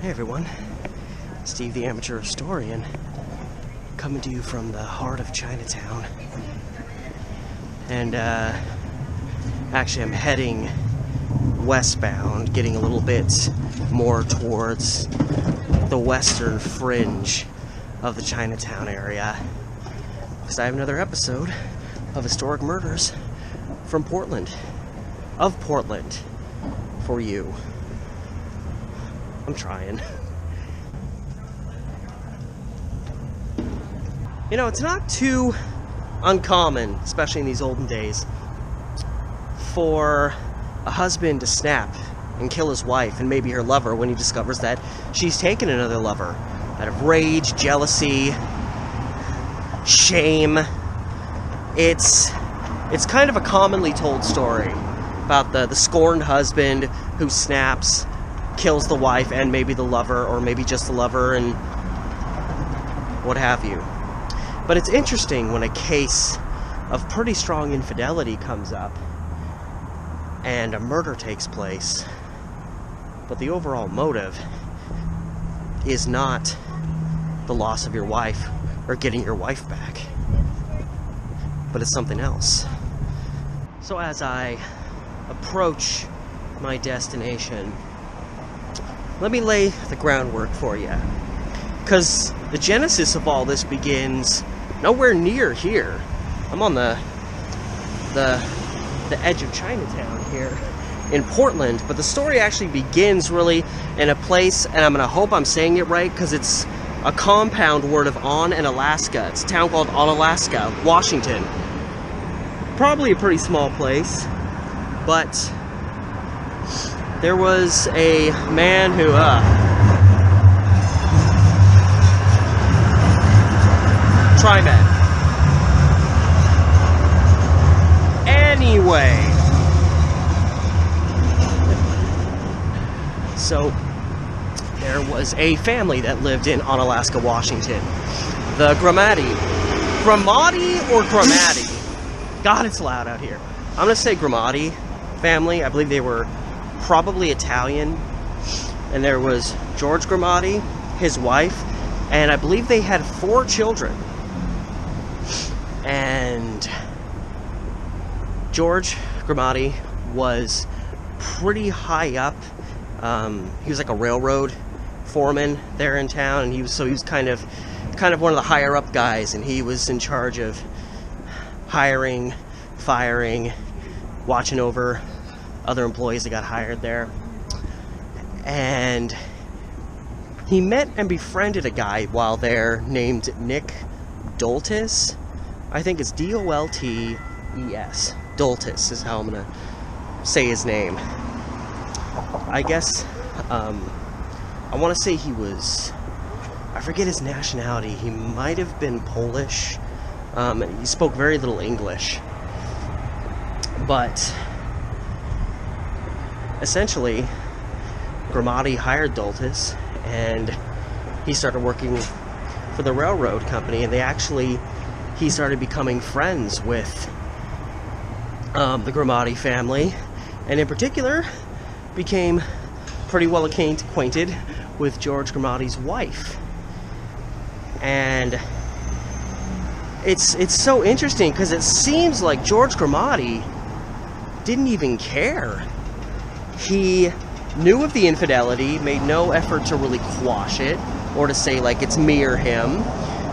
Hey everyone, Steve the Amateur Historian, coming to you from the heart of Chinatown. And actually I'm heading westbound, getting a little bit more towards the western fringe of the Chinatown area, because I have another episode of Historic Murders from Portland, for you. I'm trying. You know, it's not too uncommon, especially in these olden days, for a husband to snap and kill his wife and maybe her lover when he discovers that she's taken another lover out of rage, jealousy, shame. It's kind of a commonly told story about the scorned husband who snaps, kills the wife and maybe the lover, or maybe just the lover, and what have you. But it's interesting when a case of pretty strong infidelity comes up and a murder takes place, but the overall motive is not the loss of your wife or getting your wife back, but it's something else. So as I approach my destination, let me lay the groundwork for you, because the genesis of all this begins nowhere near here. I'm on the edge of Chinatown here in Portland, but the story actually begins really in a place, and I'm gonna hope I'm saying it right, because it's a compound word of Onalaska. It's a town called Onalaska, Washington. Probably a pretty small place, but there was a man who, TriMet. Anyway. So, there was a family that lived in Onalaska, Washington. The Gramati or Gramati? God, it's loud out here. I'm gonna say Gramati family. I believe they were probably Italian, and there was George Gramati, his wife, and I believe they had 4 children. And George Gramati was pretty high up. He was like a railroad foreman there in town, and he was kind of one of the higher up guys, and he was in charge of hiring, firing, watching over other employees that got hired there. And he met and befriended a guy while there named Nick Doltis. I think it's D-O-L-T-E-S. Doltis is how I'm gonna say his name. I guess, I want to say he was, I forget his nationality. He might have been Polish. He spoke very little English. But essentially, Gramati hired Doltis, and he started working for the railroad company, and he started becoming friends with the Gramati family, and in particular became pretty well acquainted with George Gramati's wife. And it's so interesting, because it seems like George Gramati didn't even care. He knew of the infidelity, made no effort to really quash it, or to say, like, it's me or him.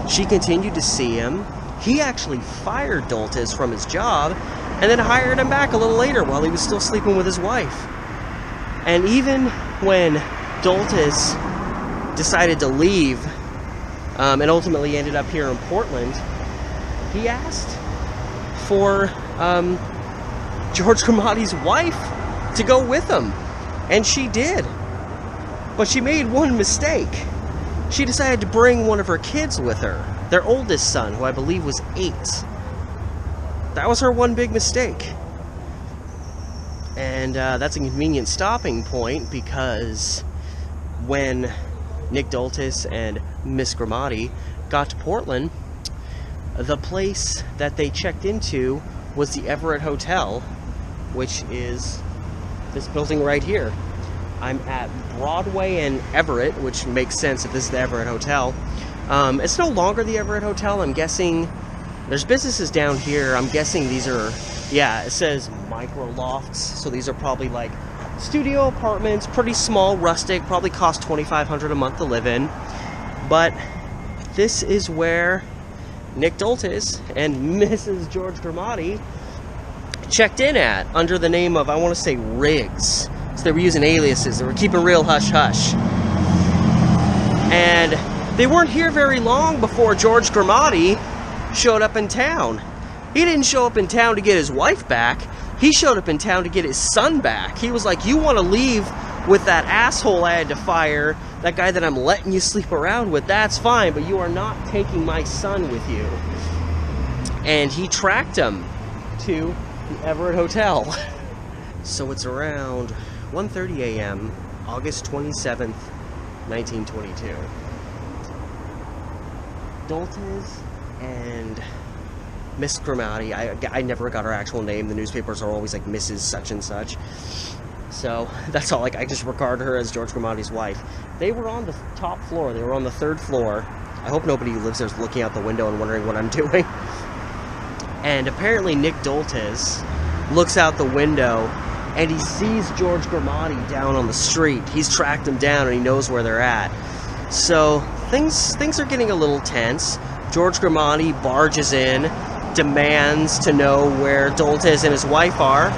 She continued to see him. He actually fired Doltis from his job, and then hired him back a little later while he was still sleeping with his wife. And even when Doltis decided to leave, and ultimately ended up here in Portland, he asked for George Gramati's wife to go with him. And she did. But she made one mistake. She decided to bring one of her kids with her. Their oldest son, who I believe was 8. That was her one big mistake. And that's a convenient stopping point, because when Nick Doltis and Miss Gramati got to Portland, the place that they checked into was the Everett Hotel, which is this building right here. I'm at Broadway and Everett, which makes sense if this is the Everett Hotel. It's no longer the Everett Hotel. I'm guessing there's businesses down here. I'm guessing these are, yeah, it says micro lofts. So these are probably like studio apartments, pretty small, rustic, probably cost $2,500 a month to live in. But this is where Nick Doltes and Mrs. George Gramati checked in at under the name of, I want to say, Riggs. So they were using aliases. They were keeping real hush-hush. And they weren't here very long before George Gramati showed up in town. He didn't show up in town to get his wife back. He showed up in town to get his son back. He was like, you want to leave with that asshole I had to fire, that guy that I'm letting you sleep around with, that's fine, but you are not taking my son with you. And he tracked him to the Everett Hotel. So it's around 1:30 a.m., August 27th, 1922. Doltes and Miss Gramati, I never got her actual name. The newspapers are always like Mrs. such and such. So that's all, like, I just regard her as George Gramati's wife. They were on the top floor. They were on the 3rd floor. I hope nobody who lives there is looking out the window and wondering what I'm doing. And apparently Nick Doltes looks out the window and he sees George Gramati down on the street. He's tracked him down and he knows where they're at. So things are getting a little tense. George Gramati barges in, demands to know where Doltes and his wife are.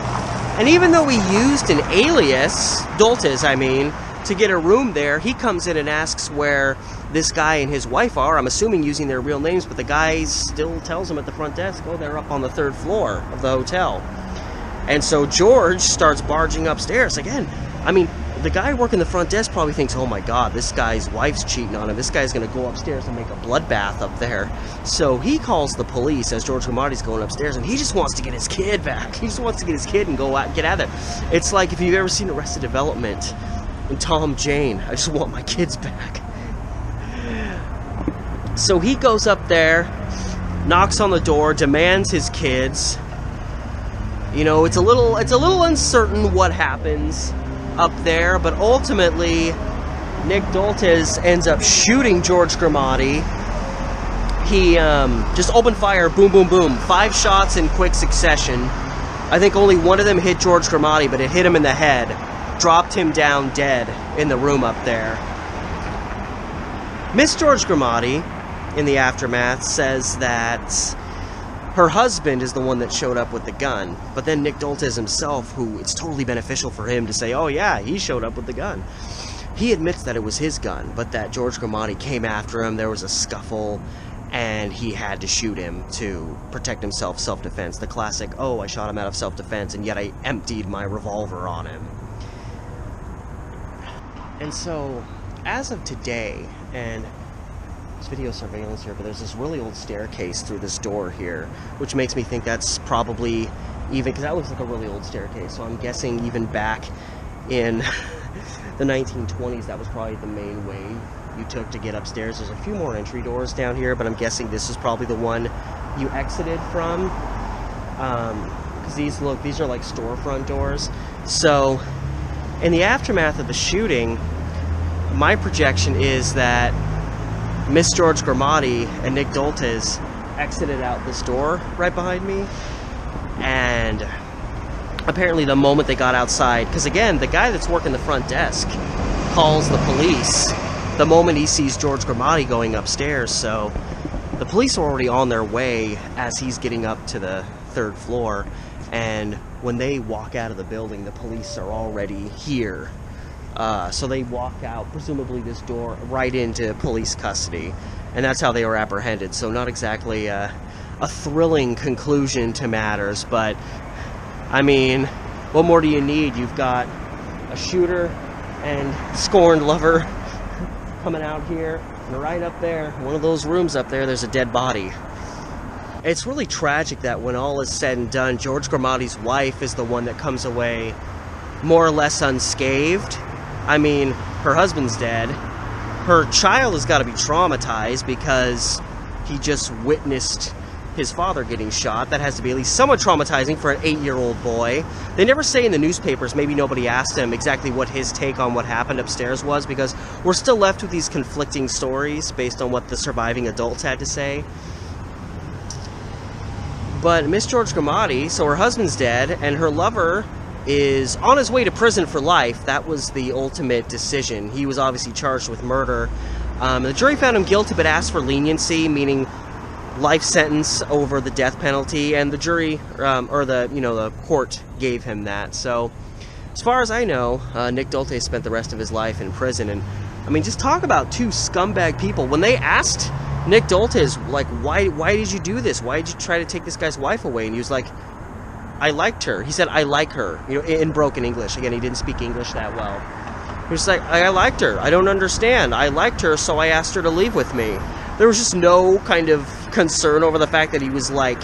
And even though he used an alias, Doltes, I mean, to get a room there, he comes in and asks where this guy and his wife are. I'm assuming using their real names, but the guy still tells him at the front desk, oh, they're up on the 3rd floor of the hotel. And so George starts barging upstairs. Again, I mean, the guy working the front desk probably thinks, oh my God, this guy's wife's cheating on him. This guy's going to go upstairs and make a bloodbath up there. So he calls the police as George Gramati's going upstairs, and he just wants to get his kid back. He just wants to get his kid and go out, get out of there. It's like if you've ever seen Arrested Development and Tom Jane, I just want my kids back. So he goes up there, knocks on the door, demands his kids. You know, it's a little uncertain what happens up there, but ultimately Nick Doltes ends up shooting George Gramati. He just opened fire, boom, boom, boom, 5 shots in quick succession. I think only one of them hit George Gramati, but it hit him in the head, dropped him down dead in the room up there. Miss George Gramati, in the aftermath, says that her husband is the one that showed up with the gun, but then Nick Doltes himself, who it's totally beneficial for him to say, oh yeah, he showed up with the gun. He admits that it was his gun, but that George Gramati came after him, there was a scuffle, and he had to shoot him to protect himself, self-defense. The classic, oh, I shot him out of self-defense, and yet I emptied my revolver on him. And so, as of today, and there's video surveillance here, but there's this really old staircase through this door here, which makes me think that's probably even, because that looks like a really old staircase, so I'm guessing even back in the 1920s, that was probably the main way you took to get upstairs. There's a few more entry doors down here, but I'm guessing this is probably the one you exited from, because these are like storefront doors. So, in the aftermath of the shooting, my projection is that Miss George Gramati and Nick Doltes exited out this door right behind me, and apparently the moment they got outside, because again, the guy that's working the front desk calls the police the moment he sees George Gramati going upstairs, so the police are already on their way as he's getting up to the 3rd floor, and when they walk out of the building, the police are already here. So they walk out, presumably this door, right into police custody. And that's how they were apprehended. So not exactly a thrilling conclusion to matters, but, I mean, what more do you need? You've got a shooter and scorned lover coming out here, and right up there, one of those rooms up there, there's a dead body. It's really tragic that when all is said and done, George Gramati's wife is the one that comes away more or less unscathed. I mean, her husband's dead. Her child has got to be traumatized because he just witnessed his father getting shot. That has to be at least somewhat traumatizing for an 8-year-old boy. They never say in the newspapers, maybe nobody asked him exactly what his take on what happened upstairs was, because we're still left with these conflicting stories based on what the surviving adults had to say. But Miss George Gramati, so her husband's dead, and her lover is on his way to prison for life. That was the ultimate decision. He was obviously charged with murder. The jury found him guilty but asked for leniency, meaning life sentence over the death penalty, and the jury, or the court gave him that. So, as far as I know, Nick Nolte spent the rest of his life in prison. And I mean, just talk about two scumbag people. When they asked Nick Nolte, like, why did you do this? Why did you try to take this guy's wife away? And he was like, I liked her. He said, I like her, in broken English. Again, he didn't speak English that well. He was like, I liked her. I don't understand. I liked her, so I asked her to leave with me. There was just no kind of concern over the fact that he was, like,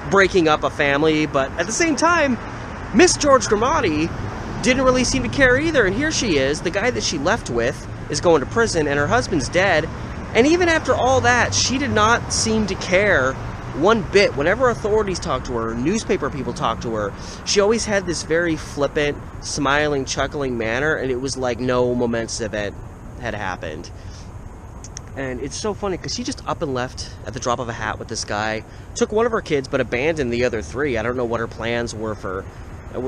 breaking up a family. But at the same time, Miss George Gramati didn't really seem to care either. And here she is, the guy that she left with is going to prison, and her husband's dead. And even after all that, she did not seem to care one bit. Whenever authorities talked to her, newspaper people talked to her, she always had this very flippant, smiling, chuckling manner, and it was like no momentous event had happened. And it's so funny because she just up and left at the drop of a hat with this guy, took one of her kids but abandoned the other 3. I don't know what her plans were for.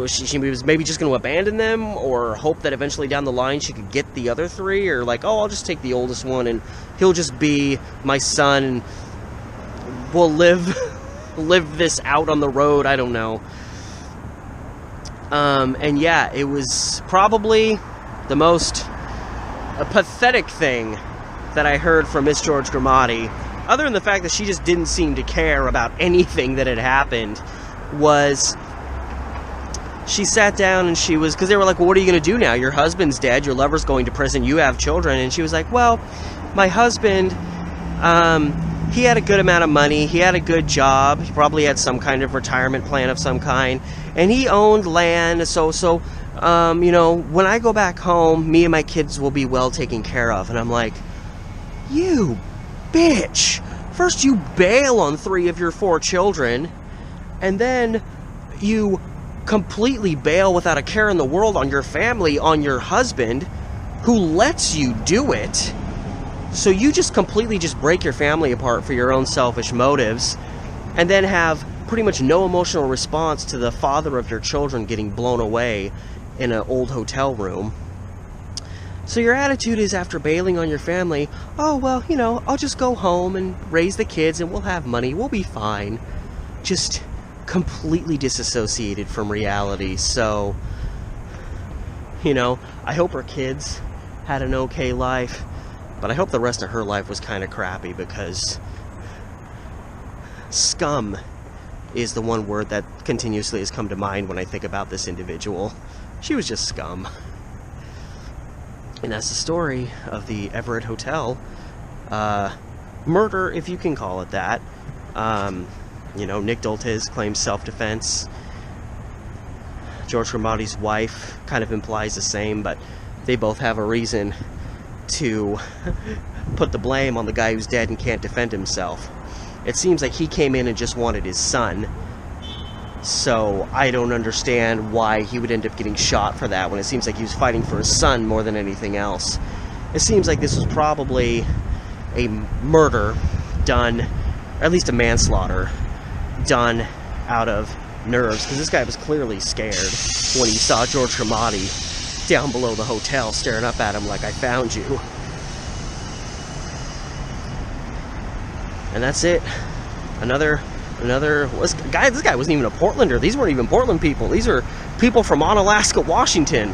She was maybe just going to abandon them, or hope that eventually down the line she could get the other 3, or like, oh, I'll just take the oldest one and he'll just be my son and we'll live this out on the road. I don't know. And yeah, it was probably the most pathetic thing that I heard from Miss George Gramati, other than the fact that she just didn't seem to care about anything that had happened, was she sat down and she was, because they were like, well, what are you going to do now? Your husband's dead, your lover's going to prison, you have children. And she was like, well, my husband, he had a good amount of money, he had a good job, he probably had some kind of retirement plan of some kind, and he owned land, so when I go back home, me and my kids will be well taken care of. And I'm like, you bitch! First you bail on 3 of your 4 children, and then you completely bail without a care in the world on your family, on your husband, who lets you do it. So you just completely just break your family apart for your own selfish motives, and then have pretty much no emotional response to the father of your children getting blown away in an old hotel room. So your attitude is, after bailing on your family, oh, well, I'll just go home and raise the kids and we'll have money, we'll be fine. Just completely disassociated from reality. So, I hope her kids had an okay life, but I hope the rest of her life was kind of crappy, because scum is the one word that continuously has come to mind when I think about this individual. She was just scum. And that's the story of the Everett Hotel murder, if you can call it that. Nick Nolte claims self-defense. George Gramati's wife kind of implies the same, but they both have a reason to put the blame on the guy who's dead and can't defend himself. It seems like he came in and just wanted his son, so I don't understand why he would end up getting shot for that, when it seems like he was fighting for his son more than anything else. It seems like this was probably a murder done, or at least a manslaughter done out of nerves, because this guy was clearly scared when he saw George Gramati down below the hotel staring up at him like, I found you. And that's it. This guy wasn't even a Portlander. These weren't even Portland people. These are people from Onalaska, Washington,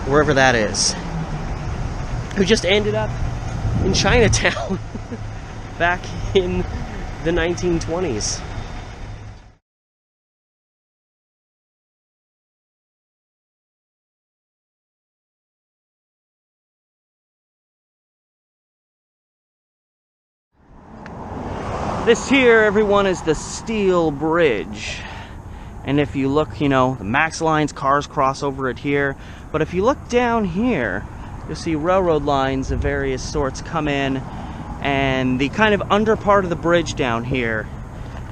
wherever that is, who just ended up in Chinatown back in the 1920s. This here, everyone, is the Steel Bridge. And if you look, the Max lines, cars cross over it here. But if you look down here, you'll see railroad lines of various sorts come in. And the kind of under part of the bridge down here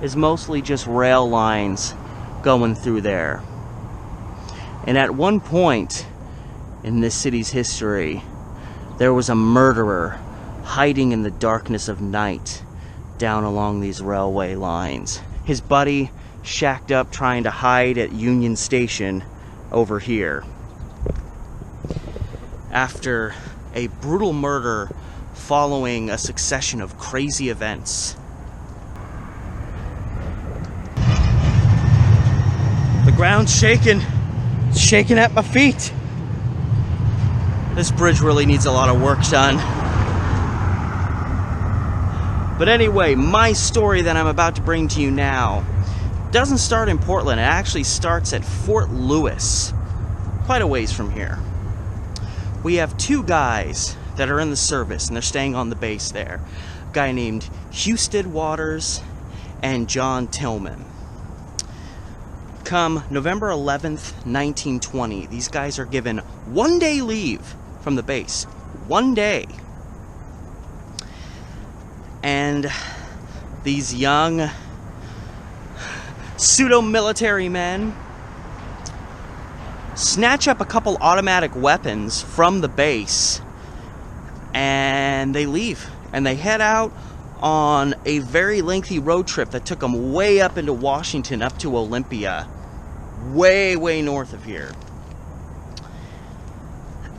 is mostly just rail lines going through there. And at one point in this city's history, there was a murderer hiding in the darkness of night down along these railway lines. His buddy shacked up trying to hide at Union Station over here. After a brutal murder following a succession of crazy events. The ground's shaking. It's shaking at my feet. This bridge really needs a lot of work done. But anyway, my story that I'm about to bring to you now doesn't start in Portland. It actually starts at Fort Lewis, quite a ways from here. We have two guys that are in the service, and they're staying on the base there. A guy named Houston Waters and John Tillman. Come November 11th, 1920, these guys are given 1 day leave from the base. 1 day. And these young pseudo-military men snatch up a couple automatic weapons from the base, and they leave. And they head out on a very lengthy road trip that took them way up into Washington, up to Olympia. Way north of here.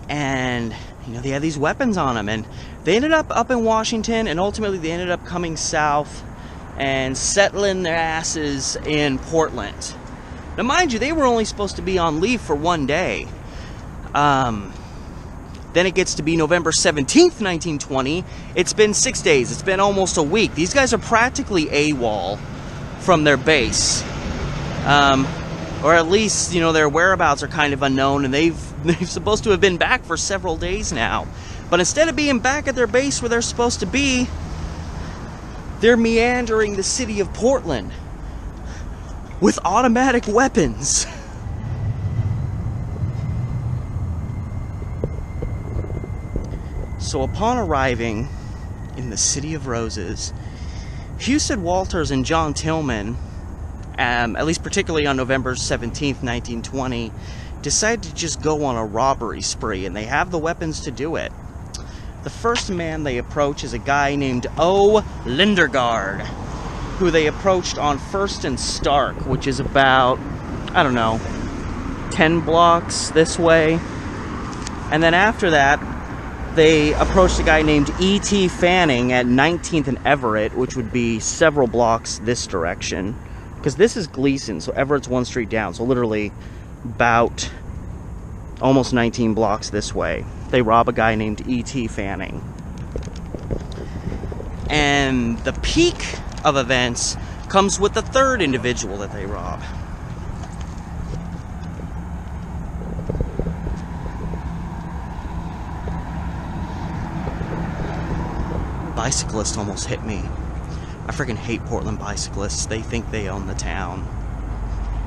And, you know, they had these weapons on them, and they ended up in Washington, and ultimately they ended up coming south and settling their asses in Portland. Now, mind you, they were only supposed to be on leave for 1 day. Then it gets to be November 17th, 1920. It's been 6 days. It's been almost a week. These guys are practically AWOL from their base. Or at least, you know, their whereabouts are kind of unknown, and they've supposed to have been back for several days now. But instead of being back at their base where they're supposed to be, they're meandering the city of Portland with automatic weapons. So upon arriving in the City of Roses, Houston Walters and John Tillman, at least particularly on November 17th, 1920, decide to just go on a robbery spree, and they have the weapons to do it. The first man they approach is a guy named O. Lindergaard, who they approached on 1st and Stark, which is about, I don't know, 10 blocks this way. And then after that, they approached a guy named E.T. Fanning at 19th and Everett, which would be several blocks this direction. Because this is Gleason, so Everett's 1 street down, so literally about almost 19 blocks this way. They rob a guy named E.T. Fanning. And the peak of events comes with the third individual that they rob. Bicyclist almost hit me. I freaking hate Portland bicyclists. They think they own the town.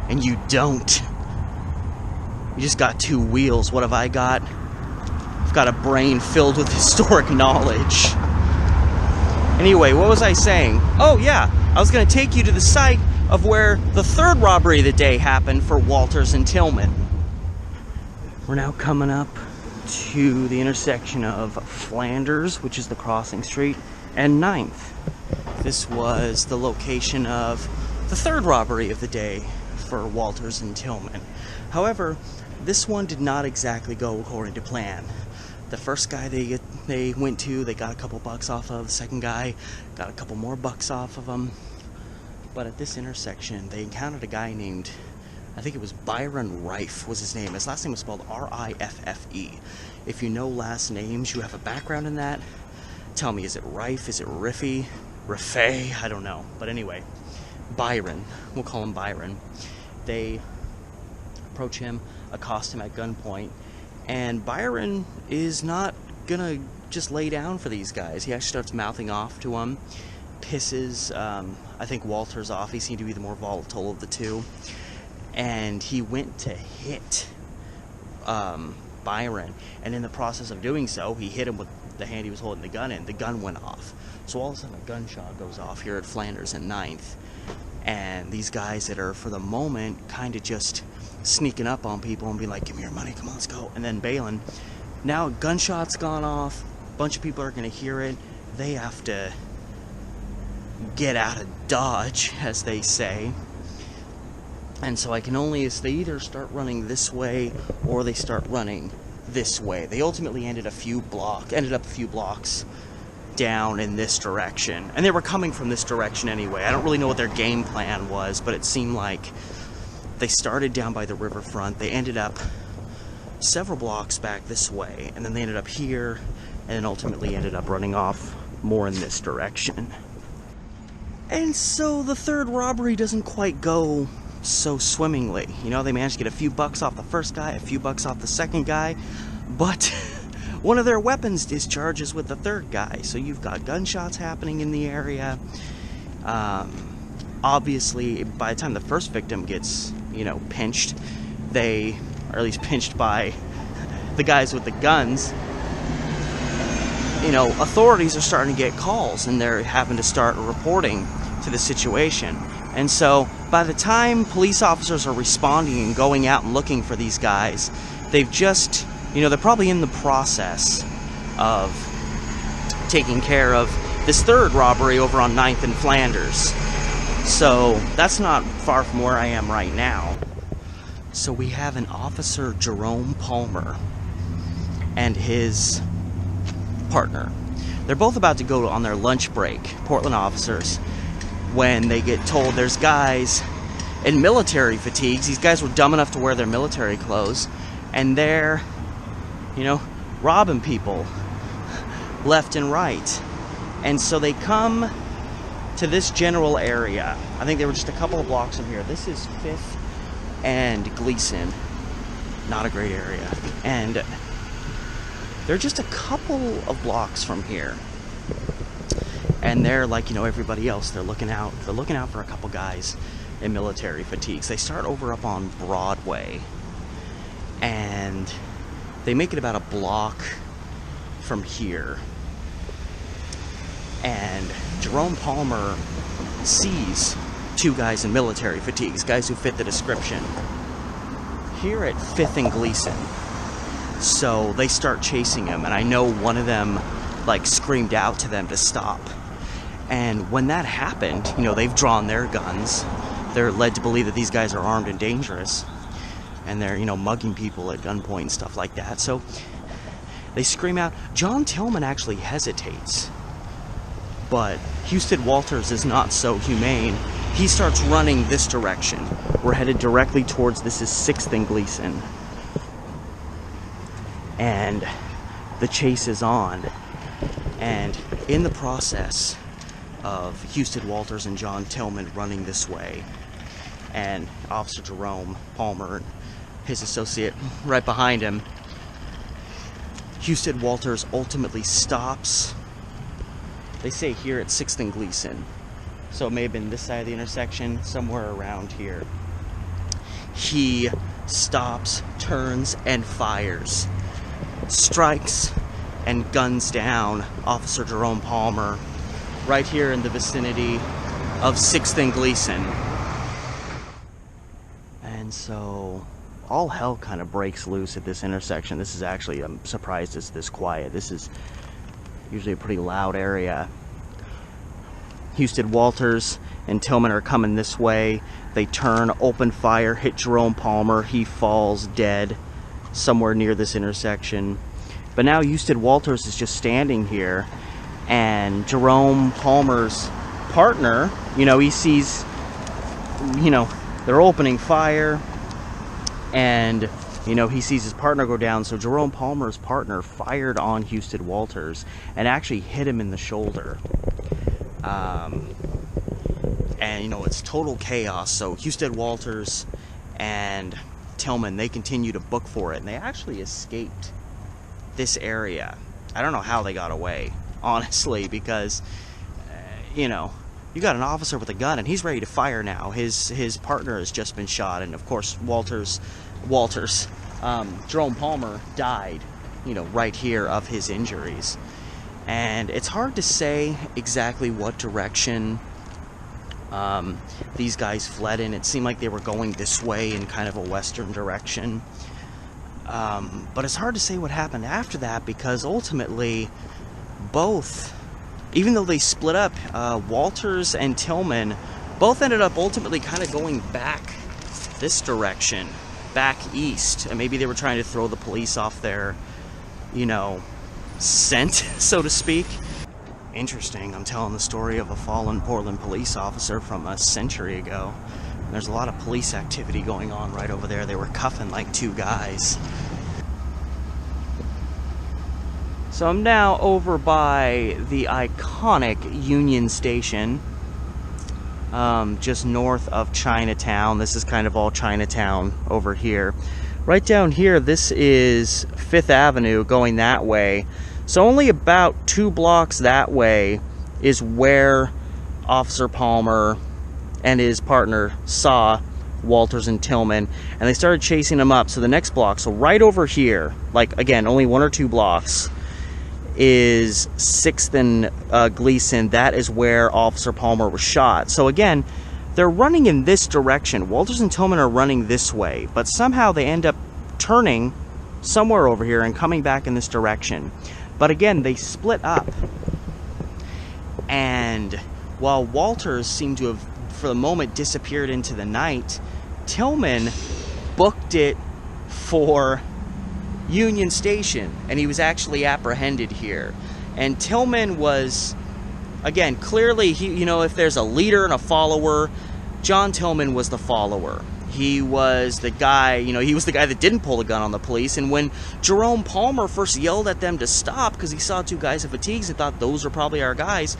And you don't. You just got 2 wheels. What have I got? I've got a brain filled with historic knowledge. Anyway, what was I saying? Oh yeah, I was going to take you to the site of where the third robbery of the day happened for Walters and Tillman. We're now coming up to the intersection of Flanders, which is the crossing street, and 9th. This was the location of the third robbery of the day for Walters and Tillman. However, this one did not exactly go according to plan. The first guy they went to, they got a couple bucks off of. The second guy got a couple more bucks off of them. But at this intersection, they encountered a guy named, I think it was Byron Rife was his name. His last name was spelled R-I-F-F-E. If you know last names, you have a background in that, tell me, is it Rife? Is it Riffy? Riffey? I don't know. But anyway, Byron. We'll call him Byron. They approach him, accost him at gunpoint, and Byron is not gonna just lay down for these guys. He actually starts mouthing off to them, pisses, I think, Walters off. He seemed to be the more volatile of the two. And he went to hit Byron, and in the process of doing so, he hit him with the hand he was holding the gun in. The gun went off. So all of a sudden a gunshot goes off here at Flanders and 9th, and these guys that are, for the moment, kind of just sneaking up on people and being like, give me your money, come on, let's go, and then bailing. Now a gunshot's gone off, a bunch of people are going to hear it, they have to get out of Dodge, as they say. And so I can only, they either start running this way or they start running this way. They ultimately ended up a few blocks down in this direction. And they were coming from this direction anyway. I don't really know what their game plan was, but it seemed like they started down by the riverfront. They ended up several blocks back this way, and then they ended up here, and then ultimately ended up running off more in this direction. And so the third robbery doesn't quite go so swimmingly. You know, they managed to get a few bucks off the first guy, a few bucks off the second guy, but one of their weapons discharges with the third guy. So you've got gunshots happening in the area. Obviously, by the time the first victim gets, you know, pinched, or at least pinched by the guys with the guns, you know, authorities are starting to get calls, and they're having to start reporting to the situation. And so by the time police officers are responding and going out and looking for these guys, they've just, you know, they're probably in the process of taking care of this third robbery over on 9th and Flanders. So that's not far from where I am right now. So we have an officer, Jerome Palmer, and his partner. They're both about to go on their lunch break, Portland officers, when they get told there's guys in military fatigues. These guys were dumb enough to wear their military clothes, and they're, you know, robbing people left and right. And so they come to this general area. I think they were just a couple of blocks from here. This is 5th and Gleason. Not a great area. And they're just a couple of blocks from here. And they're like, you know, everybody else, they're looking out for a couple guys in military fatigues. They start over up on Broadway, and they make it about a block from here. And Jerome Palmer sees two guys in military fatigues, guys who fit the description, here at 5th and Gleason. So they start chasing him, and I know one of them like screamed out to them to stop. And when that happened, you know, they've drawn their guns. They're led to believe that these guys are armed and dangerous, and they're, you know, mugging people at gunpoint and stuff like that. So they scream out. John Tillman actually hesitates, but Houston Walters is not so humane. He starts running this direction. We're headed directly towards, this is 6th and Gleason. And the chase is on. And in the process of Houston Walters and John Tillman running this way, and Officer Jerome Palmer and his associate right behind him, Houston Walters ultimately stops. They say here at 6th and Gleason, so it may have been this side of the intersection, somewhere around here. He stops, turns, and fires, strikes and guns down Officer Jerome Palmer right here in the vicinity of 6th and Gleason. And so all hell kind of breaks loose at this intersection. This is actually, I'm surprised it's this quiet. This is usually a pretty loud area. Houston Walters and Tillman are coming this way. They turn, open fire, hit Jerome Palmer. He falls dead somewhere near this intersection. But now Houston Walters is just standing here, and Jerome Palmer's partner, you know, he sees, you know, they're opening fire, and, you know, he sees his partner go down. So Jerome Palmer's partner fired on Houston Walters and actually hit him in the shoulder. And, you know, it's total chaos. So Houston Walters and Tillman, they continue to book for it, and they actually escaped this area. I don't know how they got away, honestly, because, you know, you got an officer with a gun and he's ready to fire now. His partner has just been shot, and of course Walters Jerome Palmer died, you know, right here of his injuries. And it's hard to say exactly what direction these guys fled in. It seemed like they were going this way in kind of a western direction. But it's hard to say what happened after that, because ultimately both, even though they split up, Walters and Tillman both ended up ultimately kind of going back this direction, back east. And maybe they were trying to throw the police off their, you know, scent, so to speak. Interesting, I'm telling the story of a fallen Portland police officer from a century ago. There's a lot of police activity going on right over there. They were cuffing like 2 guys. So I'm now over by the iconic Union Station, just north of Chinatown. This is kind of all Chinatown over here. Right down here, this is 5th Avenue going that way. So only about 2 blocks that way is where Officer Palmer and his partner saw Walters and Tillman, and they started chasing them up. So the next block, so right over here, like again, only 1 or 2 blocks, is 6th and Gleason. That is where Officer Palmer was shot. So again, they're running in this direction. Walters and Tillman are running this way, but somehow they end up turning somewhere over here and coming back in this direction. But again, they split up. And while Walters seemed to have, for the moment, disappeared into the night, Tillman booked it for Union Station, and he was actually apprehended here. And Tillman was, again, clearly, he, you know, if there's a leader and a follower, John Tillman was the follower. He was the guy, you know, he was the guy that didn't pull the gun on the police. And when Jerome Palmer first yelled at them to stop because he saw 2 guys in fatigues and thought those are probably our guys,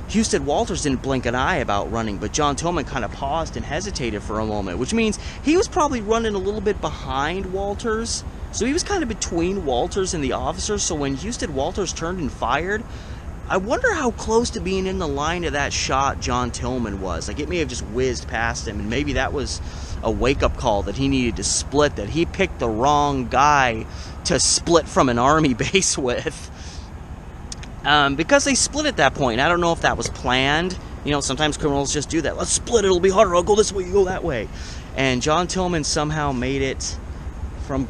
Houston Walters didn't blink an eye about running, but John Tillman kind of paused and hesitated for a moment, which means he was probably running a little bit behind Walters. So he was kind of between Walters and the officers. So when Houston Walters turned and fired, I wonder how close to being in the line of that shot John Tillman was. Like, it may have just whizzed past him, and maybe that was a wake-up call that he needed to split, that he picked the wrong guy to split from an army base with. Because they split at that point. I don't know if that was planned. You know, sometimes criminals just do that. Let's split, it'll be harder, I'll go this way, you go that way. And John Tillman somehow made it from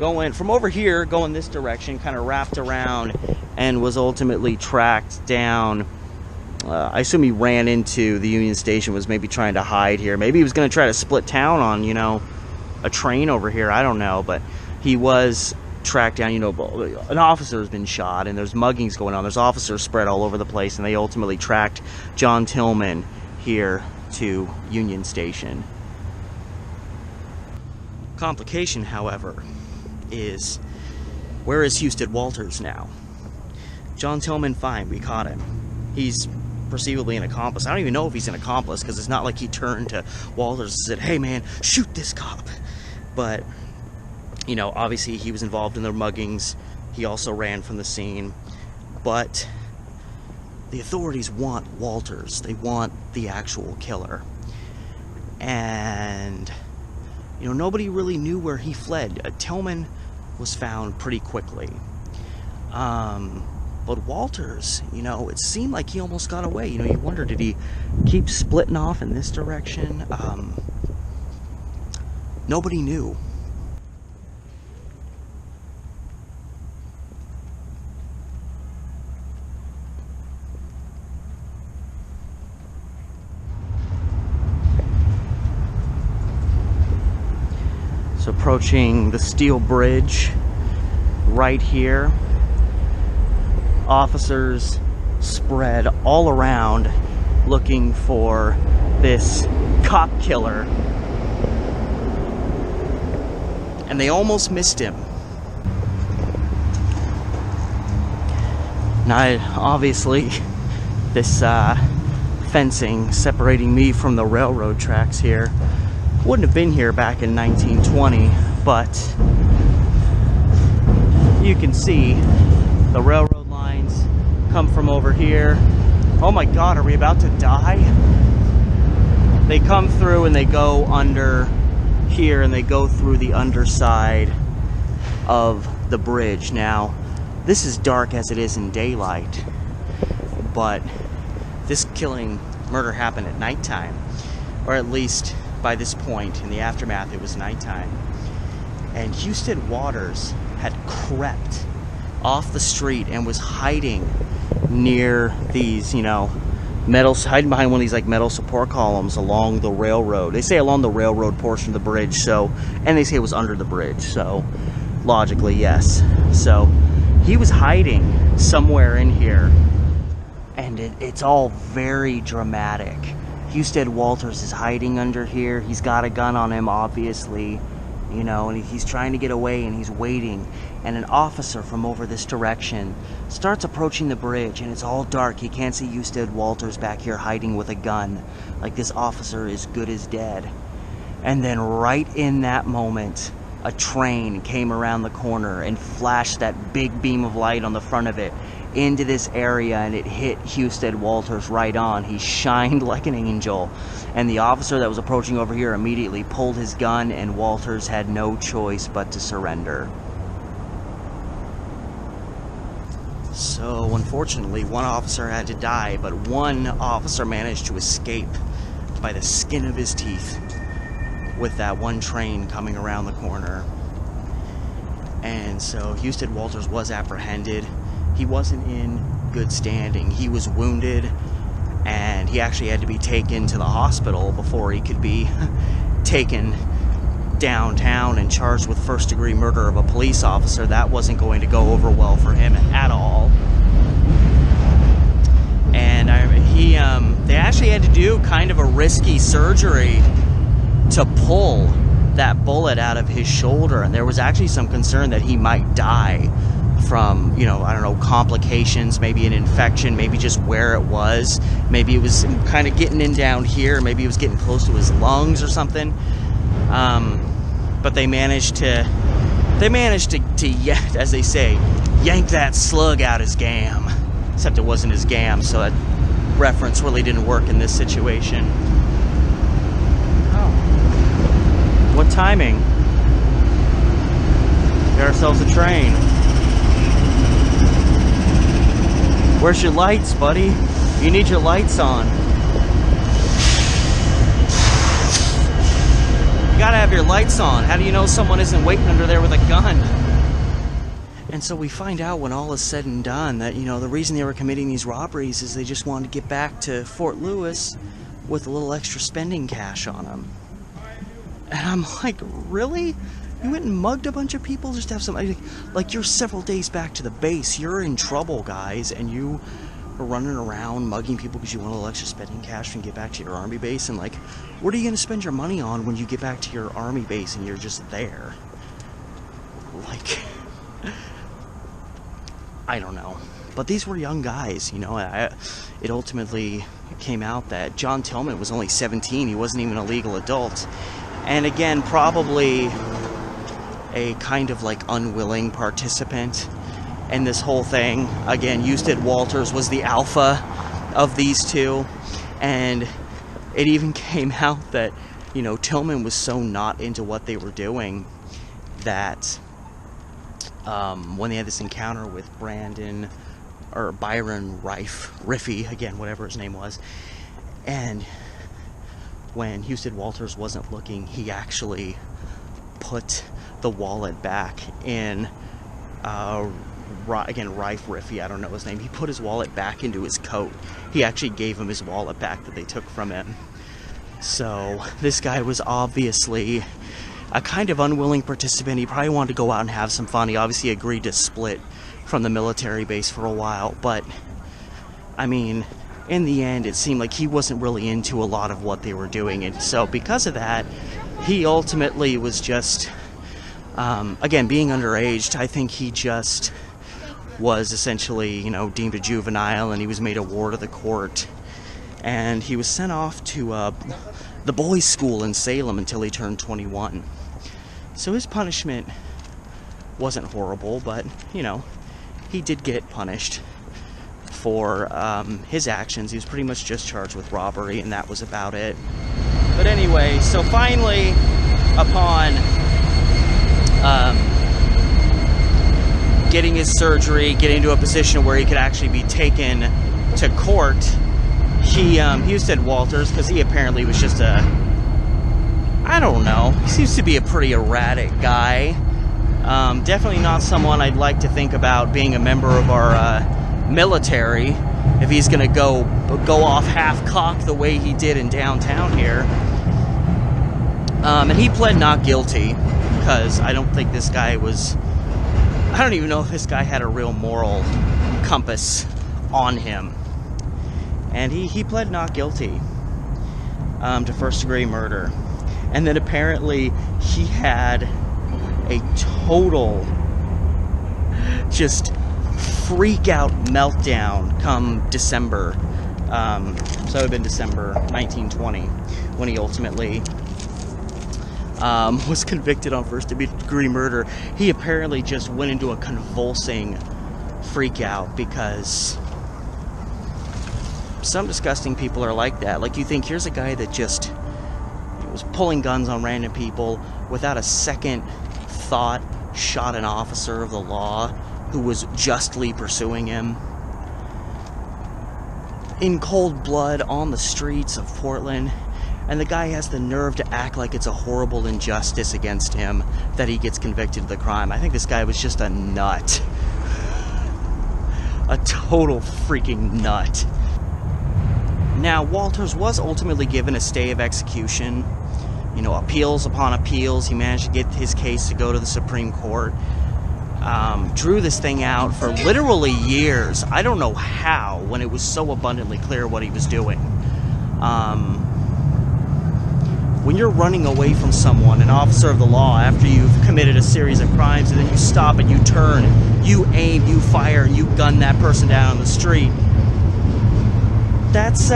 over here, going this direction, kind of wrapped around, and was ultimately tracked down. I assume he ran into the Union Station, was maybe trying to hide here. Maybe he was going to try to split town on, you know, a train over here. I don't know, but he was tracked down. You know, an officer has been shot, and there's muggings going on. There's officers spread all over the place, and they ultimately tracked John Tillman here to Union Station. Complication, however, is where is Houston Walters now? John Tillman, fine, we caught him. He's perceivably an accomplice. I don't even know if he's an accomplice, because it's not like he turned to Walters and said, hey man, shoot this cop. But, you know, obviously he was involved in the muggings. He also ran from the scene. But the authorities want Walters. They want the actual killer. And, you know, nobody really knew where he fled. Tillman was found pretty quickly. But Walters, you know, it seemed like he almost got away. You know, you wonder, did he keep splitting off in this direction? Nobody knew. So approaching the steel bridge right here. Officers spread all around looking for this cop killer, and they almost missed him. Now, obviously, this fencing separating me from the railroad tracks here wouldn't have been here back in 1920, but you can see the railroad lines come from over here. Oh my God, are we about to die? They come through and they go under here, and they go through the underside of the bridge. Now, this is dark as it is in daylight, but this murder happened at nighttime, or at least by this point in the aftermath, it was nighttime. And Houston Waters had crept off the street and was hiding near these, hiding behind one of these like metal support columns along the railroad. They say along the railroad portion of the bridge, and they say it was under the bridge, so logically, yes. So he was hiding somewhere in here, and it's all very dramatic. Houston Walters is hiding under here. He's got a gun on him, obviously, and he's trying to get away, and he's waiting. And an officer from over this direction starts approaching the bridge, and it's all dark. He can't see Houston Walters back here hiding with a gun. Like, this officer is good as dead. And then right in that moment, a train came around the corner and flashed that big beam of light on the front of it into this area, and it hit Houston Walters right on. He shined like an angel, and the officer that was approaching over here immediately pulled his gun, and Walters had no choice but to surrender. So unfortunately, one officer had to die, but one officer managed to escape by the skin of his teeth with that one train coming around the corner. And so Houston Walters was apprehended. He wasn't in good standing. He was wounded, and he actually had to be taken to the hospital before he could be taken downtown and charged with first-degree murder of a police officer. That wasn't going to go over well for him at all. And they actually had to do kind of a risky surgery to pull that bullet out of his shoulder, and there was actually some concern that he might die from, complications, maybe an infection, maybe just where it was. Maybe it was kind of getting in down here, maybe it was getting close to his lungs or something. But they managed to, as they say, yank that slug out his gam. Except it wasn't his gam, so that reference really didn't work in this situation. Oh. What timing? Get ourselves a train. Where's your lights, buddy? You need your lights on. You gotta have your lights on. How do you know someone isn't waiting under there with a gun? And so we find out when all is said and done that, the reason they were committing these robberies is they just wanted to get back to Fort Lewis with a little extra spending cash on them. And I'm like, really? You went and mugged a bunch of people just to have some... Like, you're several days back to the base. You're in trouble, guys. And you are running around mugging people because you want a little extra spending cash and get back to your army base. And, like, what are you going to spend your money on when you get back to your army base and you're just there? Like... I don't know. But these were young guys, It ultimately came out that John Tillman was only 17. He wasn't even a legal adult. And again, probably a kind of like unwilling participant in this whole thing. Again, Houston Walters was the alpha of these two. And it even came out that, Tillman was so not into what they were doing that when they had this encounter with Byron Riffy, again, whatever his name was, and when Houston Walters wasn't looking, he actually put the wallet back in, Rife Riffy, I don't know his name, he put his wallet back into his coat. He actually gave him his wallet back that they took from him. So this guy was obviously a kind of unwilling participant. He probably wanted to go out and have some fun. He obviously agreed to split from the military base for a while, but I mean, in the end, it seemed like he wasn't really into a lot of what they were doing, and so because of that, he ultimately was just, again, being underage, I think he just was essentially, deemed a juvenile, and he was made a ward of the court, and he was sent off to the boys' school in Salem until he turned 21. So his punishment wasn't horrible, but, he did get punished for his actions. He was pretty much just charged with robbery, and that was about it. But anyway, so finally, upon getting his surgery, getting to a position where he could actually be taken to court, he said Walters, because he apparently was just I don't know, he seems to be a pretty erratic guy. Definitely not someone I'd like to think about being a member of our military if he's going to go off half-cocked the way he did in downtown here. And he pled not guilty because I don't think this guy was... I don't even know if this guy had a real moral compass on him. And he pled not guilty to first-degree murder. And then apparently he had a total just freak-out meltdown come December. So it would have been December 1920 when he ultimately was convicted on first-degree murder. He apparently just went into a convulsing freak-out because some disgusting people are like that. Like, you think, here's a guy that just was pulling guns on random people without a second thought, shot an officer of the law who was justly pursuing him in cold blood on the streets of Portland, and the guy has the nerve to act like it's a horrible injustice against him that he gets convicted of the crime. I think this guy was just a nut. A total freaking nut. Now, Walters was ultimately given a stay of execution. You know, appeals upon appeals. He managed to get his case to go to the Supreme Court. Drew this thing out for literally years. I don't know how, when it was so abundantly clear what he was doing. When you're running away from someone, an officer of the law, after you've committed a series of crimes, and then you stop and you turn, you aim, you fire, and you gun that person down on the street, that's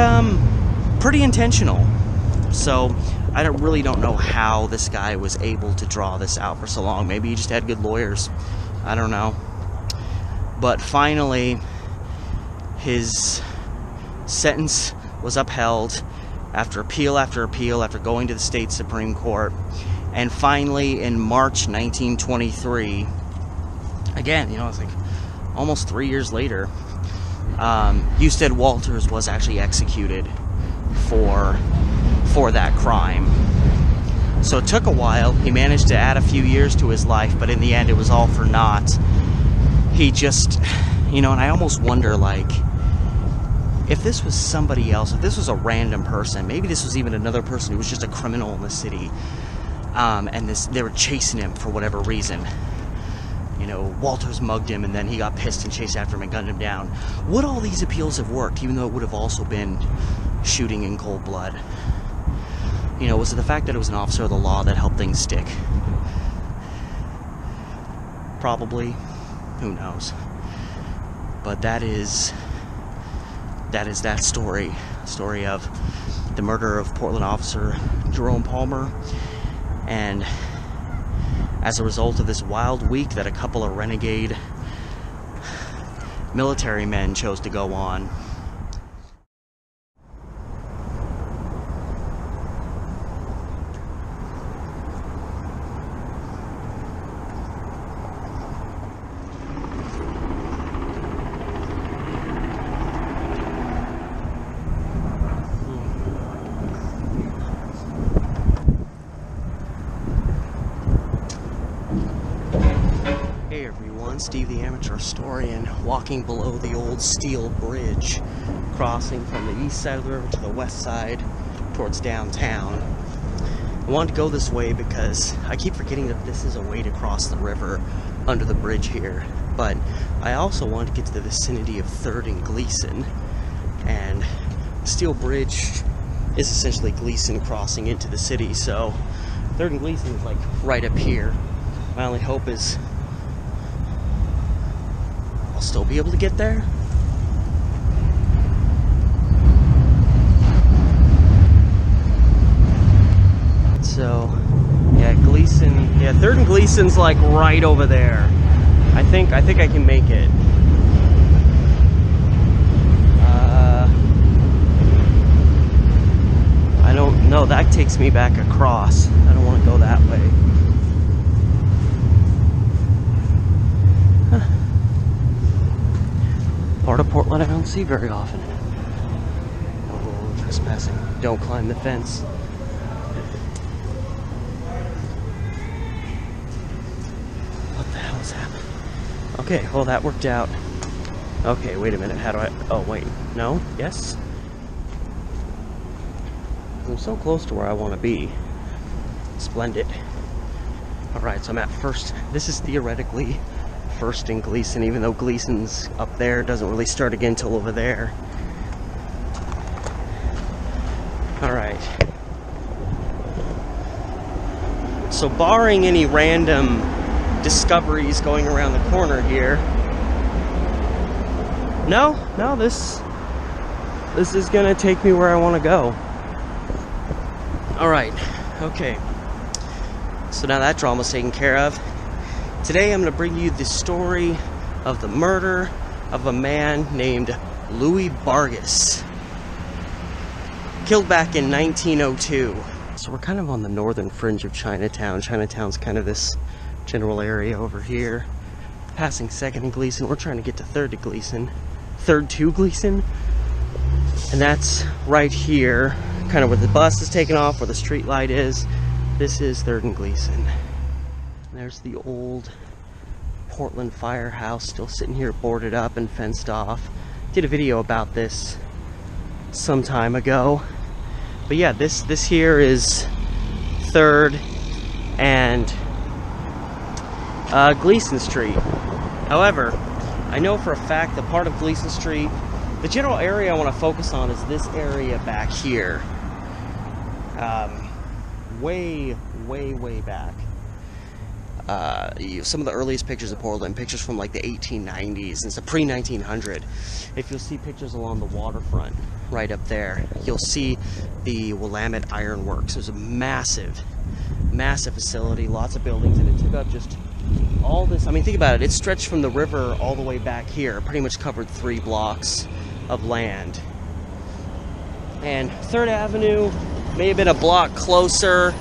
pretty intentional. So I really don't know how this guy was able to draw this out for so long. Maybe he just had good lawyers. I don't know. But finally, his sentence was upheld after appeal after appeal, after going to the state Supreme Court. And finally, in March 1923, again, you know, it's like almost 3 years later, Husted Walters was actually executed for that crime. So it took a while. He managed to add a few years to his life, but in the end it was all for naught. He just, you know, and I almost wonder, like, if this was somebody else, if this was a random person, maybe this was even another person who was just a criminal in the city, and they were chasing him for whatever reason. You know, Walters mugged him, and then he got pissed and chased after him and gunned him down. Would all these appeals have worked, even though it would have also been shooting in cold blood? You know, was it the fact that it was an officer of the law that helped things stick? Probably. Who knows? But that is that story. Story of the murder of Portland officer Jerome Palmer. And as a result of this wild week that a couple of renegade military men chose to go on. Steve the Amateur Historian, walking below the old steel bridge, crossing from the east side of the river to the west side towards downtown. I wanted to go this way because I keep forgetting that this is a way to cross the river under the bridge here, but I also wanted to get to the vicinity of 3rd and Gleason, and the steel bridge is essentially Gleason crossing into the city, so 3rd and Gleason is like right up here. My only hope is I'll still be able to get there. So, yeah, Gleason, yeah, 3rd and Gleason's like right over there. I think I can make it. I don't know, that takes me back across. I don't want to go that way. Huh. Part of Portland I don't see very often. Oh, trespassing. Don't climb the fence. What the hell is happening? Okay, well that worked out. Okay, wait a minute. How do I... Oh, wait. No? Yes? I'm so close to where I want to be. Splendid. Alright, so I'm at first. This is theoretically first in Gleason, even though Gleason's up there. Doesn't really start again till over there. Alright. So barring any random discoveries going around the corner here, no, this is gonna take me where I want to go. Alright, okay. So now that drama's taken care of. Today I'm going to bring you the story of the murder of a man named Louis Vargas. Killed back in 1902. So we're kind of on the northern fringe of Chinatown. Chinatown's kind of this general area over here. Passing 2nd and Gleason. We're trying to get to 3rd to Gleason. 3rd to Gleason. And that's right here, kind of where the bus is taking off, where the street light is. This is 3rd and Gleason. There's the old Portland firehouse, still sitting here boarded up and fenced off. Did a video about this some time ago. But yeah, this here is 3rd and Gleason Street. However, I know for a fact that part of Gleason Street, the general area I want to focus on is this area back here. Way back. Some of the earliest pictures of Portland, pictures from like the 1890s, and it's a pre-1900. If you'll see pictures along the waterfront, right up there, you'll see the Willamette Iron Works. It was a massive facility, lots of buildings, and it took up just all this. I mean, think about it. It stretched from the river all the way back here. Pretty much covered 3 blocks of land. And 3rd Avenue may have been a block closer,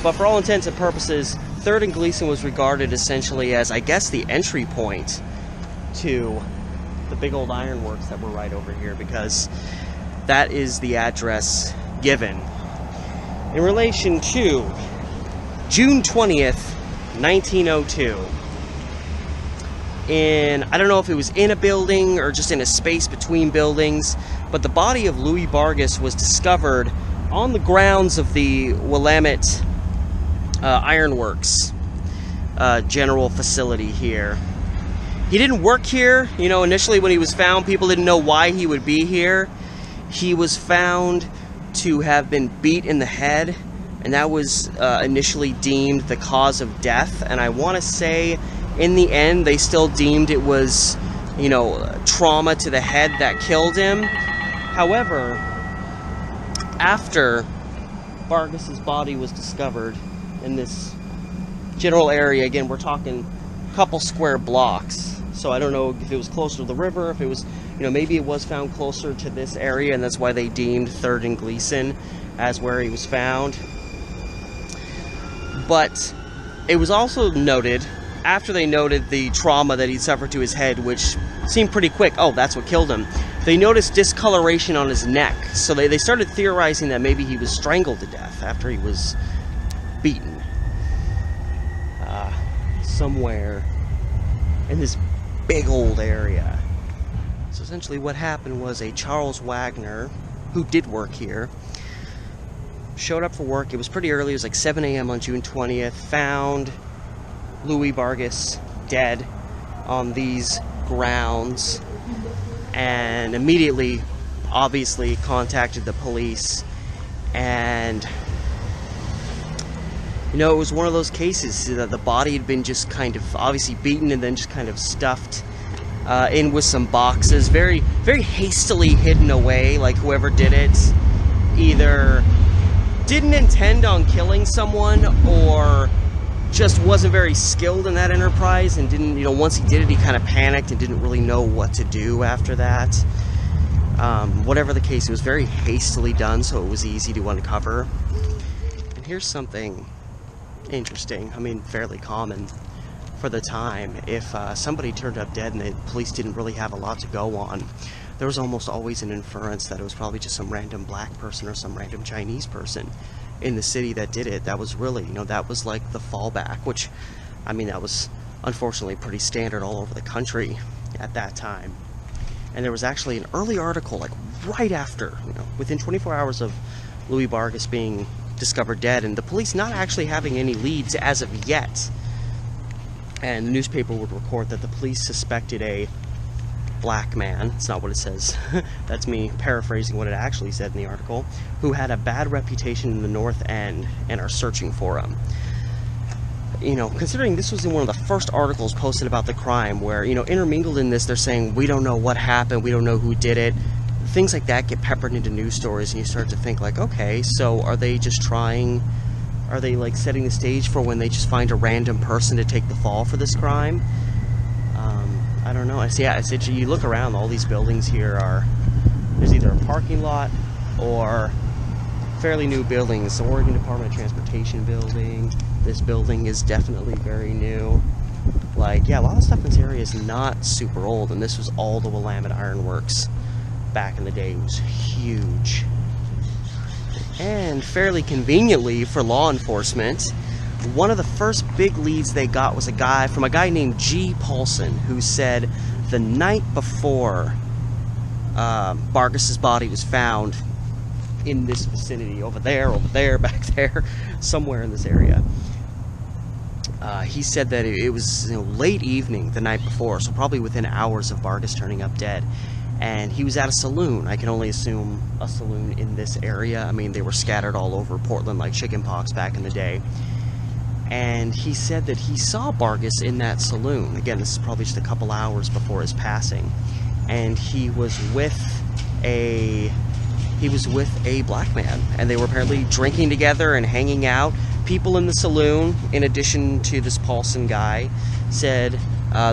but for all intents and purposes, 3rd and Gleason was regarded essentially as, I guess, the entry point to the big old ironworks that were right over here, because that is the address given in relation to June 20th, 1902. I don't know if it was in a building or just in a space between buildings, but the body of Louis Vargas was discovered on the grounds of the Willamette Ironworks general facility here. He didn't work here. You know, initially when he was found, people didn't know why he would be here. He was found to have been beat in the head, and that was initially deemed the cause of death. And I want to say, in the end, they still deemed it was, you know, trauma to the head that killed him. However, after Vargas's body was discovered in this general area, again, we're talking a couple square blocks. So I don't know if it was closer to the river, if it was, you know, maybe it was found closer to this area, and that's why they deemed 3rd and Gleason as where he was found. But it was also noted, after they noted the trauma that he suffered to his head, which seemed pretty quick, oh, that's what killed him, they noticed discoloration on his neck. So they started theorizing that maybe he was strangled to death after he was beaten. Somewhere in this big old area. So essentially what happened was a Charles Wagner, who did work here, showed up for work. It was pretty early. It was like 7 a.m. on June 20th. Found Louis Vargas dead on these grounds, and immediately, obviously, contacted the police. And you know, it was one of those cases that the body had been just kind of obviously beaten and then just kind of stuffed in with some boxes, very hastily hidden away. Like whoever did it either didn't intend on killing someone or just wasn't very skilled in that enterprise and didn't, you know, once he did it, he kind of panicked and didn't really know what to do after that. Whatever the case, it was very hastily done, so it was easy to uncover. And here's something interesting, I mean fairly common. for the time. If somebody turned up dead and the police didn't really have a lot to go on, there was almost always an inference that it was probably just some random black person or some random Chinese person in the city that did it. That was really, that was like the fallback, which, I mean, that was unfortunately pretty standard all over the country at that time. And there was actually an early article, like right after, within 24 hours of Louis Vargas being discovered dead, and the police not actually having any leads as of yet. And the newspaper would report that the police suspected a black man, it's not what it says, that's me paraphrasing what it actually said in the article, who had a bad reputation in the North End and are searching for him. Considering this was in one of the first articles posted about the crime, where, intermingled in this, they're saying, we don't know what happened, we don't know who did it. Things like that get peppered into news stories, and you start to think, like, okay, so are they like setting the stage for when they just find a random person to take the fall for this crime? I don't know. I said you look around, all these buildings here there's either a parking lot or fairly new buildings. The Oregon Department of Transportation building. This building is definitely very new. Like, yeah, a lot of stuff in this area is not super old, and this was all the Willamette Iron Works back in the day. It was huge. And fairly conveniently for law enforcement, one of the first big leads they got was a guy named G. Paulson, who said the night before Vargas's body was found in this vicinity, over there, back there, somewhere in this area. He said that it was late evening the night before, so probably within hours of Vargas turning up dead. And he was at a saloon. I can only assume a saloon in this area. I mean, they were scattered all over Portland like chickenpox back in the day. And he said that he saw Vargas in that saloon. Again, this is probably just a couple hours before his passing. And he was with a black man. And they were apparently drinking together and hanging out. People in the saloon, in addition to this Paulson guy, said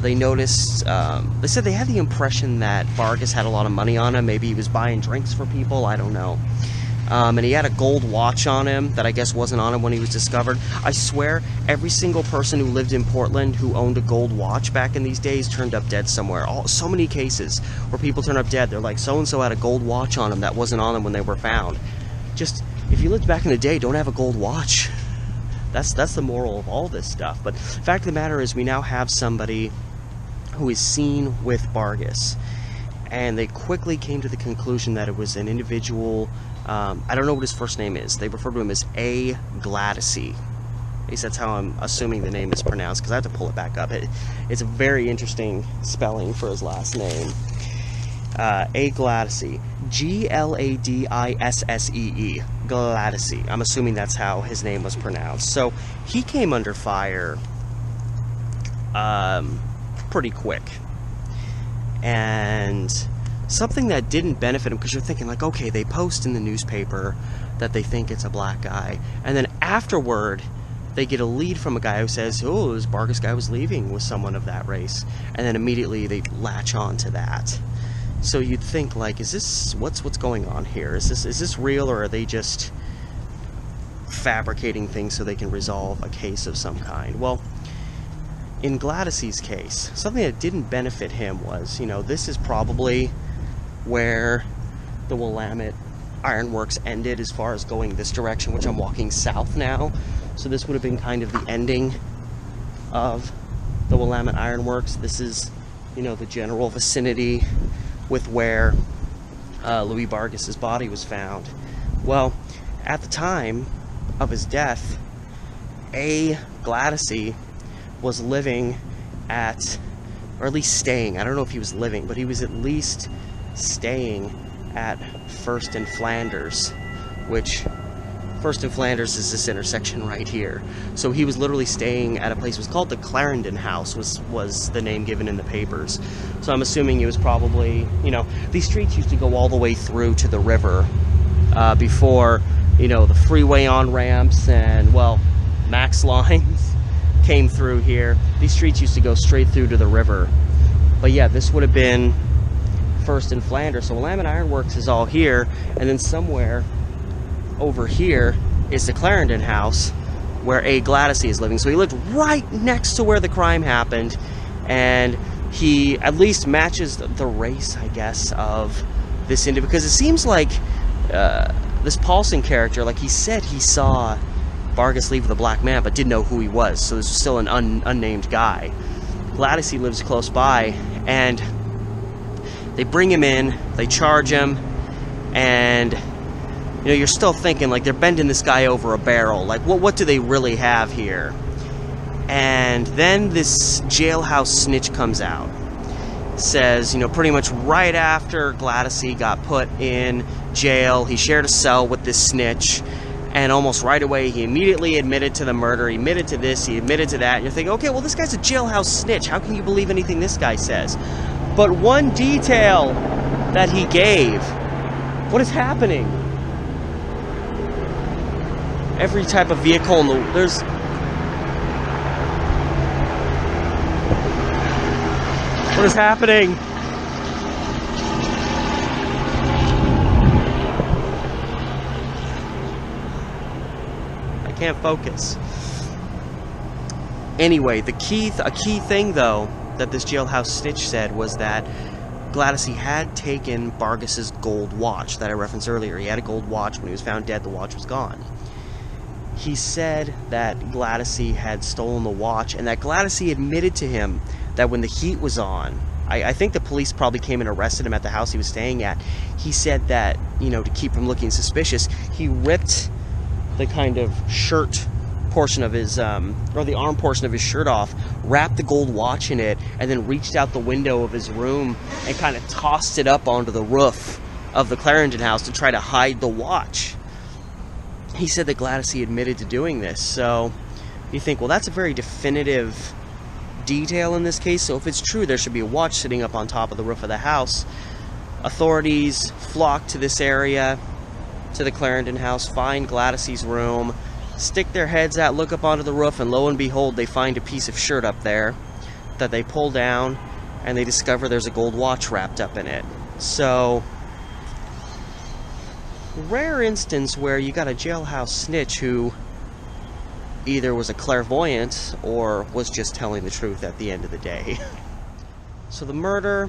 they noticed, they said they had the impression that Vargas had a lot of money on him. Maybe he was buying drinks for people, I don't know. And he had a gold watch on him that I guess wasn't on him when he was discovered. I swear, every single person who lived in Portland who owned a gold watch back in these days turned up dead somewhere. So many cases where people turn up dead. They're like, so-and-so had a gold watch on him that wasn't on them when they were found. Just, if you lived back in the day, don't have a gold watch. That's the moral of all this stuff. But the fact of the matter is, we now have somebody who is seen with Vargas. And they quickly came to the conclusion that it was an individual, I don't know what his first name is. They refer to him as A. Gladysy. At least that's how I'm assuming the name is pronounced, because I have to pull it back up. It's a very interesting spelling for his last name. A. Gladysy. Gladissee. Gladysy. I'm assuming that's how his name was pronounced. So he came under fire pretty quick. And something that didn't benefit him, because you're thinking, like, okay, they post in the newspaper that they think it's a black guy, and then afterward they get a lead from a guy who says, oh, this Vargas guy was leaving with someone of that race, and then immediately they latch on to that. So you'd think, like, is this what's going on here? Is this real, or are they just fabricating things so they can resolve a case of some kind? Well, in Gladysy's case, something that didn't benefit him was, this is probably where the Willamette Ironworks ended as far as going this direction, which I'm walking south now. So this would have been kind of the ending of the Willamette Ironworks. This is, the general vicinity with where Louis Vargas's body was found. Well, at the time of his death, A. Gladysy was living at, or at least staying, I don't know if he was living, but he was at least staying at First and Flanders, which First and Flanders is this intersection right here. So he was literally staying at a place, it was called the Clarendon House, was the name given in the papers. So I'm assuming it was probably, these streets used to go all the way through to the river before, the freeway on-ramps and, well, Max lines came through here. These streets used to go straight through to the river. But yeah, this would have been First and Flanders. So Willamette Ironworks is all here, and then somewhere over here is the Clarendon House, where A. Gladysee is living. So he lived right next to where the crime happened, and he at least matches the race, I guess, of this individual, because it seems like this Paulson character, like he said, he saw Vargas leave with a black man, but didn't know who he was, so it's still an unnamed guy. Gladysee lives close by, and they bring him in, they charge him, and you know, you're still thinking, like, they're bending this guy over a barrel. Like, what do they really have here? And then this jailhouse snitch comes out. Says, you know, pretty much right after Gladysee got put in jail, he shared a cell with this snitch, and almost right away he immediately admitted to the murder, he admitted to this, he admitted to that, and you're thinking, okay, well, this guy's a jailhouse snitch. How can you believe anything this guy says? But one detail that he gave, what is happening? Every type of vehicle in the... There's... What is happening? I can't focus. Anyway, a key thing, though, that this jailhouse snitch said was that Gladysee had taken Vargas's gold watch that I referenced earlier. He had a gold watch. When he was found dead, the watch was gone. He said that Gladysee had stolen the watch, and that Gladysee admitted to him that when the heat was on, I think the police probably came and arrested him at the house he was staying at. He said that, you know, to keep from looking suspicious, he ripped the kind of shirt portion of his, or the arm portion of his shirt off, wrapped the gold watch in it, and then reached out the window of his room and kind of tossed it up onto the roof of the Clarendon house to try to hide the watch. He said that Gladysee admitted to doing this, so you think, well, that's a very definitive detail in this case, so if it's true, there should be a watch sitting up on top of the roof of the house. Authorities flock to this area, to the Clarendon house, find Gladysee's room, stick their heads out, look up onto the roof, and lo and behold, they find a piece of shirt up there that they pull down, and they discover there's a gold watch wrapped up in it. So, rare instance where you got a jailhouse snitch who either was a clairvoyant or was just telling the truth at the end of the day. So the murder,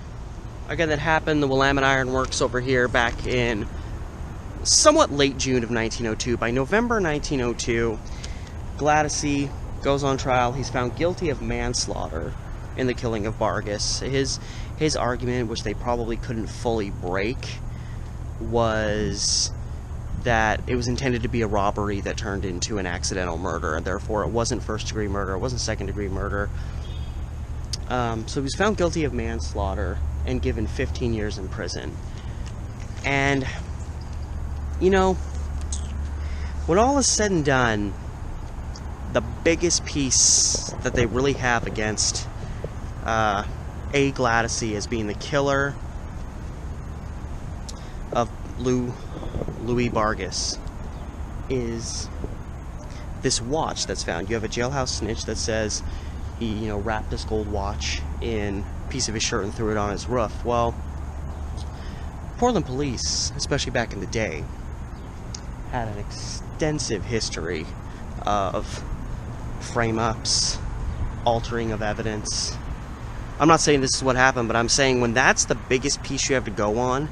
again, that happened, the Willamette Iron Works over here back in somewhat late June of 1902. By November 1902, Gladysee goes on trial. He's found guilty of manslaughter in the killing of Vargas. His argument, which they probably couldn't fully break, was that it was intended to be a robbery that turned into an accidental murder, and therefore it wasn't first-degree murder, it wasn't second-degree murder. So he was found guilty of manslaughter and given 15 years in prison. And, you know, when all is said and done, the biggest piece that they really have against A. Gladysee as being the killer of Louis Vargas is this watch that's found. You have a jailhouse snitch that says he, you know, wrapped this gold watch in a piece of his shirt and threw it on his roof. Well, Portland police, especially back in the day, had an extensive history of frame-ups, altering of evidence. I'm not saying this is what happened, but I'm saying when that's the biggest piece you have to go on,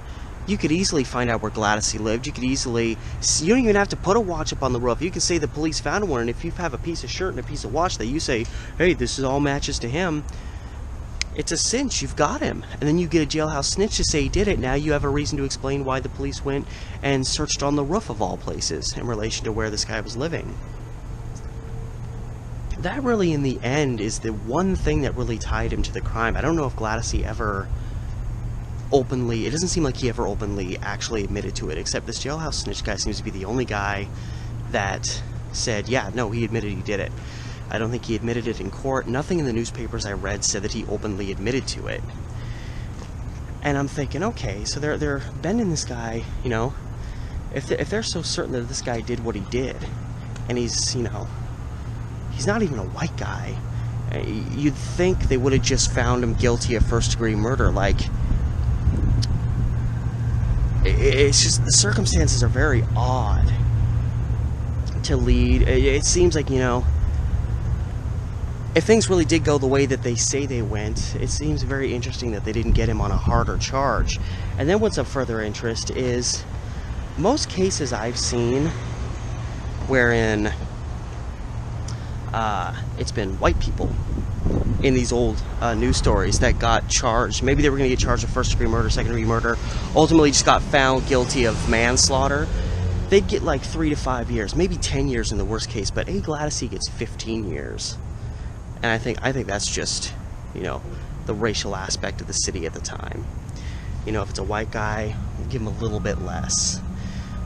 you could easily find out where Gladysee lived. You could easily... You don't even have to put a watch up on the roof. You can say the police found one, and if you have a piece of shirt and a piece of watch that you say, hey, this is all matches to him, it's a cinch. You've got him. And then you get a jailhouse snitch to say he did it. Now you have a reason to explain why the police went and searched on the roof of all places in relation to where this guy was living. That really, in the end, is the one thing that really tied him to the crime. I don't know if Gladysee ever openly... It doesn't seem like he ever openly actually admitted to it, except this jailhouse snitch guy seems to be the only guy that said, yeah, no, he admitted he did it. I don't think he admitted it in court. Nothing in the newspapers I read said that he openly admitted to it. And I'm thinking, okay, so they're bending this guy, you know, if they're so certain that this guy did what he did, and he's, you know, he's not even a white guy, you'd think they would have just found him guilty of first-degree murder. Like, it's just, the circumstances are very odd to lead. It seems like, you know, if things really did go the way that they say they went, it seems very interesting that they didn't get him on a harder charge. And then what's of further interest is most cases I've seen wherein it's been white people in these old news stories that got charged. Maybe they were going to get charged with first-degree murder, second-degree murder, ultimately just got found guilty of manslaughter. They'd get like 3 to 5 years, maybe 10 years in the worst case, but A. Gladysy gets 15 years. And I think that's just, you know, the racial aspect of the city at the time. You know, if it's a white guy, we'll give him a little bit less.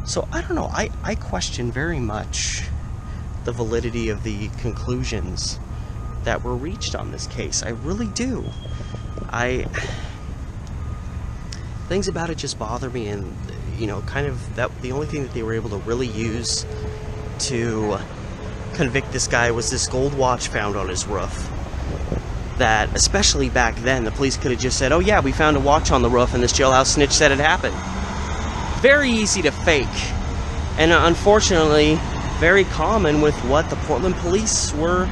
So, I don't know, I question very much the validity of the conclusions that were reached on this case. I really do. Things about it just bother me, and, you know, kind of that the only thing that they were able to really use to convict this guy was this gold watch found on his roof. That, especially back then, the police could have just said, oh yeah, we found a watch on the roof and this jailhouse snitch said it happened. Very easy to fake. And unfortunately, very common with what the Portland police were.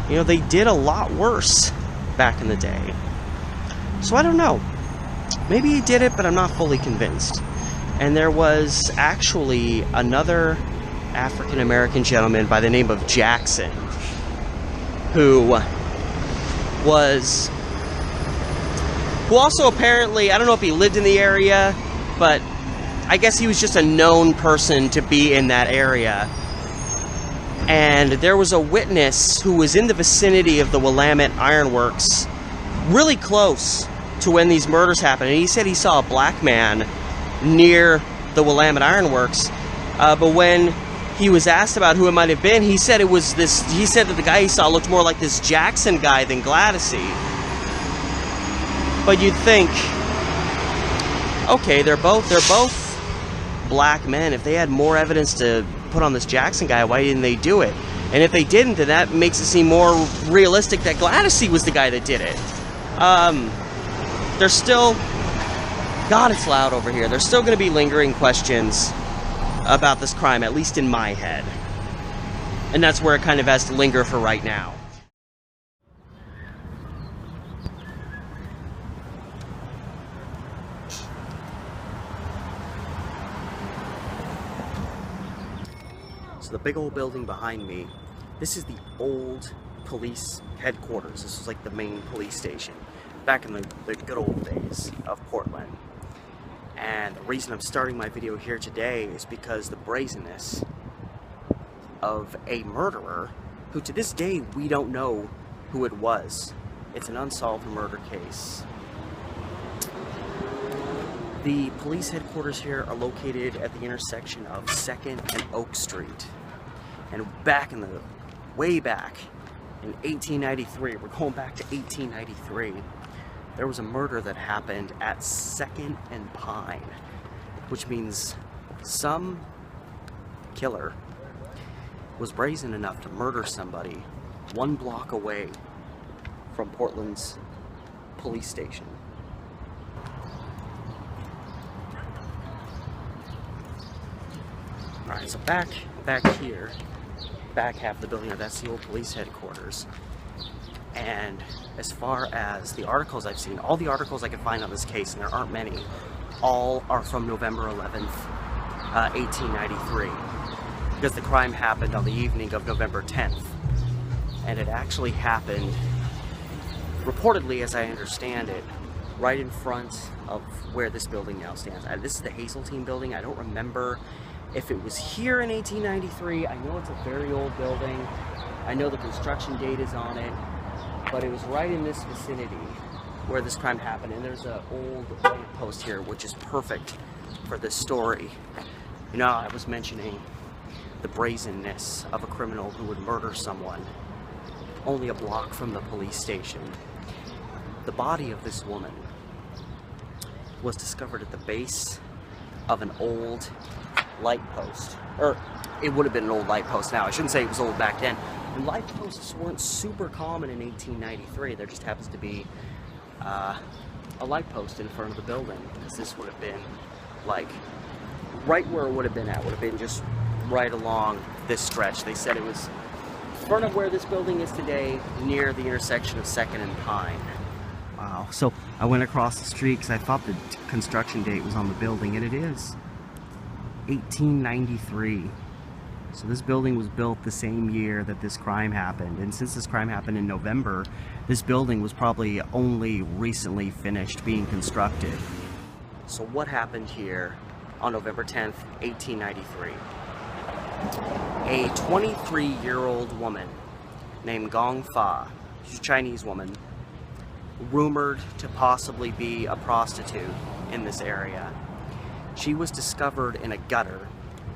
You know, they did a lot worse back in the day. So I don't know. Maybe he did it, but I'm not fully convinced. And there was actually another African-American gentleman by the name of Jackson who also apparently, I don't know if he lived in the area, but I guess he was just a known person to be in that area. And there was a witness who was in the vicinity of the Willamette Ironworks, really close to when these murders happened. And he said he saw a black man near the Willamette Ironworks, but when he was asked about who it might have been, he said it was this. He said that the guy he saw looked more like this Jackson guy than Gladysy. But you'd think, okay, they're both black men. If they had more evidence to put on this Jackson guy, why didn't they do it? And if they didn't, then that makes it seem more realistic that Gladysy was the guy that did it. There's still, God, it's loud over here. There's still going to be lingering questions about this crime, at least in my head. And that's where it kind of has to linger for right now. So the big old building behind me, this is the old police headquarters. This was like the main police station back in the good old days of Portland. And the reason I'm starting my video here today is because the brazenness of a murderer who to this day we don't know who it was. It's an unsolved murder case. The police headquarters here are located at the intersection of 2nd and Oak Street. And way back in 1893, we're going back to 1893, there was a murder that happened at 2nd and Pine, which means some killer was brazen enough to murder somebody 1 block away from Portland's police station. Alright, so back here, back half of the building, that's the old police headquarters. And as far as the articles I've seen, all the articles I could find on this case, and there aren't many, all are from November 11th, 1893. Because the crime happened on the evening of November 10th. And it actually happened, reportedly, as I understand it, right in front of where this building now stands. This is the Hazeltine building. I don't remember if it was here in 1893. I know it's a very old building. I know the construction date is on it. But it was right in this vicinity where this crime happened. And there's an old lamp post here, which is perfect for this story. You know, I was mentioning the brazenness of a criminal who would murder someone only a block from the police station. The body of this woman was discovered at the base of an old light post. Or, it would have been an old light post now. I shouldn't say it was old back then. And light posts weren't super common in 1893. There just happens to be a light post in front of the building, because this would have been like right where it would have been at. Would have been just right along this stretch. They said it was in front of where this building is today, near the intersection of 2nd and Pine. Wow. So I went across the street because I thought the construction date was on the building, and it is 1893. So this building was built the same year that this crime happened, and since this crime happened in November, this building was probably only recently finished being constructed. So what happened here on November 10th, 1893? A 23-year-old woman named Gong Fa, she's a Chinese woman, rumored to possibly be a prostitute in this area. She was discovered in a gutter,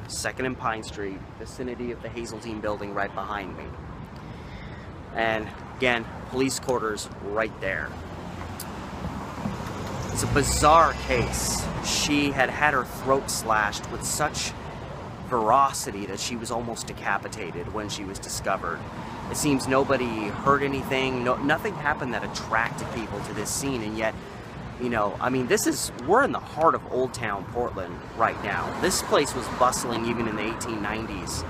2nd and Pine Street, vicinity of the Hazeltine building right behind me. And again, police quarters right there. It's a bizarre case. She had had her throat slashed with such ferocity that she was almost decapitated when she was discovered. It seems nobody heard anything, nothing happened that attracted people to this scene, and yet, you know, I mean, we're in the heart of Old Town Portland right now. This place was bustling even in the 1890s.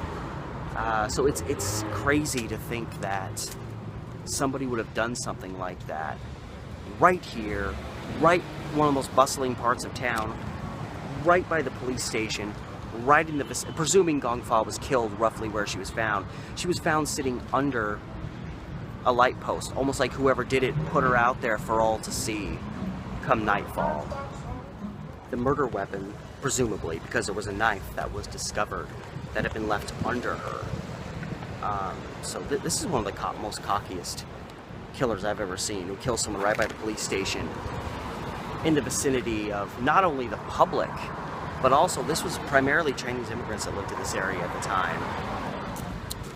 So it's crazy to think that somebody would have done something like that right here, right one of the most bustling parts of town, right by the police station, right in the vicinity. Presuming Gong Fa was killed roughly where she was found. She was found sitting under a light post, almost like whoever did it put her out there for all to see come nightfall. The murder weapon, presumably, because there was a knife that was discovered that had been left under her. So this is one of the most cockiest killers I've ever seen, who kills someone right by the police station in the vicinity of not only the public, but also this was primarily Chinese immigrants that lived in this area at the time.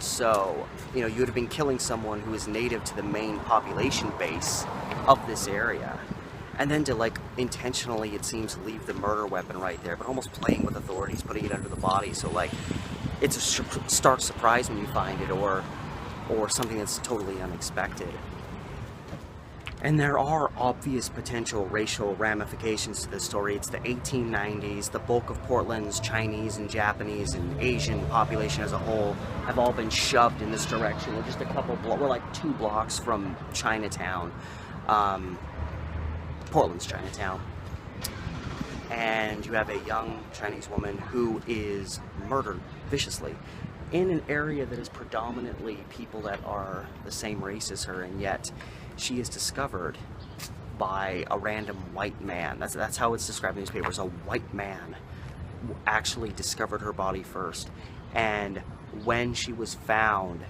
So, you know, you would have been killing someone who is native to the main population base of this area. And then to, like, intentionally, it seems, leave the murder weapon right there, but almost playing with authorities, putting it under the body. So, like, it's a stark surprise when you find it, or something that's totally unexpected. And there are obvious potential racial ramifications to this story. It's the 1890s. The bulk of Portland's Chinese and Japanese and Asian population as a whole have all been shoved in this direction. We're just a couple we're like 2 blocks from Chinatown. Portland's Chinatown. And you have a young Chinese woman who is murdered viciously in an area that is predominantly people that are the same race as her, and yet she is discovered by a random white man. That's how it's described in newspapers. A white man actually discovered her body first, and when she was found,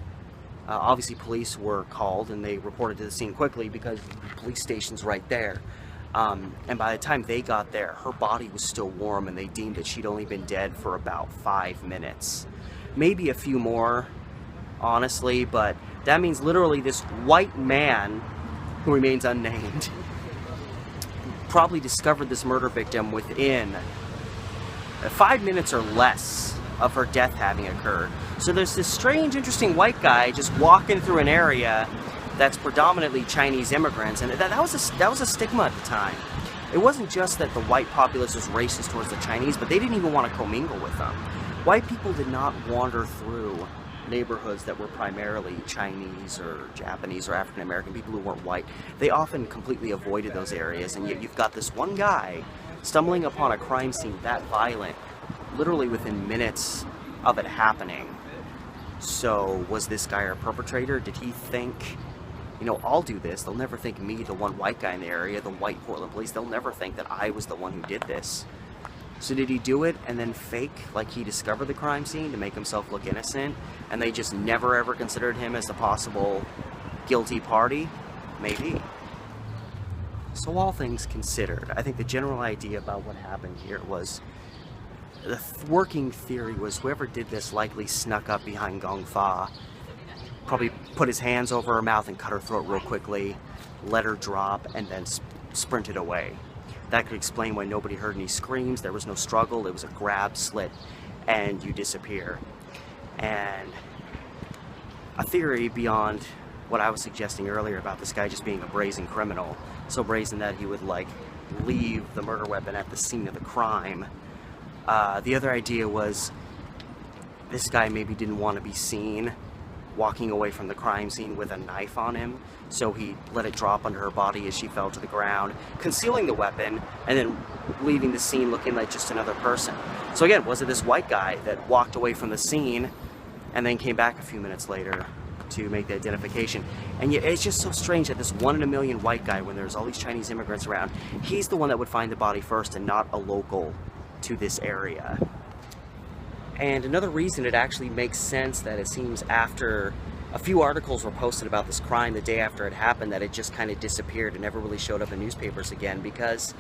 obviously police were called and they reported to the scene quickly because the police station's right there. And by the time they got there, her body was still warm, and they deemed that she'd only been dead for about 5 minutes. Maybe a few more, honestly, but that means literally this white man, who remains unnamed, probably discovered this murder victim within 5 minutes or less of her death having occurred. So there's this strange, interesting white guy just walking through an area that's predominantly Chinese immigrants, and that was a stigma at the time. It wasn't just that the white populace was racist towards the Chinese, but they didn't even want to commingle with them. White people did not wander through neighborhoods that were primarily Chinese or Japanese or African American, people who weren't white. They often completely avoided those areas, and yet you've got this one guy stumbling upon a crime scene that violent, literally within minutes of it happening. So was this guy a perpetrator? Did he think, you know, I'll do this. They'll never think me, the one white guy in the area, the white Portland police, they'll never think that I was the one who did this. So did he do it and then fake like he discovered the crime scene to make himself look innocent, and they just never ever considered him as the possible guilty party? Maybe. So all things considered, I think the general idea about what happened here was, the working theory was whoever did this likely snuck up behind Gong Fa, probably put his hands over her mouth and cut her throat real quickly, let her drop, and then sprinted away. That could explain why nobody heard any screams. There was no struggle. It was a grab, slit, and you disappear. And a theory beyond what I was suggesting earlier about this guy just being a brazen criminal, so brazen that he would, like, leave the murder weapon at the scene of the crime. The other idea was this guy maybe didn't want to be seen walking away from the crime scene with a knife on him, so he let it drop under her body as she fell to the ground, concealing the weapon, and then leaving the scene looking like just another person. So again, was it this white guy that walked away from the scene and then came back a few minutes later to make the identification? And yet it's just so strange that this 1 in a million white guy, when there's all these Chinese immigrants around, he's the one that would find the body first and not a local to this area. And another reason it actually makes sense that it seems after a few articles were posted about this crime the day after it happened, that it just kind of disappeared and never really showed up in newspapers again, because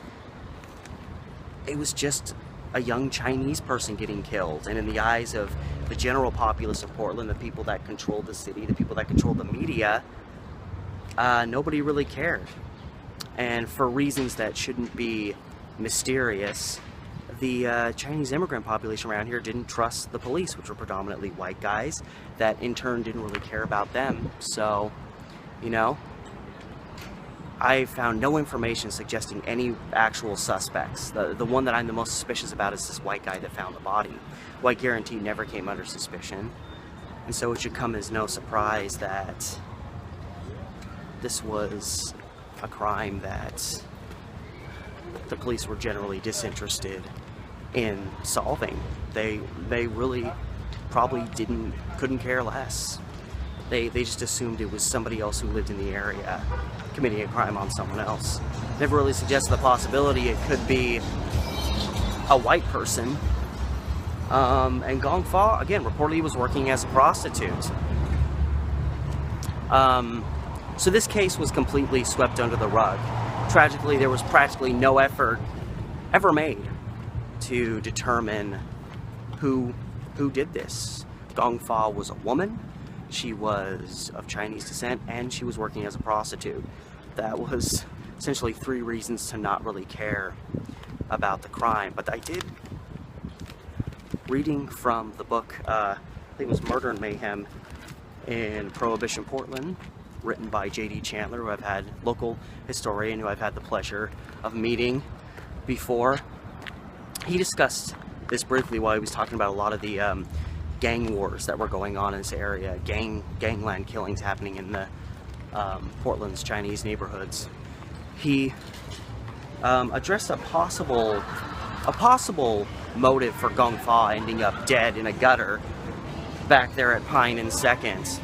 it was just a young Chinese person getting killed. And in the eyes of the general populace of Portland, the people that controlled the city, the people that controlled the media, nobody really cared. And for reasons that shouldn't be mysterious, the Chinese immigrant population around here didn't trust the police, which were predominantly white guys that in turn didn't really care about them. So, you know, I found no information suggesting any actual suspects. The one that I'm the most suspicious about is this white guy that found the body, who I guarantee never came under suspicion. And so it should come as no surprise that this was a crime that the police were generally disinterested in solving. They really probably couldn't care less. They just assumed it was somebody else who lived in the area committing a crime on someone else. Never really suggested the possibility it could be a white person. And Gong Fa, again, reportedly was working as a prostitute. So this case was completely swept under the rug. Tragically, there was practically no effort ever made to determine who did this. Gong Fa was a woman, she was of Chinese descent, and she was working as a prostitute. That was essentially 3 reasons to not really care about the crime. But I did, reading from the book, I think it was Murder and Mayhem in Prohibition Portland, written by J.D. Chandler, who I've had, local historian who I've had the pleasure of meeting before. He discussed this briefly while he was talking about a lot of the gang wars that were going on in this area, gangland killings happening in the Portland's Chinese neighborhoods. He addressed a possible motive for Gong Fa ending up dead in a gutter back there at Pine and 2nd.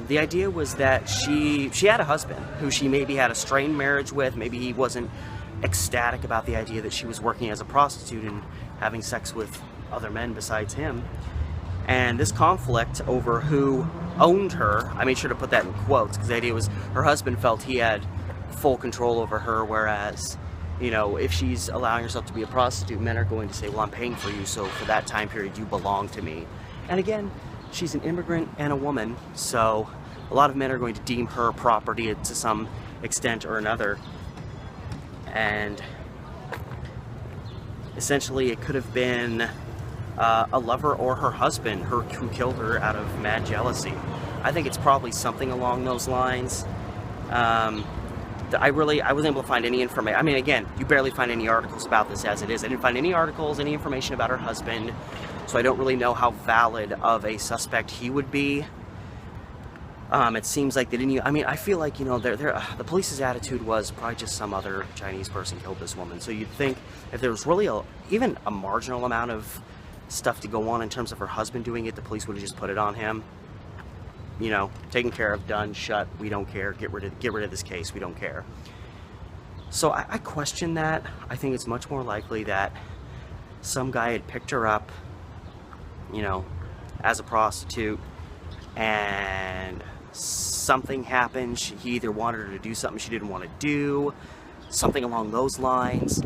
The idea was that she had a husband who she maybe had a strained marriage with. Maybe he wasn't ecstatic about the idea that she was working as a prostitute and having sex with other men besides him. And this conflict over who owned her, I made sure to put that in quotes, because the idea was her husband felt he had full control over her, whereas, you know, if she's allowing herself to be a prostitute, men are going to say, well, I'm paying for you, so for that time period you belong to me. And again, she's an immigrant and a woman, so a lot of men are going to deem her property to some extent or another. And essentially it could have been a lover or her husband who killed her out of mad jealousy. I think it's probably something along those lines. I wasn't able to find any information. I mean, again, you barely find any articles about this as it is. I didn't find any articles, any information about her husband, so I don't really know how valid of a suspect he would be. It seems like they didn't. I mean, I feel like, you know, the police's attitude was probably just some other Chinese person killed this woman. So you'd think if there was really even a marginal amount of stuff to go on in terms of her husband doing it, the police would have just put it on him. You know, taken care of, done, shut. We don't care. Get rid of this case. We don't care. So I question that. I think it's much more likely that some guy had picked her up, you know, as a prostitute, and something happened. He either wanted her to do something she didn't want to do, something along those lines,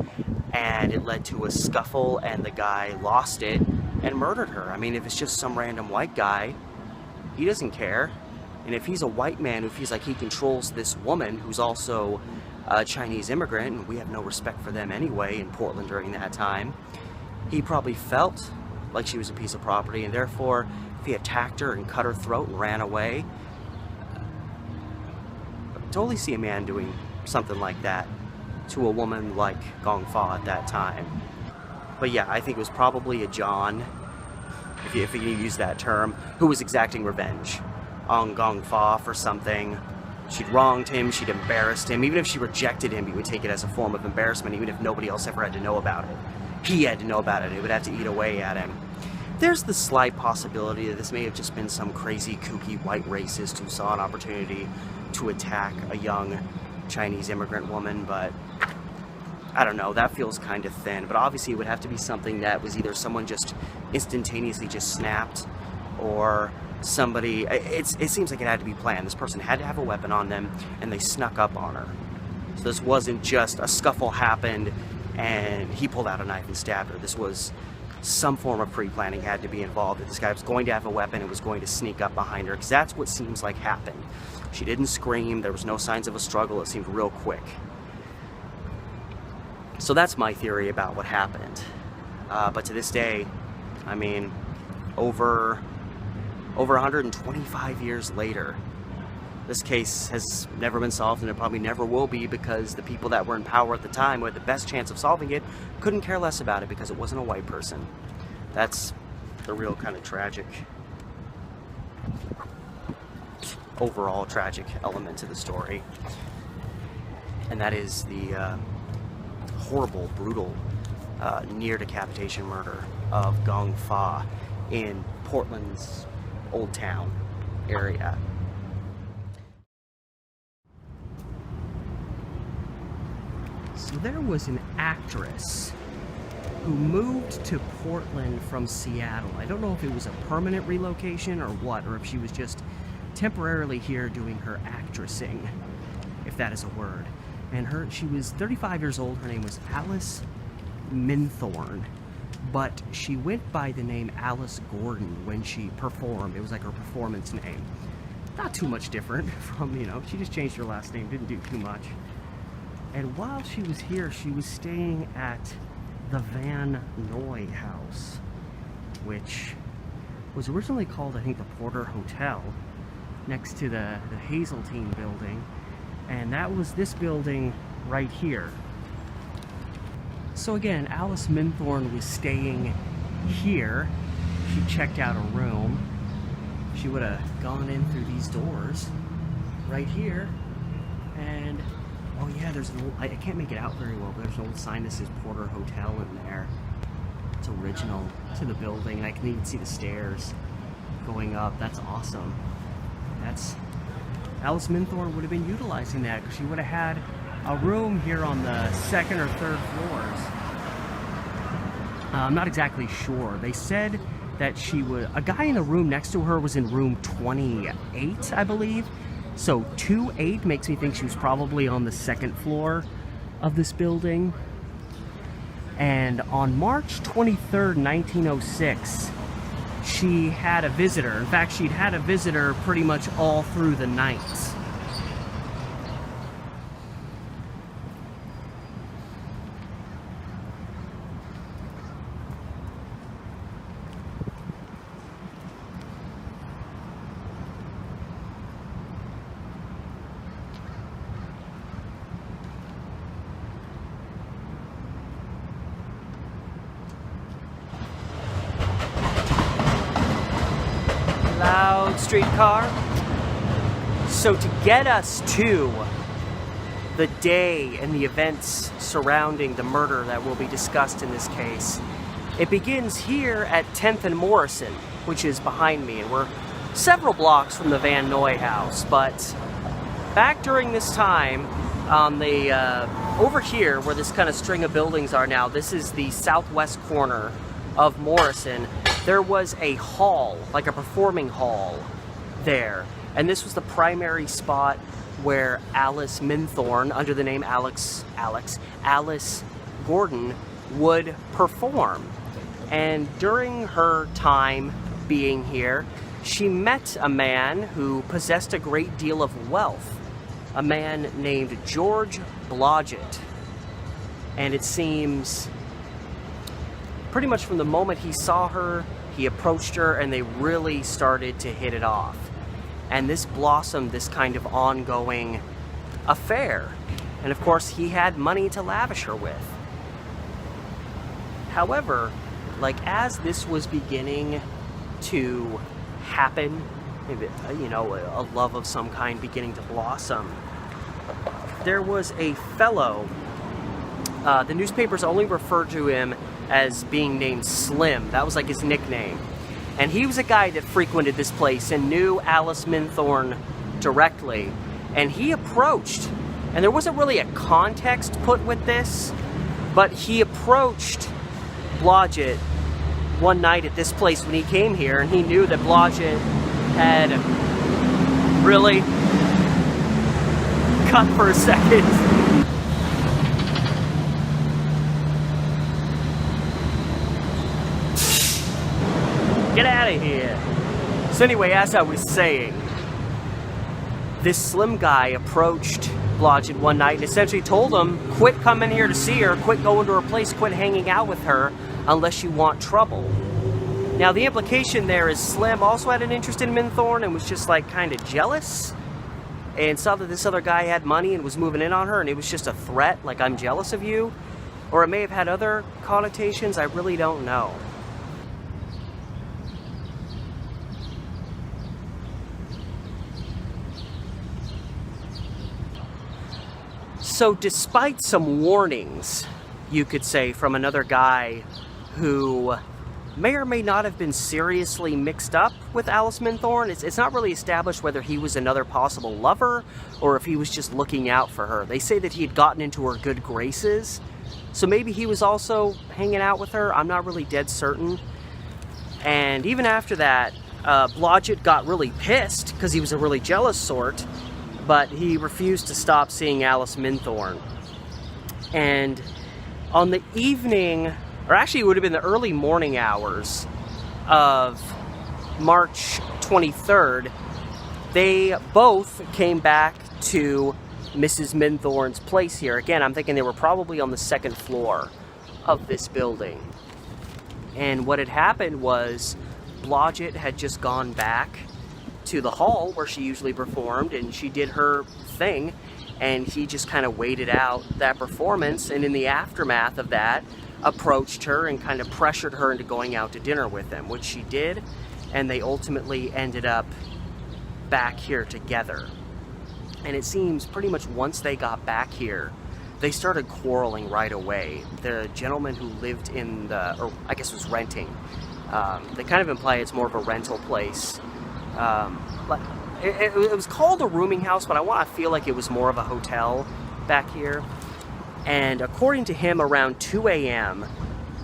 and it led to a scuffle, and the guy lost it and murdered her. I mean, if it's just some random white guy, he doesn't care. And if he's a white man who feels like he controls this woman who's also a Chinese immigrant, and we have no respect for them anyway in Portland during that time, he probably felt like she was a piece of property, and therefore if he attacked her and cut her throat and ran away, I totally see a man doing something like that to a woman like Gong Fa at that time. But yeah, I think it was probably a John if you can use that term, who was exacting revenge on Gong Fa for something. She'd wronged him, she'd embarrassed him. Even if she rejected him, he would take it as a form of embarrassment, even if nobody else ever had to know about it. He had to know about it. It would have to eat away at him. There's the slight possibility that this may have just been some crazy, kooky white racist who saw an opportunity to attack a young Chinese immigrant woman, but I don't know, that feels kind of thin. But obviously it would have to be something that was either someone just instantaneously just snapped, or somebody, it seems like it had to be planned. This person had to have a weapon on them, and they snuck up on her. So this wasn't just a scuffle happened and he pulled out a knife and stabbed her. This was some form of pre-planning had to be involved. If this guy was going to have a weapon, it was going to sneak up behind her, because that's what seems like happened. She didn't scream, there was no signs of a struggle, it seemed real quick. So that's my theory about what happened. But to this day, I mean, over 125 years later, this case has never been solved, and it probably never will be, because the people that were in power at the time who had the best chance of solving it couldn't care less about it because it wasn't a white person. That's the real kind of tragic, overall tragic element to the story. And that is the horrible, brutal, near decapitation murder of Gong Fa in Portland's Old Town area. So there was an actress who moved to Portland from Seattle. I don't know if it was a permanent relocation or what, or if she was just temporarily here doing her actressing, if that is a word. And she was 35 years old. Her name was Alice Minthorn, but she went by the name Alice Gordon when she performed. It was like her performance name. Not too much different from, she just changed her last name, didn't do too much. And while she was here, she was staying at the Van Noy House, which was originally called, I think, the Porter Hotel, next to the Hazeltine building. And that was this building right here. So again, Alice Minthorn was staying here. She checked out a room. She would have gone in through these doors right here, and oh yeah, there's an old, I can't make it out very well, but there's an old sign that says Porter Hotel in there. It's original to the building, and I can even see the stairs going up. That's awesome. That's, Alice Minthorn would have been utilizing that, because she would have had a room here on the second or third floors. I'm not exactly sure. They said that a guy in the room next to her was in room 28, I believe. So 28 makes me think she was probably on the second floor of this building. And on March 23rd, 1906, she had a visitor. In fact, she'd had a visitor pretty much all through the night. Loud streetcar. So to get us to the day and the events surrounding the murder that will be discussed in this case, it begins here at 10th and Morrison, which is behind me, and we're several blocks from the Van Noy house. But back during this time, on the over here where this kind of string of buildings are now, this is the southwest corner of Morrison. There was a hall, like a performing hall there. And this was the primary spot where Alice Minthorn, under the name Alice Gordon, would perform. And during her time being here, she met a man who possessed a great deal of wealth, a man named George Blodgett. And it seems pretty much from the moment he saw her, he approached her, and they really started to hit it off. And this blossomed this kind of ongoing affair. And of course, he had money to lavish her with. However, like as this was beginning to happen, maybe, you know, a love of some kind beginning to blossom. There was a fellow, the newspapers only referred to him as being named Slim. That was like his nickname. And he was a guy that frequented this place and knew Alice Minthorn directly. And he approached, and there wasn't really a context put with this, but he approached Blodgett one night at this place when he came here, and he knew that Blodgett had really cut for a second. Get out of here. So anyway, as I was saying, this Slim guy approached Blodgett one night and essentially told him, quit coming here to see her, quit going to her place, quit hanging out with her unless you want trouble. Now the implication there is Slim also had an interest in Minthorn and was just like kind of jealous and saw that this other guy had money and was moving in on her, and it was just a threat, like, I'm jealous of you. Or it may have had other connotations, I really don't know. So despite some warnings, you could say, from another guy who may or may not have been seriously mixed up with Alice Minthorn, it's not really established whether he was another possible lover or if he was just looking out for her. They say that he had gotten into her good graces, so maybe he was also hanging out with her. I'm not really dead certain. And even after that, Blodgett got really pissed because he was a really jealous sort, but he refused to stop seeing Alice Minthorn. And on the evening, or actually it would have been the early morning hours of March 23rd, they both came back to Mrs. Minthorn's place here. Again, I'm thinking they were probably on the second floor of this building. And what had happened was Blodgett had just gone back to the hall where she usually performed, and she did her thing, and he just kind of waited out that performance, and in the aftermath of that, approached her and kind of pressured her into going out to dinner with him, which she did, and they ultimately ended up back here together. And it seems pretty much once they got back here, they started quarreling right away. The gentleman who lived in the, or I guess was renting, they kind of imply it's more of a rental place. It was called a rooming house, but I want to feel like it was more of a hotel back here. And according to him, around 2 a.m.,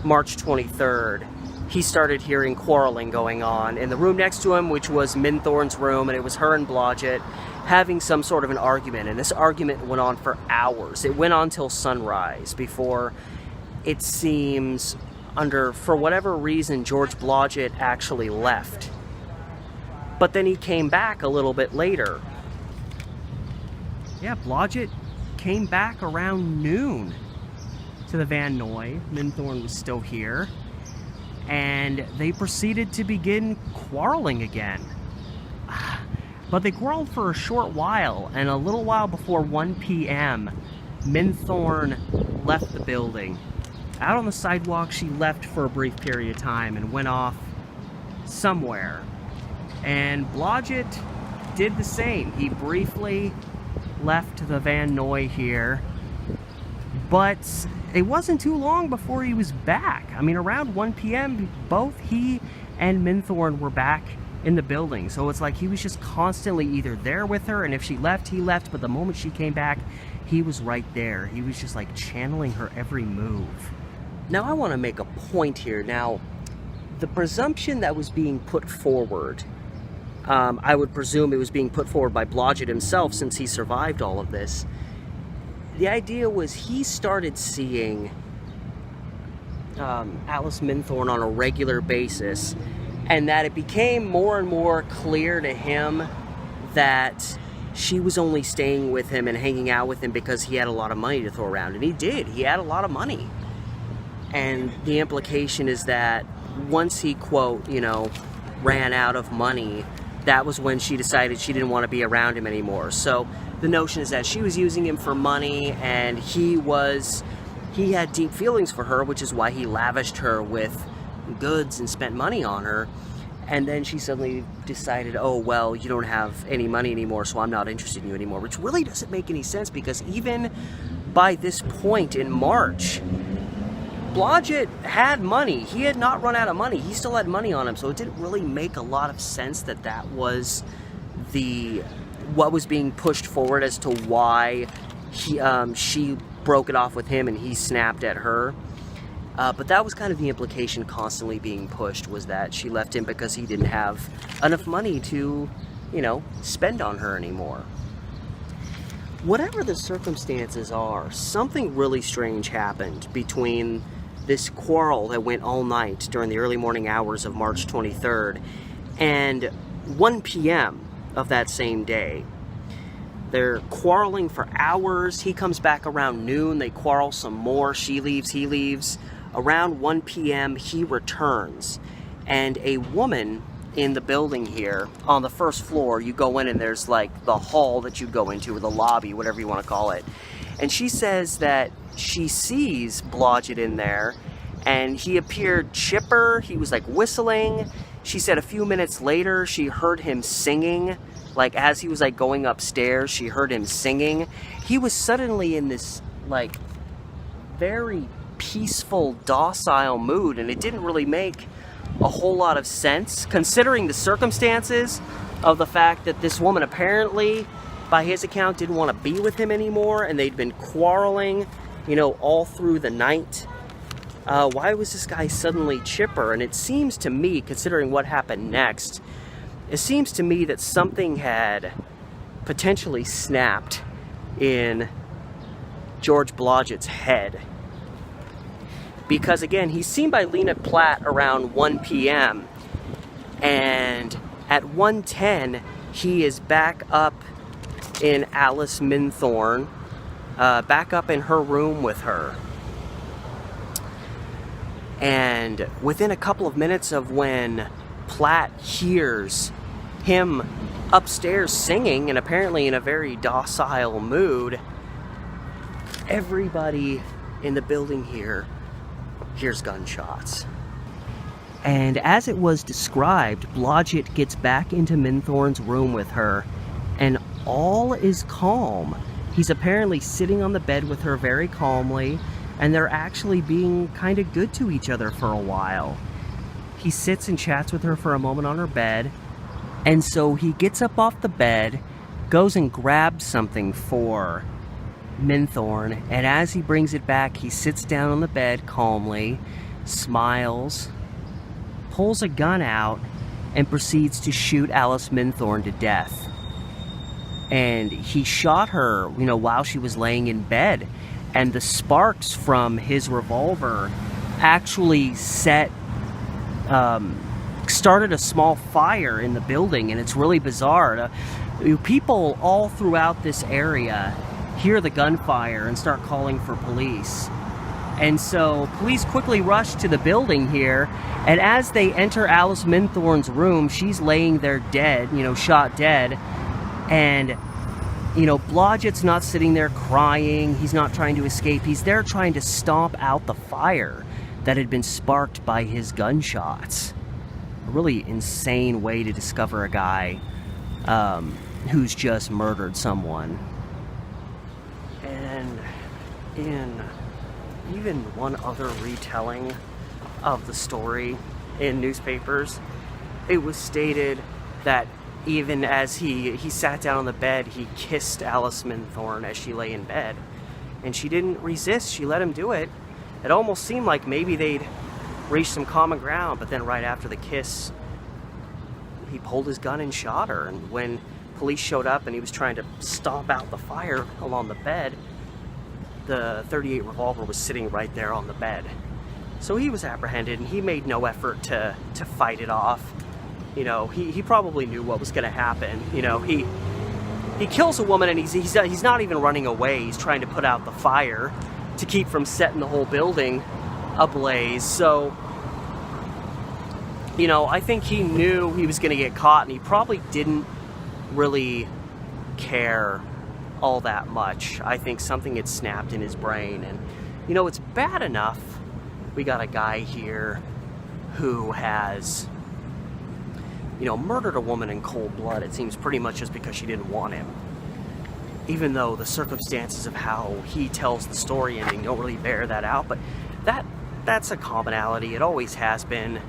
March 23rd, he started hearing quarreling going on in the room next to him, which was Minthorn's room, and it was her and Blodgett having some sort of an argument. And this argument went on for hours. It went on till sunrise before, it seems, for whatever reason, George Blodgett actually left. But then he came back a little bit later. Yeah, Blodgett came back around noon to the Van Noy. Minthorn was still here. And they proceeded to begin quarreling again. But they quarreled for a short while, and a little while before 1 p.m., Minthorn left the building. Out on the sidewalk, she left for a brief period of time and went off somewhere. And Blodgett did the same. He briefly left the Van Noy here, but it wasn't too long before he was back. I mean, around 1 p.m., both he and Minthorn were back in the building. So it's like he was just constantly either there with her, and if she left, he left, but the moment she came back, he was right there. He was just like channeling her every move. Now, I want to make a point here. Now, the presumption that was being put forward, I would presume it was being put forward by Blodgett himself since he survived all of this. The idea was he started seeing Alice Minthorn on a regular basis, and that it became more and more clear to him that she was only staying with him and hanging out with him because he had a lot of money to throw around. And he did. He had a lot of money. And the implication is that once he, quote, ran out of money, that was when she decided she didn't want to be around him anymore. So the notion is that she was using him for money, and he had deep feelings for her, which is why he lavished her with goods and spent money on her. And then she suddenly decided, oh, well, you don't have any money anymore, so I'm not interested in you anymore, which really doesn't make any sense, because even by this point in March, Blodgett had money. He had not run out of money. He still had money on him, so it didn't really make a lot of sense that that was what was being pushed forward as to why she broke it off with him and he snapped at her. But that was kind of the implication constantly being pushed, was that she left him because he didn't have enough money to, spend on her anymore. Whatever the circumstances are, something really strange happened between this quarrel that went all night during the early morning hours of March 23rd and 1 p.m. of that same day. They're quarreling for hours. He comes back around noon. They quarrel some more. She leaves, he leaves. Around 1 p.m., he returns. And a woman in the building here, on the first floor, you go in and there's like the hall that you go into, or the lobby, whatever you want to call it. And she says that she sees Blodgett in there, and he appeared chipper. He was like whistling. She said a few minutes later, she heard him singing. Like as he was like going upstairs, she heard him singing. He was suddenly in this like very peaceful, docile mood, and it didn't really make a whole lot of sense considering the circumstances of the fact that this woman apparently, by his account, didn't want to be with him anymore, and they'd been quarreling, all through the night. Why was this guy suddenly chipper? And it seems to me, considering what happened next, it seems to me that something had potentially snapped in George Blodgett's head. Because again, he's seen by Lena Platt around 1 p.m. and at 1:10, he is back up in Alice Minthorn, back up in her room with her. And within a couple of minutes of when Platt hears him upstairs singing, and apparently in a very docile mood, everybody in the building here hears gunshots. And as it was described, Blodgett gets back into Minthorn's room with her, and all is calm. He's apparently sitting on the bed with her very calmly, and they're actually being kind of good to each other for a while. He sits and chats with her for a moment on her bed, and so he gets up off the bed, goes and grabs something for Minthorn, and as he brings it back, he sits down on the bed calmly, smiles, pulls a gun out, and proceeds to shoot Alice Minthorn to death. And he shot her, while she was laying in bed, and the sparks from his revolver actually started a small fire in the building, and it's really bizarre. People all throughout this area hear the gunfire and start calling for police. And so police quickly rush to the building here, and as they enter Alice Minthorn's room, she's laying there dead, shot dead. And, Blodgett's not sitting there crying, he's not trying to escape, he's there trying to stomp out the fire that had been sparked by his gunshots. A really insane way to discover a guy who's just murdered someone. And in even one other retelling of the story in newspapers, it was stated that even as he sat down on the bed, he kissed Alice Minthorn as she lay in bed. And she didn't resist, she let him do it. It almost seemed like maybe they'd reached some common ground, but then right after the kiss, he pulled his gun and shot her. And when police showed up and he was trying to stomp out the fire along the bed, the .38 revolver was sitting right there on the bed. So he was apprehended, and he made no effort to fight it off. He probably knew what was going to happen. He kills a woman, and he's not even running away. He's trying to put out the fire to keep from setting the whole building ablaze. So, I think he knew he was going to get caught, and he probably didn't really care all that much. I think something had snapped in his brain, and it's bad enough we got a guy here who has murdered a woman in cold blood, it seems pretty much just because she didn't want him. Even though the circumstances of how he tells the story ending don't really bear that out, but that's a commonality. It always has been.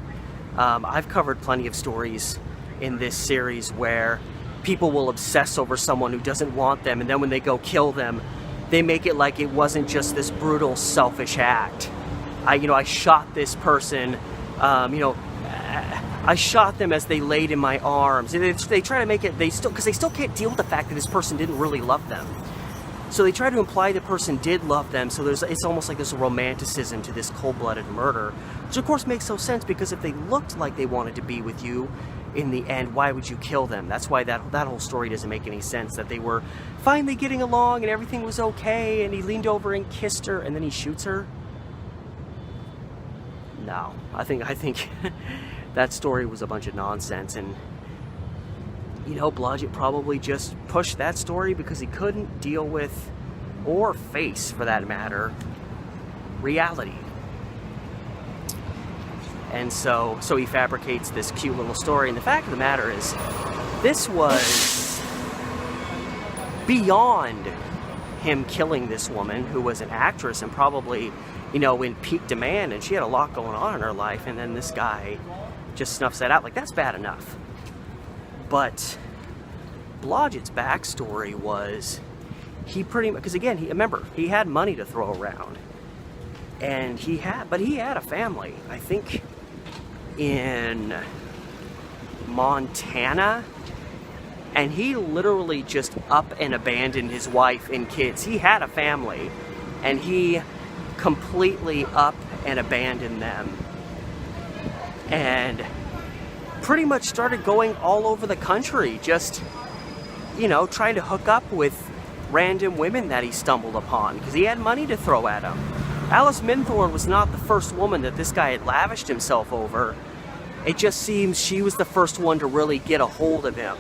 I've covered plenty of stories in this series where people will obsess over someone who doesn't want them, and then when they go kill them, they make it like it wasn't just this brutal, selfish act. I shot this person, I shot them as they laid in my arms. They try to make it, because they still can't deal with the fact that this person didn't really love them. So they try to imply the person did love them, so it's almost like there's a romanticism to this cold-blooded murder, which of course makes no sense, because if they looked like they wanted to be with you in the end, why would you kill them? That's why that whole story doesn't make any sense, that they were finally getting along and everything was okay, and he leaned over and kissed her, and then he shoots her. No, I think that story was a bunch of nonsense, and Blodgett probably just pushed that story because he couldn't deal with, or face for that matter, reality. And so he fabricates this cute little story, and the fact of the matter is, this was beyond him killing this woman who was an actress and probably, in peak demand, and she had a lot going on in her life, and then this guy just snuffs that out. Like, that's bad enough. But Blodgett's backstory was, he pretty much, because again, remember, he had money to throw around, and he had a family, I think, in Montana, and he literally just up and abandoned his wife and kids. He had a family, and he completely up and abandoned them, and pretty much started going all over the country, just, trying to hook up with random women that he stumbled upon, because he had money to throw at him. Alice Minthorn was not the first woman that this guy had lavished himself over. It just seems she was the first one to really get a hold of him.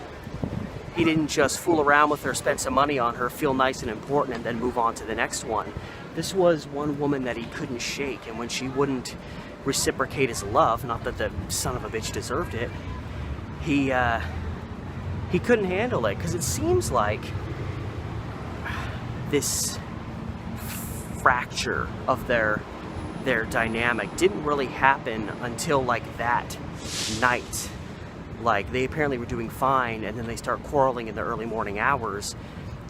He didn't just fool around with her, spend some money on her, feel nice and important, and then move on to the next one. This was one woman that he couldn't shake, and when she wouldn't reciprocate his love, not that the son of a bitch deserved it, he couldn't handle it, because it seems like this fracture of their dynamic didn't really happen until like that night. Like, they apparently were doing fine, and then they start quarreling in the early morning hours,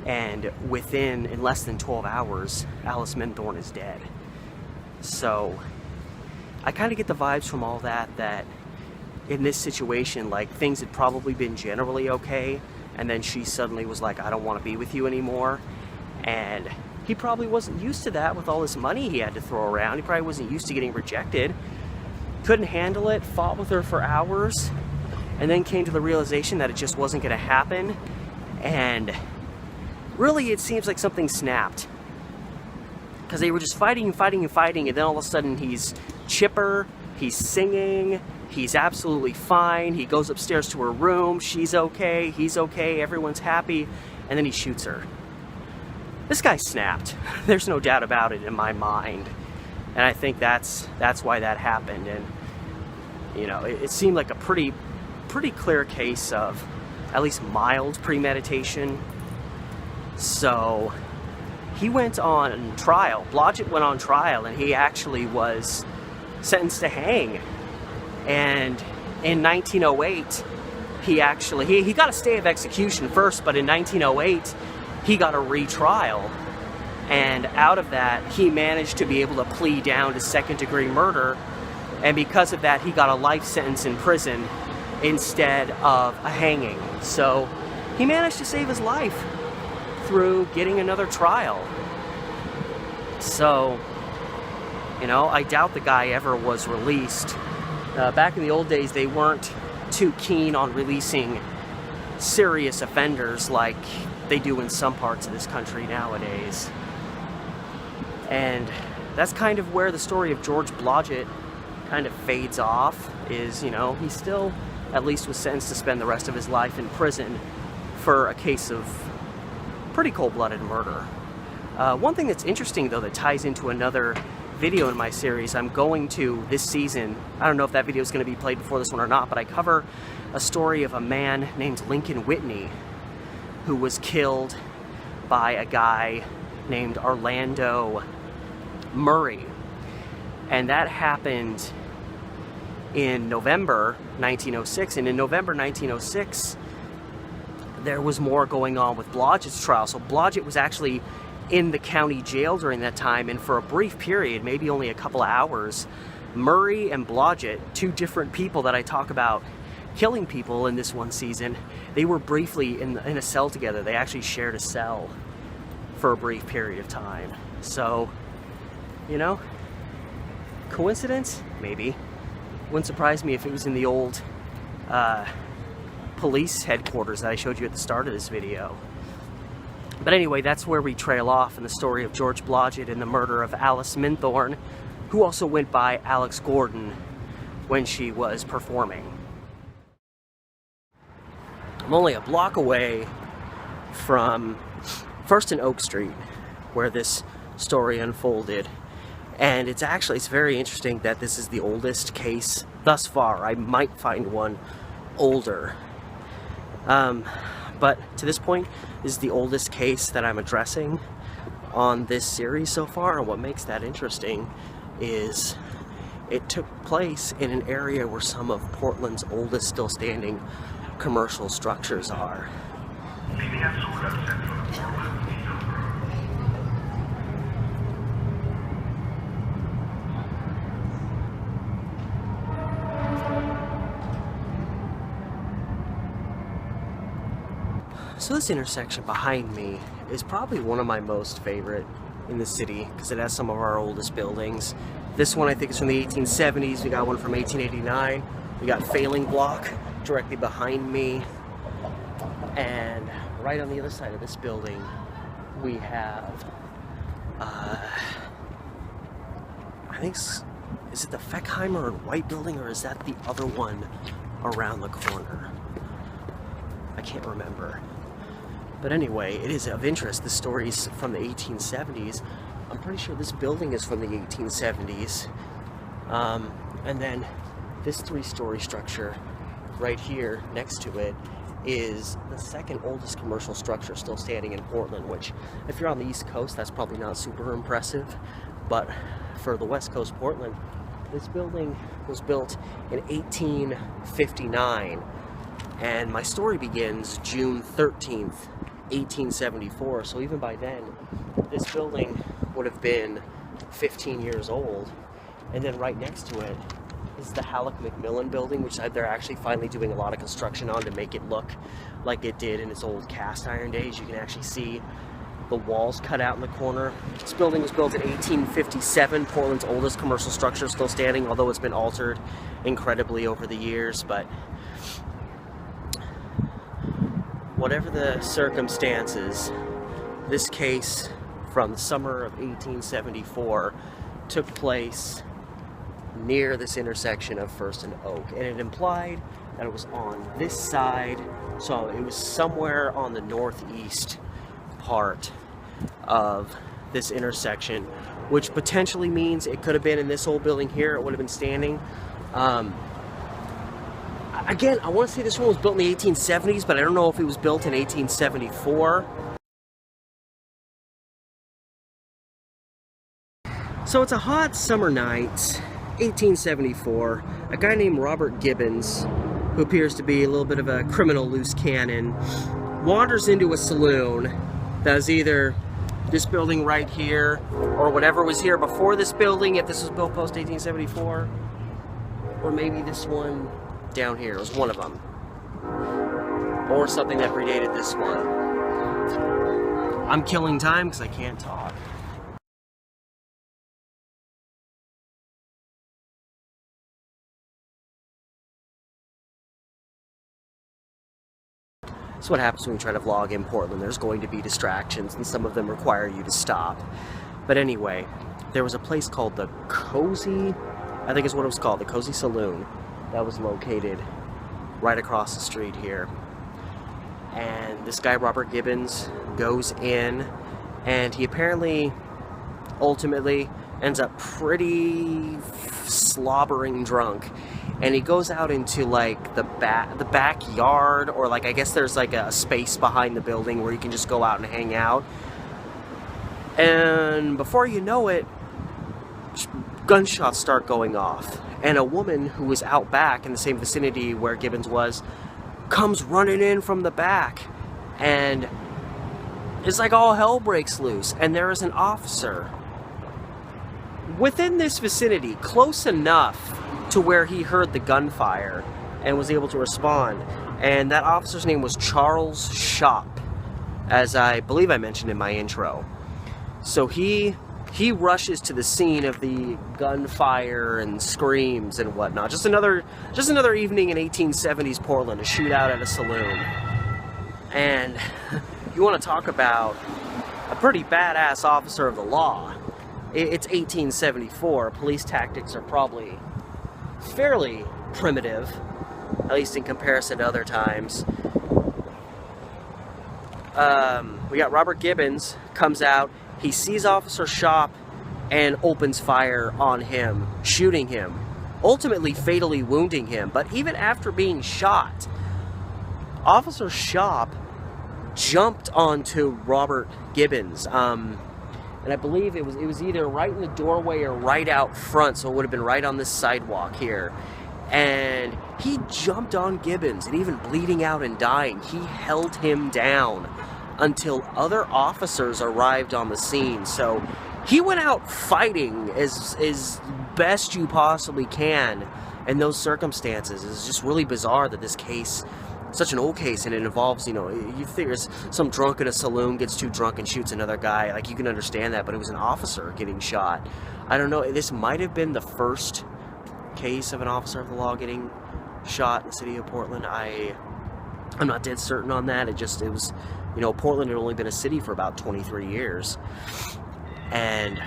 and in less than 12 hours, Alice Minthorn is dead. So I kind of get the vibes from all that in this situation, like, things had probably been generally okay, and then she suddenly was like, I don't want to be with you anymore. And he probably wasn't used to that with all this money he had to throw around. He probably wasn't used to getting rejected. Couldn't handle it, fought with her for hours, and then came to the realization that it just wasn't going to happen. And really, it seems like something snapped, because they were just fighting and fighting and fighting, and then all of a sudden he's chipper, he's singing, he's absolutely fine, he goes upstairs to her room, she's okay, he's okay, everyone's happy, and then he shoots her. This guy snapped. There's no doubt about it in my mind. And I think that's why that happened. And, it seemed like a pretty clear case of at least mild premeditation. So he went on trial. Blodgett went on trial, and he actually was sentenced to hang. And in 1908, he got a stay of execution first, but in 1908, he got a retrial. And out of that, he managed to be able to plea down to second-degree murder. And because of that, he got a life sentence in prison instead of a hanging. So he managed to save his life through getting another trial. So, I doubt the guy ever was released. Back in the old days, they weren't too keen on releasing serious offenders like they do in some parts of this country nowadays. And that's kind of where the story of George Blodgett kind of fades off, is, he still at least was sentenced to spend the rest of his life in prison for a case of pretty cold-blooded murder. One thing that's interesting, though, that ties into another video in my series, I'm going to, this season, I don't know if that video is going to be played before this one or not, but I cover a story of a man named Lincoln Whitney who was killed by a guy named Orlando Murray. And that happened in November 1906. And in November 1906, there was more going on with Blodgett's trial. So Blodgett was actually in the county jail during that time, and for a brief period, maybe only a couple of hours, Murray and Blodgett, two different people that I talk about killing people in this one season, they were briefly in a cell together. They actually shared a cell for a brief period of time. So, you know, coincidence? Maybe. Wouldn't surprise me if it was in the old police headquarters that I showed you at the start of this video. But anyway, that's where we trail off in the story of George Blodgett and the murder of Alice Minthorn, who also went by Alex Gordon when she was performing. I'm only a block away from First and Oak Street, where this story unfolded. And it's very interesting that this is the oldest case thus far. I might find one older. But to this point, this is the oldest case that I'm addressing on this series so far. And what makes that interesting is it took place in an area where some of Portland's oldest still standing commercial structures are. So this intersection behind me is probably one of my most favorite in the city because it has some of our oldest buildings. This one I think is from the 1870s. We got one from 1889. We got Failing Block directly behind me. And right on the other side of this building, we have, I think, is it the Feckheimer and White building, or is that the other one around the corner? I can't remember. But anyway, it is of interest. This story is from the 1870s. I'm pretty sure this building is from the 1870s. And then this three-story structure right here next to it is the second oldest commercial structure still standing in Portland, which if you're on the East Coast, that's probably not super impressive. But for the West Coast Portland, this building was built in 1859. And my story begins June 13th, 1874. So even by then, this building would have been 15 years old. And then right next to it is the Halleck Macmillan building, which they're actually finally doing a lot of construction on to make it look like it did in its old cast iron days. You can actually see the walls cut out in the corner. This building was built in 1857, Portland's oldest commercial structure, still standing, although it's been altered incredibly over the years. But whatever the circumstances, this case from the summer of 1874 took place near this intersection of First and Oak, and it implied that it was on this side, so it was somewhere on the northeast part of this intersection, which potentially means it could have been in this old building here. It would have been standing. Again, I want to say this one was built in the 1870s, but I don't know if it was built in 1874. So it's a hot summer night, 1874. A guy named Robert Gibbons, who appears to be a little bit of a criminal loose cannon, wanders into a saloon that is either this building right here or whatever was here before this building, if this was built post 1874, or maybe this one down here. It was one of them, or something that predated this one. I'm killing time because I can't talk. That's what happens when you try to vlog in Portland. There's going to be distractions, and some of them require you to stop. But anyway, there was a place called the Cozy, I think is what it was called, the Cozy Saloon, that was located right across the street here. And this guy, Robert Gibbons, goes in, and he apparently, ultimately, ends up pretty slobbering drunk, and he goes out into like the backyard, or like I guess there's like a space behind the building where you can just go out and hang out. And before you know it, gunshots start going off, and a woman who was out back in the same vicinity where Gibbons was comes running in from the back, and it's like all hell breaks loose, and there is an officer within this vicinity, close enough to where he heard the gunfire and was able to respond. And that officer's name was Charles Shop, as I believe I mentioned in my intro. So he rushes to the scene of the gunfire and screams and whatnot. Just another evening in 1870s Portland, a shootout at a saloon. And you want to talk about a pretty badass officer of the law. It's 1874. Police tactics are probably fairly primitive, at least in comparison to other times. We got Robert Gibbons comes out. He sees Officer Shop and opens fire on him, shooting him, ultimately fatally wounding him. But even after being shot, Officer Shop jumped onto Robert Gibbons. And I believe it was either right in the doorway or right out front, so it would have been right on this sidewalk here. And he jumped on Gibbons, and even bleeding out and dying, he held him down until other officers arrived on the scene. So he went out fighting as best you possibly can in those circumstances. It's just really bizarre that this case, such an old case, and it involves, you figure some drunk at a saloon gets too drunk and shoots another guy. Like, you can understand that, but it was an officer getting shot. I don't know, this might have been the first case of an officer of the law getting shot in the city of Portland. I'm not dead certain on that. It was, Portland had only been a city for about 23 years. And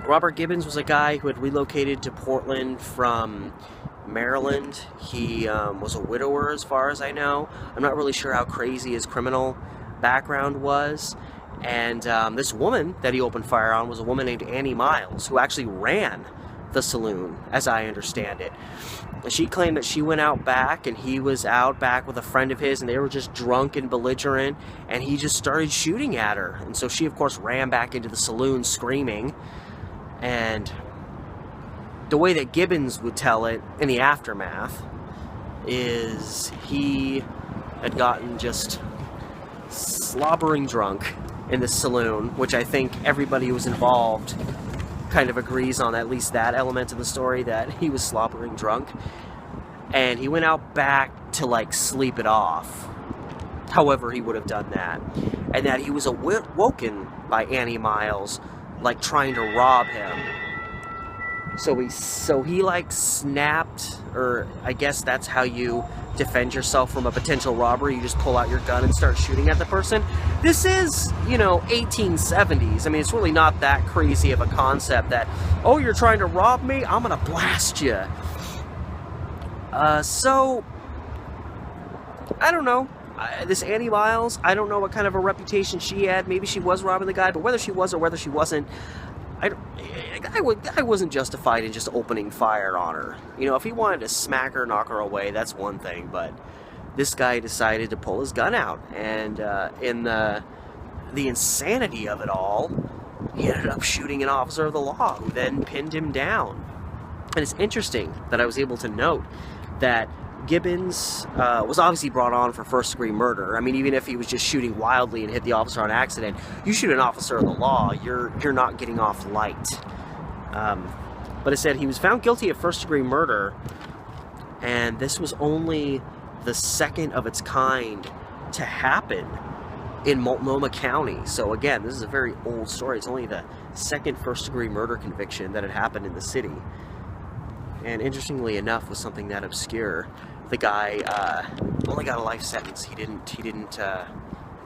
Robert Gibbons was a guy who had relocated to Portland from Maryland. He was a widower, as far as I know. I'm not really sure how crazy his criminal background was. And this woman that he opened fire on was a woman named Annie Miles, who actually ran the saloon, as I understand it. And she claimed that she went out back, and he was out back with a friend of his, and they were just drunk and belligerent, and he just started shooting at her. And so she, of course, ran back into the saloon screaming. And the way that Gibbons would tell it in the aftermath is he had gotten just slobbering drunk in the saloon, which I think everybody who was involved kind of agrees on, at least that element of the story, that he was slobbering drunk. And he went out back to, like, sleep it off, however he would have done that. And that he was awoken by Annie Miles, like, trying to rob him. So he like snapped, or I guess that's how you defend yourself from a potential robbery. You just pull out your gun and start shooting at the person. This is, 1870s. I mean, it's really not that crazy of a concept that, oh, you're trying to rob me? I'm gonna blast you. So, I don't know. This Annie Miles, I don't know what kind of a reputation she had. Maybe she was robbing the guy, but whether she was or whether she wasn't, I wasn't justified in just opening fire on her. If he wanted to smack her, knock her away, that's one thing, but this guy decided to pull his gun out, and in the insanity of it all, he ended up shooting an officer of the law, who then pinned him down. And it's interesting that I was able to note that Gibbons was obviously brought on for first-degree murder. I mean, even if he was just shooting wildly and hit the officer on accident, you shoot an officer of the law, you're not getting off light. But it said he was found guilty of first-degree murder, and this was only the second of its kind to happen in Multnomah County. So again, this is a very old story. It's only the second first-degree murder conviction that had happened in the city. And interestingly enough, was something that obscure. The guy only got a life sentence. He didn't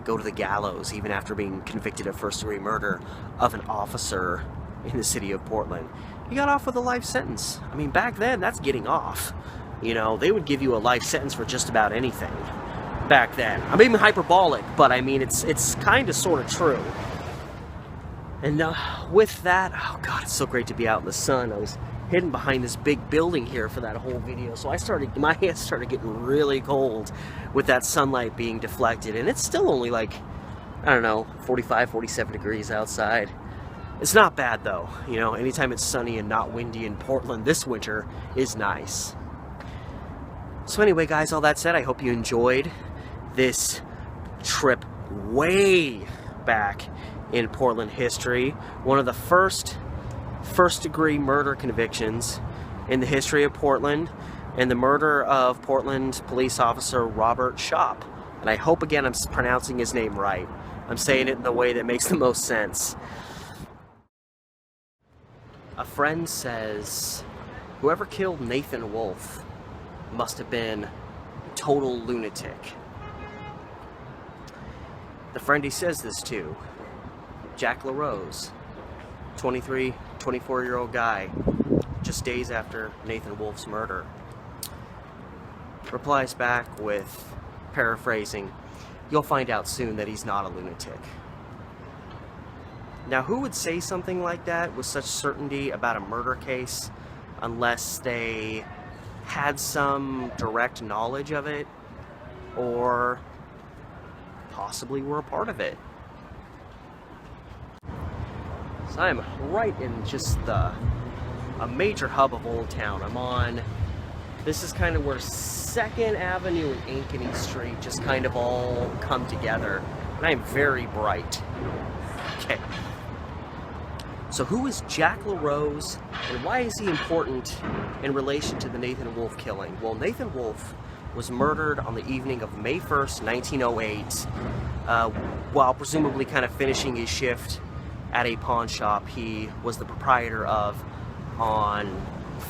go to the gallows even after being convicted of first-degree murder of an officer in the city of Portland. He got off with a life sentence. I mean, back then, that's getting off. They would give you a life sentence for just about anything back then. I'm even hyperbolic, but I mean, it's kind of sort of true. And with that, oh God, it's so great to be out in the sun. I was hidden behind this big building here for that whole video, so my hands started getting really cold with that sunlight being deflected, and it's still only like, I don't know, 45, 47 degrees outside. It's not bad though, you know, anytime it's sunny and not windy in Portland this winter is nice. So anyway, guys, all that said, I hope you enjoyed this trip way back in Portland history. One of the first degree murder convictions in the history of Portland, and the murder of Portland police officer Robert Shop. And I hope again I'm pronouncing his name right. I'm saying it in the way that makes the most sense. A friend says whoever killed Nathan Wolfe must have been a total lunatic. The friend he says this to, Jack LaRose, 23, 24-year-old guy, just days after Nathan Wolfe's murder, replies back with, paraphrasing, "You'll find out soon that he's not a lunatic." Now, who would say something like that with such certainty about a murder case unless they had some direct knowledge of it or possibly were a part of it? So I'm right in just a major hub of Old Town. I'm on, this is kind of where 2nd Avenue and Ankeny Street just kind of all come together. And I'm very bright. Okay. So who is Jack LaRose, and why is he important in relation to the Nathan Wolfe killing? Well, Nathan Wolfe was murdered on the evening of May 1st, 1908, while presumably kind of finishing his shift at a pawn shop he was the proprietor of on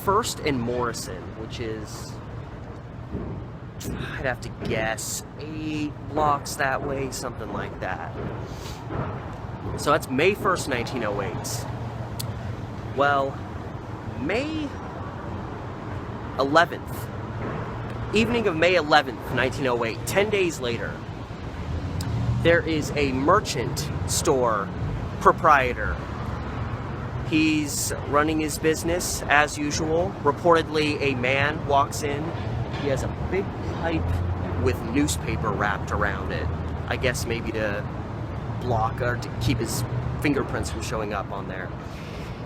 1st and Morrison, which is, I'd have to guess, 8 blocks that way, something like that. So that's May 1st, 1908. Well, May 11th, evening of May 11th, 1908, 10 days later, there is a merchant store proprietor. He's running his business as usual. Reportedly, a man walks in. He has a big pipe with newspaper wrapped around it. I guess maybe to block or to keep his fingerprints from showing up on there.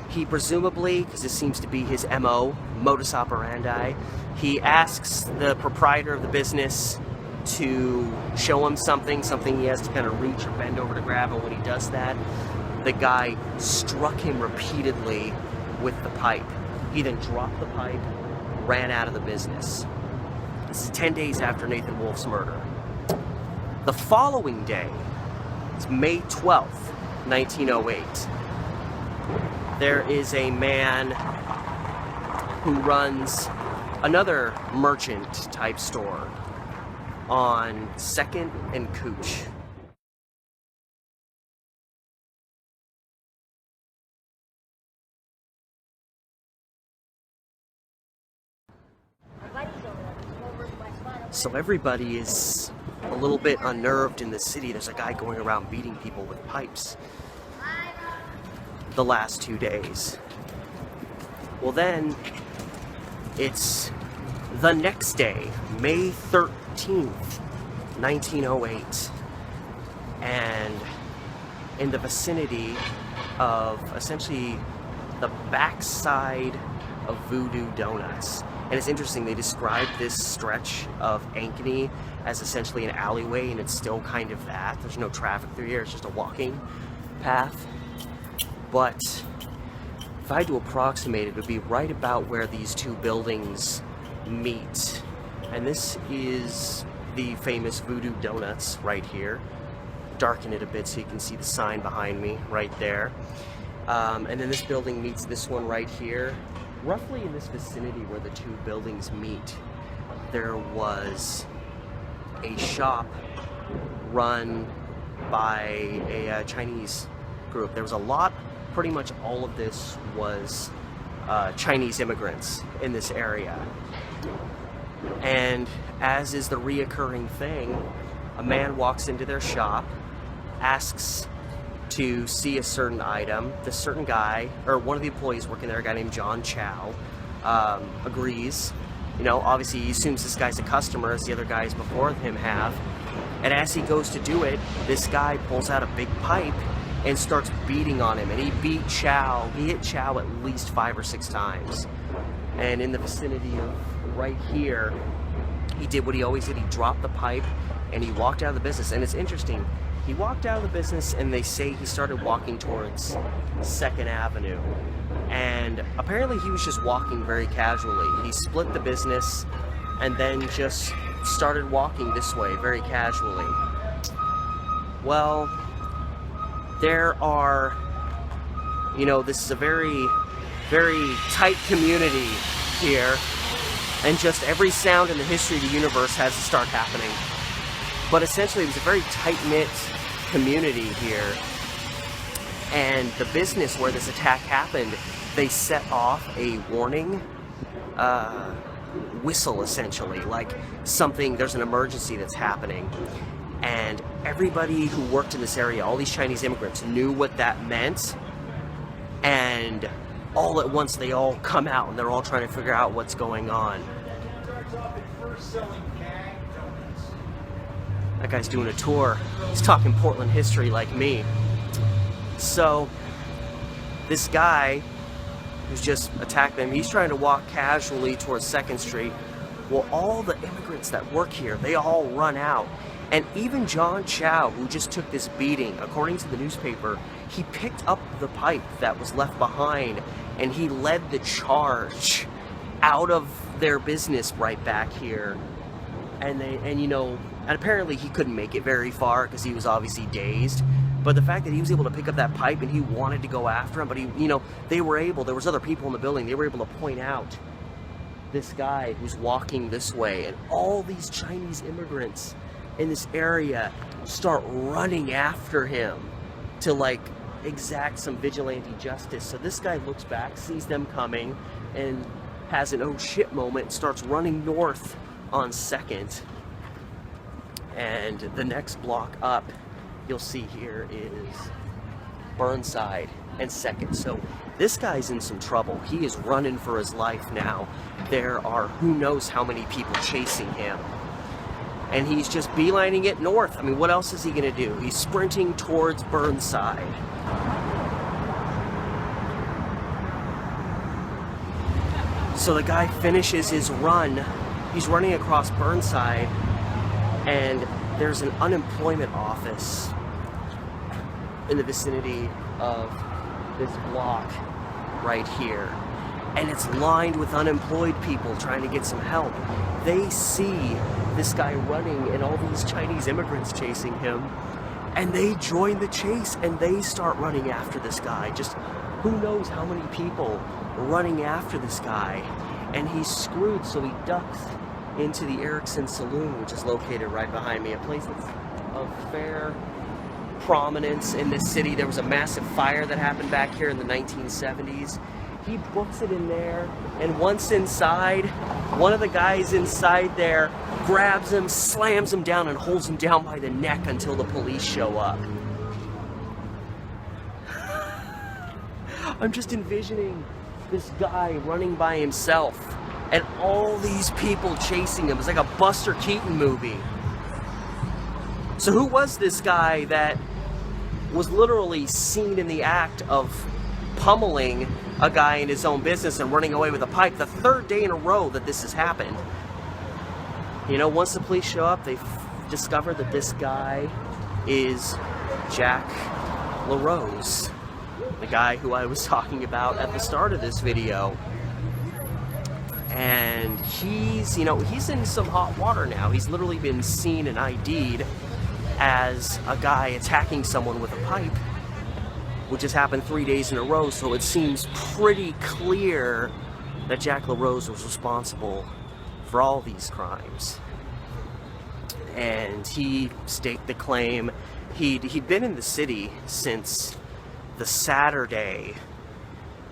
He presumably, because this seems to be his MO, modus operandi, he asks the proprietor of the business to show him something he has to kind of reach or bend over to grab, and when he does that, the guy struck him repeatedly with the pipe. He then dropped the pipe, ran out of the business. This is 10 days after Nathan Wolfe's murder. The following day, it's May 12th, 1908. There is a man who runs another merchant type store on 2nd and Cooch. So everybody is a little bit unnerved in the city. There's a guy going around beating people with pipes the last 2 days. Well, then it's the next day, May 13th, 1908, and in the vicinity of essentially the backside of Voodoo Donuts. And it's interesting, they described this stretch of Ankeny as essentially an alleyway, and it's still kind of that. There's no traffic through here, it's just a walking path. But if I had to approximate it, would be right about where these two buildings meet. And this is the famous Voodoo Donuts right here. Darken it a bit so you can see the sign behind me right there. And then this building meets this one right here. Roughly in this vicinity where the two buildings meet, there was a shop run by a Chinese group. There was a lot, pretty much all of this was Chinese immigrants in this area. And as is the reoccurring thing, a man walks into their shop, asks to see a certain item. This certain guy, or one of the employees working there, a guy named John Chow, agrees. You know, obviously he assumes this guy's a customer, as the other guys before him have. And as he goes to do it, this guy pulls out a big pipe and starts beating on him. And he hit Chow at least 5 or 6 times. And in the vicinity of right here, he did what he always did. He dropped the pipe and he walked out of the business. And it's interesting, he walked out of the business and they say he started walking towards 2nd Avenue. And apparently he was just walking very casually. He split the business and then just started walking this way very casually. Well, there are, you know, this is a very, very tight community here, and just every sound in the history of the universe has to start happening. But essentially it was a very tight-knit community here, and the business where this attack happened, they set off a warning whistle, essentially, like something, there's an emergency that's happening. And everybody who worked in this area, all these Chinese immigrants, knew what that meant. And all at once they all come out and they're all trying to figure out what's going on. That guy's doing a tour. He's talking Portland history like me. So this guy who's just attacked them, he's trying to walk casually towards 2nd Street. Well, all the immigrants that work here, they all run out. And even John Chow, who just took this beating, according to the newspaper, he picked up the pipe that was left behind and he led the charge out of their business right back here. And apparently he couldn't make it very far because he was obviously dazed. But the fact that he was able to pick up that pipe and he wanted to go after him, but there was other people in the building, they were able to point out this guy who's walking this way, and all these Chinese immigrants in this area start running after him to like exact some vigilante justice. So this guy looks back, sees them coming, and has an oh shit moment and starts running north on 2nd. And the next block up, you'll see here, is Burnside and 2nd. So this guy's in some trouble. He is running for his life now. There are who knows how many people chasing him. And he's just beelining it north. I mean, what else is he gonna do? He's sprinting towards Burnside. So the guy finishes his run. He's running across Burnside, and there's an unemployment office in the vicinity of this block right here. And it's lined with unemployed people trying to get some help. They see this guy running and all these Chinese immigrants chasing him, and they join the chase and they start running after this guy. Just who knows how many people running after this guy. And he's screwed, so he ducks into the Erickson Saloon, which is located right behind me, a place that's of fair prominence in this city. There was a massive fire that happened back here in the 1970s. He books it in there, and once inside, one of the guys inside there grabs him, slams him down, and holds him down by the neck until the police show up. I'm just envisioning this guy running by himself and all these people chasing him. It's like a Buster Keaton movie. So who was this guy that was literally seen in the act of pummeling a guy in his own business and running away with a pipe? The 3rd day in a row that this has happened. You know, once the police show up, they discover that this guy is Jack LaRose, the guy who I was talking about at the start of this video. And he's in some hot water now. He's literally been seen and ID'd as a guy attacking someone with a pipe, which has happened 3 days in a row, so it seems pretty clear that Jack LaRose was responsible for all these crimes. And he staked the claim. He'd been in the city since the Saturday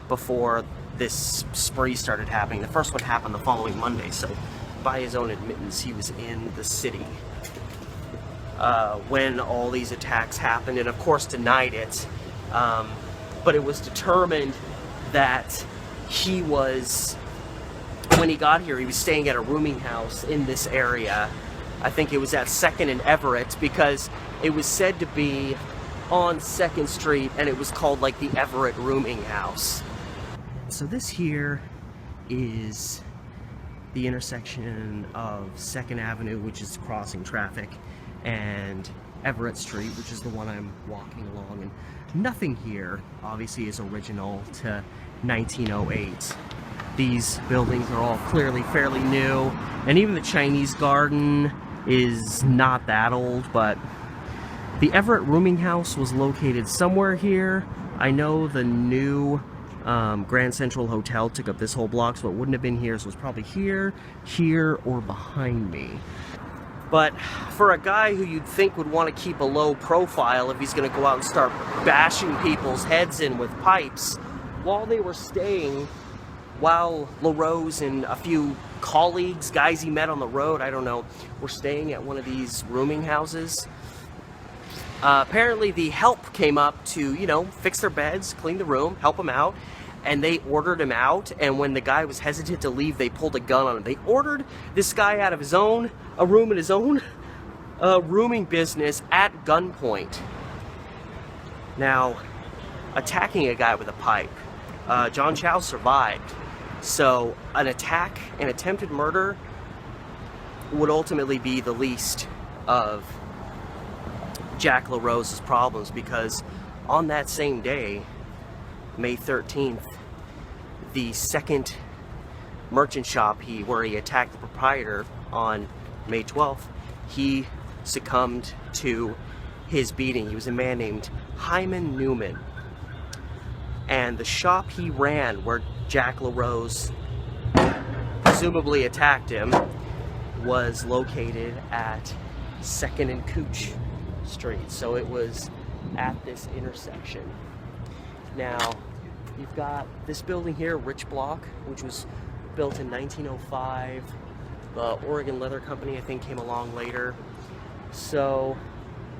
before this spree started happening. The first one happened the following Monday, so by his own admittance, he was in the city. when all these attacks happened, and of course denied it. But it was determined that he was, when he got here, he was staying at a rooming house in this area. I think it was at 2nd and Everett, because it was said to be on 2nd Street, and it was called like the Everett rooming house. So this here is the intersection of 2nd Avenue, which is crossing traffic, and Everett Street, which is the one I'm walking along, and nothing here obviously is original to 1908. These buildings are all clearly fairly new, and even the Chinese garden is not that old, but the Everett rooming house was located somewhere here. I know the new Grand Central Hotel took up this whole block, so it wouldn't have been here, so it was probably here, here, or behind me. But for a guy who you'd think would want to keep a low profile if he's going to go out and start bashing people's heads in with pipes, while they were staying, while LaRose and a few colleagues, guys he met on the road, I don't know, were staying at one of these rooming houses, apparently the help came up to, you know, fix their beds, clean the room, help them out, and they ordered him out, and when the guy was hesitant to leave, they pulled a gun on him. They ordered this guy out of his own, a room in his own rooming business at gunpoint. Now, attacking a guy with a pipe. John Chow survived, so an attack, an attempted murder, would ultimately be the least of Jack LaRose's problems, because on that same day, May 13th, the second merchant shop where he attacked the proprietor on May 12th, he succumbed to his beating. He was a man named Hyman Newman. And the shop he ran, where Jack LaRose presumably attacked him, was located at 2nd and Cooch Street. So it was at this intersection. Now, you've got this building here, Rich Block, which was built in 1905. The Oregon Leather Company, I think, came along later. So,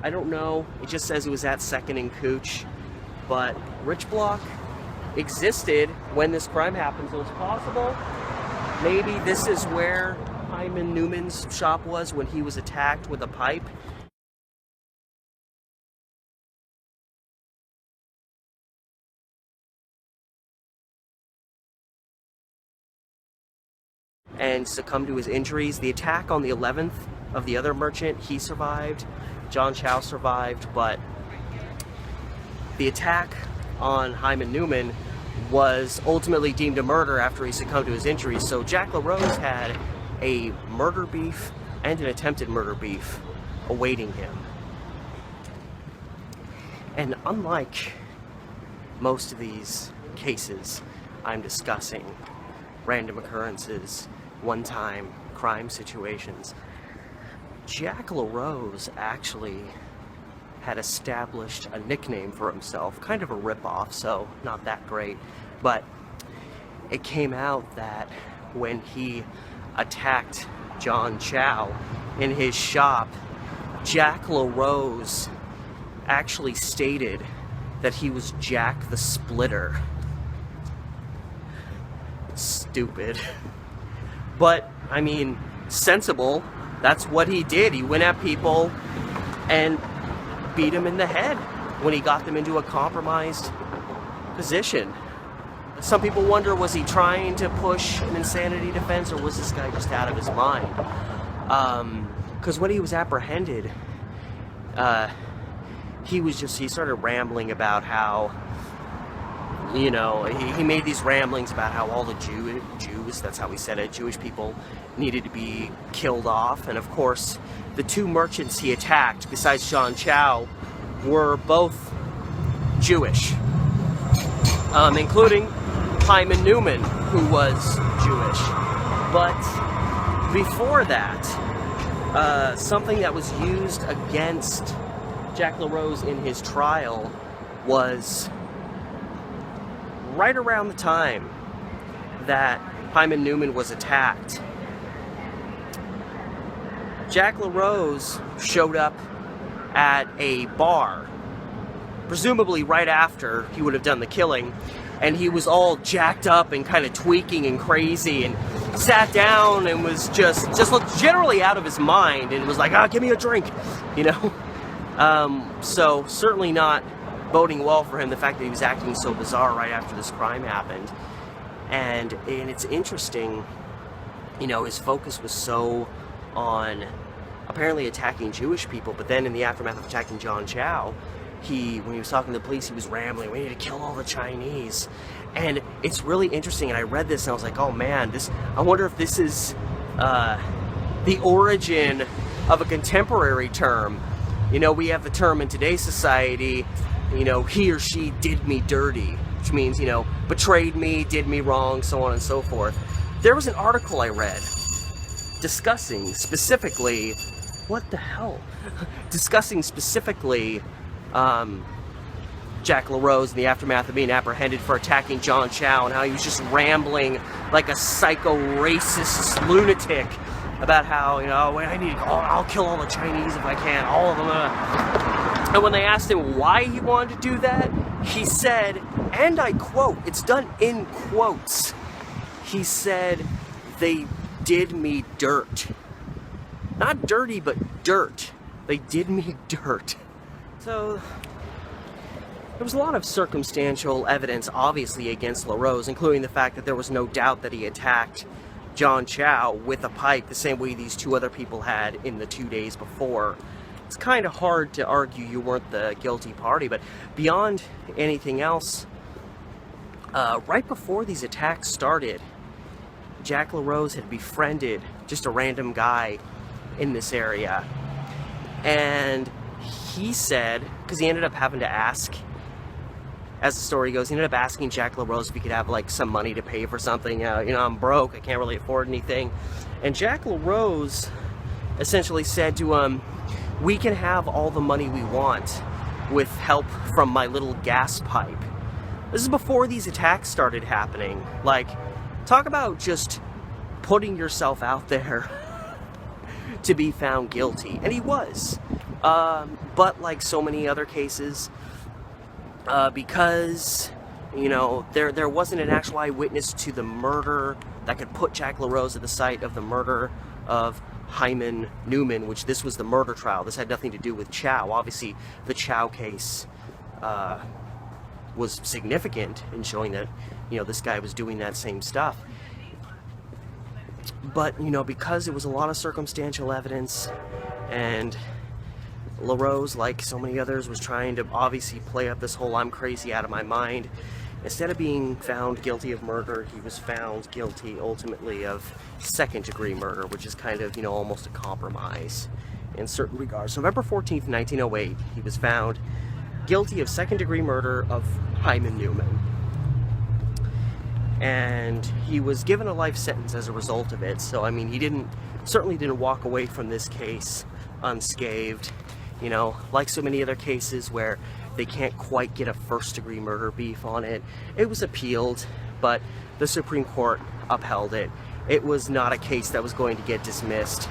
I don't know. It just says it was at 2nd and Cooch. But Rich Block existed when this crime happened, so it's possible maybe this is where Hyman Newman's shop was when he was attacked with a pipe. And succumbed to his injuries. The attack on the 11th of the other merchant, he survived. John Chow survived, but the attack on Hyman Newman was ultimately deemed a murder after he succumbed to his injuries. So Jack LaRose had a murder beef and an attempted murder beef awaiting him. And unlike most of these cases I'm discussing, random occurrences, one-time crime situations, Jack LaRose actually had established a nickname for himself, kind of a ripoff, so not that great, but it came out that when he attacked John Chow in his shop, Jack LaRose actually stated that he was Jack the Splitter. Stupid. But, I mean, sensible. That's what he did. He went at people and beat him in the head when he got them into a compromised position. Some people wonder, was he trying to push an insanity defense, or was this guy just out of his mind? Because when he was apprehended, he started rambling about how, you know, he made these ramblings about how all the Jews, that's how he said it, Jewish people needed to be killed off. And of course, the two merchants he attacked, besides John Chow, were both Jewish, including Hyman Newman, who was Jewish. But before that, something that was used against Jack LaRose in his trial was right around the time that Hyman Newman was attacked. Jack LaRose showed up at a bar, presumably right after he would have done the killing, and he was all jacked up and kind of tweaking and crazy, and sat down and was just looked generally out of his mind, and was like, give me a drink, you know. So certainly not boding well for him, the fact that he was acting so bizarre right after this crime happened. And it's interesting, you know, his focus was so on apparently attacking Jewish people, but then in the aftermath of attacking John Chow, when he was talking to the police, he was rambling, we need to kill all the Chinese. And it's really interesting, and I read this and I was like, oh man, I wonder if this is the origin of a contemporary term. You know, we have the term in today's society, you know, he or she did me dirty, which means, you know, betrayed me, did me wrong, so on and so forth. There was an article I read discussing specifically, discussing specifically Jack LaRose in the aftermath of being apprehended for attacking John Chow, and how he was just rambling like a psycho racist lunatic about how, you know, I'll kill all the Chinese if I can, all of them. And when they asked him why he wanted to do that, he said, and I quote, it's done in quotes, he said, they did me dirt. Not dirty, but dirt. They did me dirt. So there was a lot of circumstantial evidence, obviously, against LaRose, including the fact that there was no doubt that he attacked John Chow with a pipe the same way these two other people had in the 2 days before. It's kind of hard to argue you weren't the guilty party, but beyond anything else, right before these attacks started, Jack LaRose had befriended just a random guy in this area, and he said, because he ended up having to ask, as the story goes, he ended up asking Jack LaRose if he could have like some money to pay for something. You know, I'm broke, I can't really afford anything. And Jack LaRose essentially said to him, we can have all the money we want with help from my little gas pipe. This is before these attacks started happening. Like, talk about just putting yourself out there to be found guilty. And he was. But like so many other cases, because, you know, there wasn't an actual eyewitness to the murder that could put Jack LaRose at the site of the murder of Hyman Newman, which this was the murder trial. This had nothing to do with Chow. Obviously, the Chow case was significant in showing that, you know, this guy was doing that same stuff. But, you know, because it was a lot of circumstantial evidence, and LaRose, like so many others, was trying to obviously play up this whole I'm crazy out of my mind. Instead of being found guilty of murder, he was found guilty ultimately of second-degree murder, which is kind of, you know, almost a compromise in certain regards. November 14th, 1908, he was found guilty of second-degree murder of Hyman Newman. And he was given a life sentence as a result of it. So, I mean, he certainly didn't walk away from this case unscathed. You know, like so many other cases where they can't quite get a first-degree murder beef on it. It was appealed, but the Supreme Court upheld it. It was not a case that was going to get dismissed.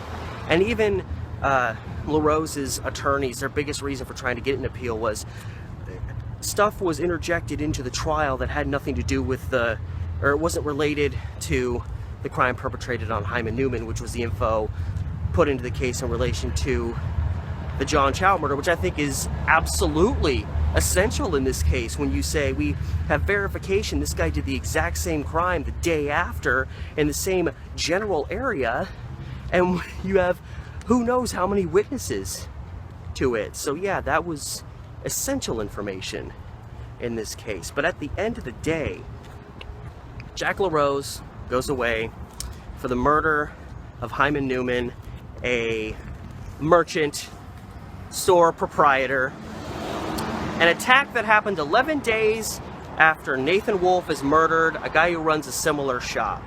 And even LaRose's attorneys, their biggest reason for trying to get an appeal was stuff was interjected into the trial that had nothing to do with or it wasn't related to the crime perpetrated on Hyman Newman, which was the info put into the case in relation to the John Chow murder, which I think is absolutely essential in this case. When you say we have verification this guy did the exact same crime the day after in the same general area, and you have who knows how many witnesses to it. So yeah, that was essential information in this case. But at the end of the day, Jack LaRose goes away for the murder of Hyman Newman, a merchant store proprietor, an attack that happened 11 days after Nathan Wolfe is murdered, a guy who runs a similar shop.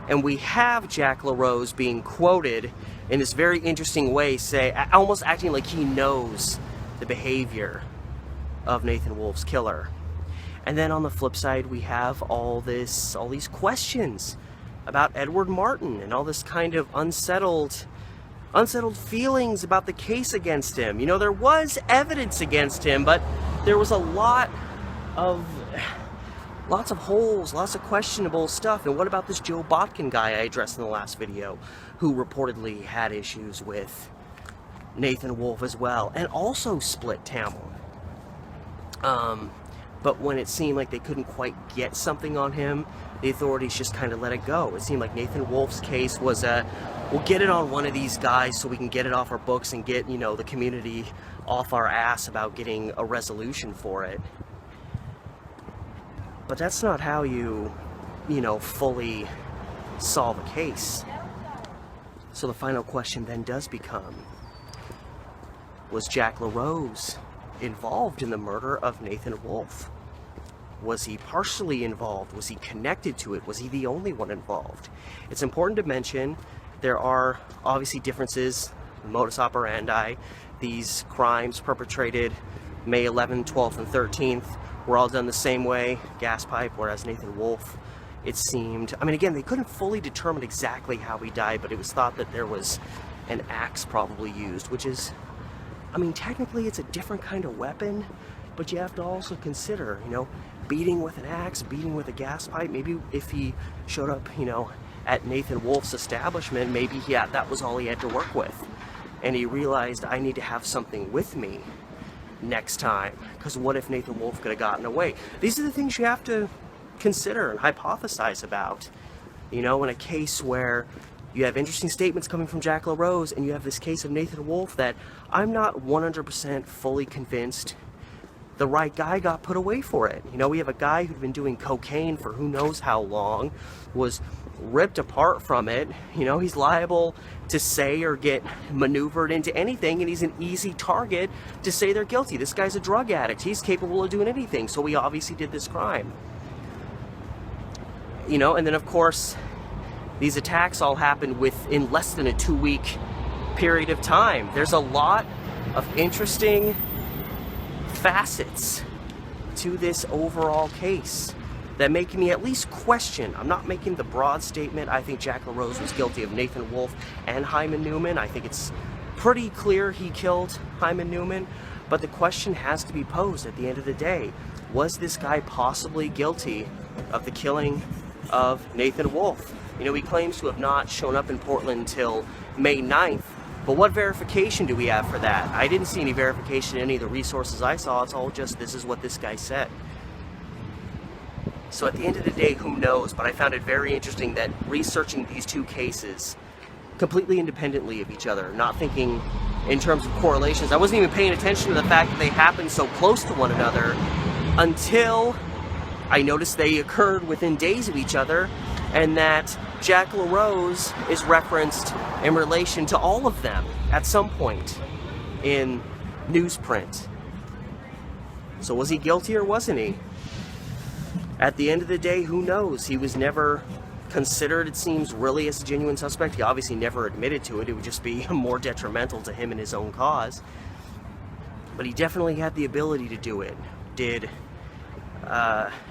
And we have Jack LaRose being quoted in this very interesting way, almost acting like he knows the behavior of Nathan Wolfe's killer. And then on the flip side, we have all these questions about Edward Martin and all this kind of unsettled unsettled feelings about the case against him. You know, there was evidence against him, but there was a lots of holes, lots of questionable stuff. And what about this Joe Botkin guy I addressed in the last video, who reportedly had issues with Nathan Wolfe as well, and also split Tamil. But when it seemed like they couldn't quite get something on him, the authorities just kind of let it go. It seemed like Nathan Wolfe's case was we'll get it on one of these guys so we can get it off our books and get, you know, the community off our ass about getting a resolution for it. But that's not how you know, fully solve a case. So the final question then does become, was Jack LaRose involved in the murder of Nathan Wolfe? Was he partially involved? Was he connected to it? Was he the only one involved? It's important to mention there are obviously differences in modus operandi. These crimes perpetrated May 11th, 12th, and 13th were all done the same way, gas pipe, whereas Nathan Wolfe, it seemed, I mean, again, they couldn't fully determine exactly how he died, but it was thought that there was an axe probably used, which is, I mean, technically it's a different kind of weapon, but you have to also consider, you know, beating with an axe, beating with a gas pipe. Maybe if he showed up, you know, at Nathan Wolfe's establishment, maybe that was all he had to work with. And he realized, I need to have something with me next time, because what if Nathan Wolfe could have gotten away? These are the things you have to consider and hypothesize about. You know, in a case where you have interesting statements coming from Jack LaRose and you have this case of Nathan Wolfe that I'm not 100% fully convinced the right guy got put away for it. You know, we have a guy who'd been doing cocaine for who knows how long, was ripped apart from it. You know, he's liable to say or get maneuvered into anything, and he's an easy target to say they're guilty. This guy's a drug addict. He's capable of doing anything, so he obviously did this crime. You know, and then of course, these attacks all happened within less than a 2-week period of time. There's a lot of interesting facets to this overall case that make me at least question. I'm not making the broad statement, I think Jack LaRose was guilty of Nathan Wolfe and Hyman Newman. I think it's pretty clear he killed Hyman Newman, but the question has to be posed at the end of the day. Was this guy possibly guilty of the killing of Nathan Wolfe? You know, he claims to have not shown up in Portland until May 9th, but what verification do we have for that? I didn't see any verification in any of the resources I saw. It's all just, this is what this guy said. So at the end of the day, who knows? But I found it very interesting that researching these two cases completely independently of each other, not thinking in terms of correlations. I wasn't even paying attention to the fact that they happened so close to one another until I noticed they occurred within days of each other, and that Jack LaRose is referenced in relation to all of them at some point in newsprint. So was he guilty or wasn't he? At the end of the day, who knows? He was never considered, it seems, really as a genuine suspect. He obviously never admitted to it. It would just be more detrimental to him and his own cause. But he definitely had the ability to do it. Did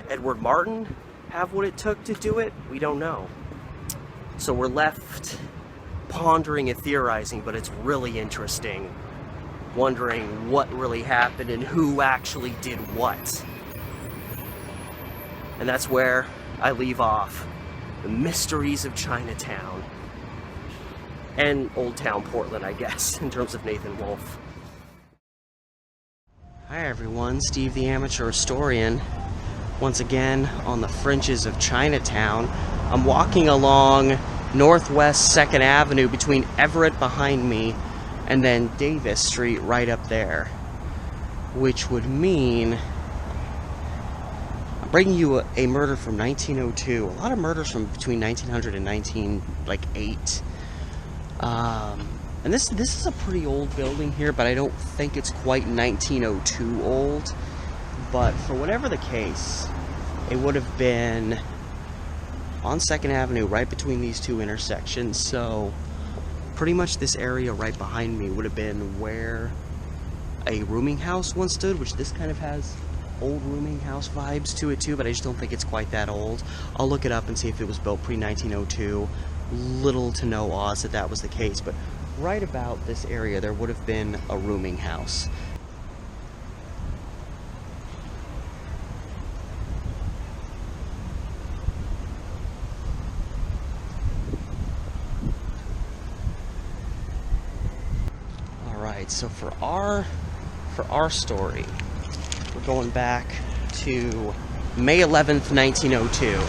Edward Martin have what it took to do it? We don't know. So we're left pondering and theorizing, but it's really interesting, wondering what really happened and who actually did what. And that's where I leave off. The mysteries of Chinatown. And Old Town Portland, I guess, in terms of Nathan Wolfe. Hi everyone, Steve the Amateur Historian. Once again on the fringes of Chinatown. I'm walking along Northwest 2nd Avenue between Everett behind me and then Davis Street right up there. Which would mean I'm bringing you a murder from 1902. A lot of murders from between 1900 and 1908. And this is a pretty old building here, but I don't think it's quite 1902 old. But for whatever the case, it would have been on 2nd Avenue, right between these two intersections. So pretty much this area right behind me would have been where a rooming house once stood, which this kind of has old rooming house vibes to it too, but I just don't think it's quite that old. I'll look it up and see if it was built pre-1902. Little to no odds that that was the case, but right about this area, there would have been a rooming house. Alright, so for our story, we're going back to May 11th, 1902.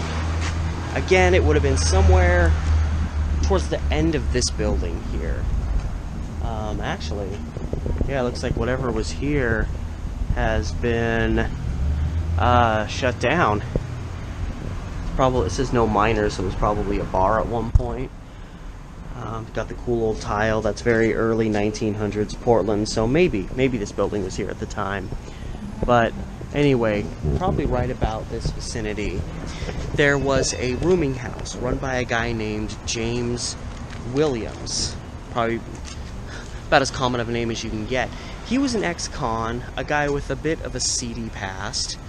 Again, it would have been somewhere towards the end of this building here. Actually, yeah, it looks like whatever was here has been shut down. It says no minors, so it was probably a bar at one point. Got the cool old tile. That's very early 1900s Portland, so maybe this building was here at the time. But anyway, probably right about this vicinity, there was a rooming house run by a guy named James Williams. Probably about as common of a name as you can get. He was an ex-con, a guy with a bit of a seedy past,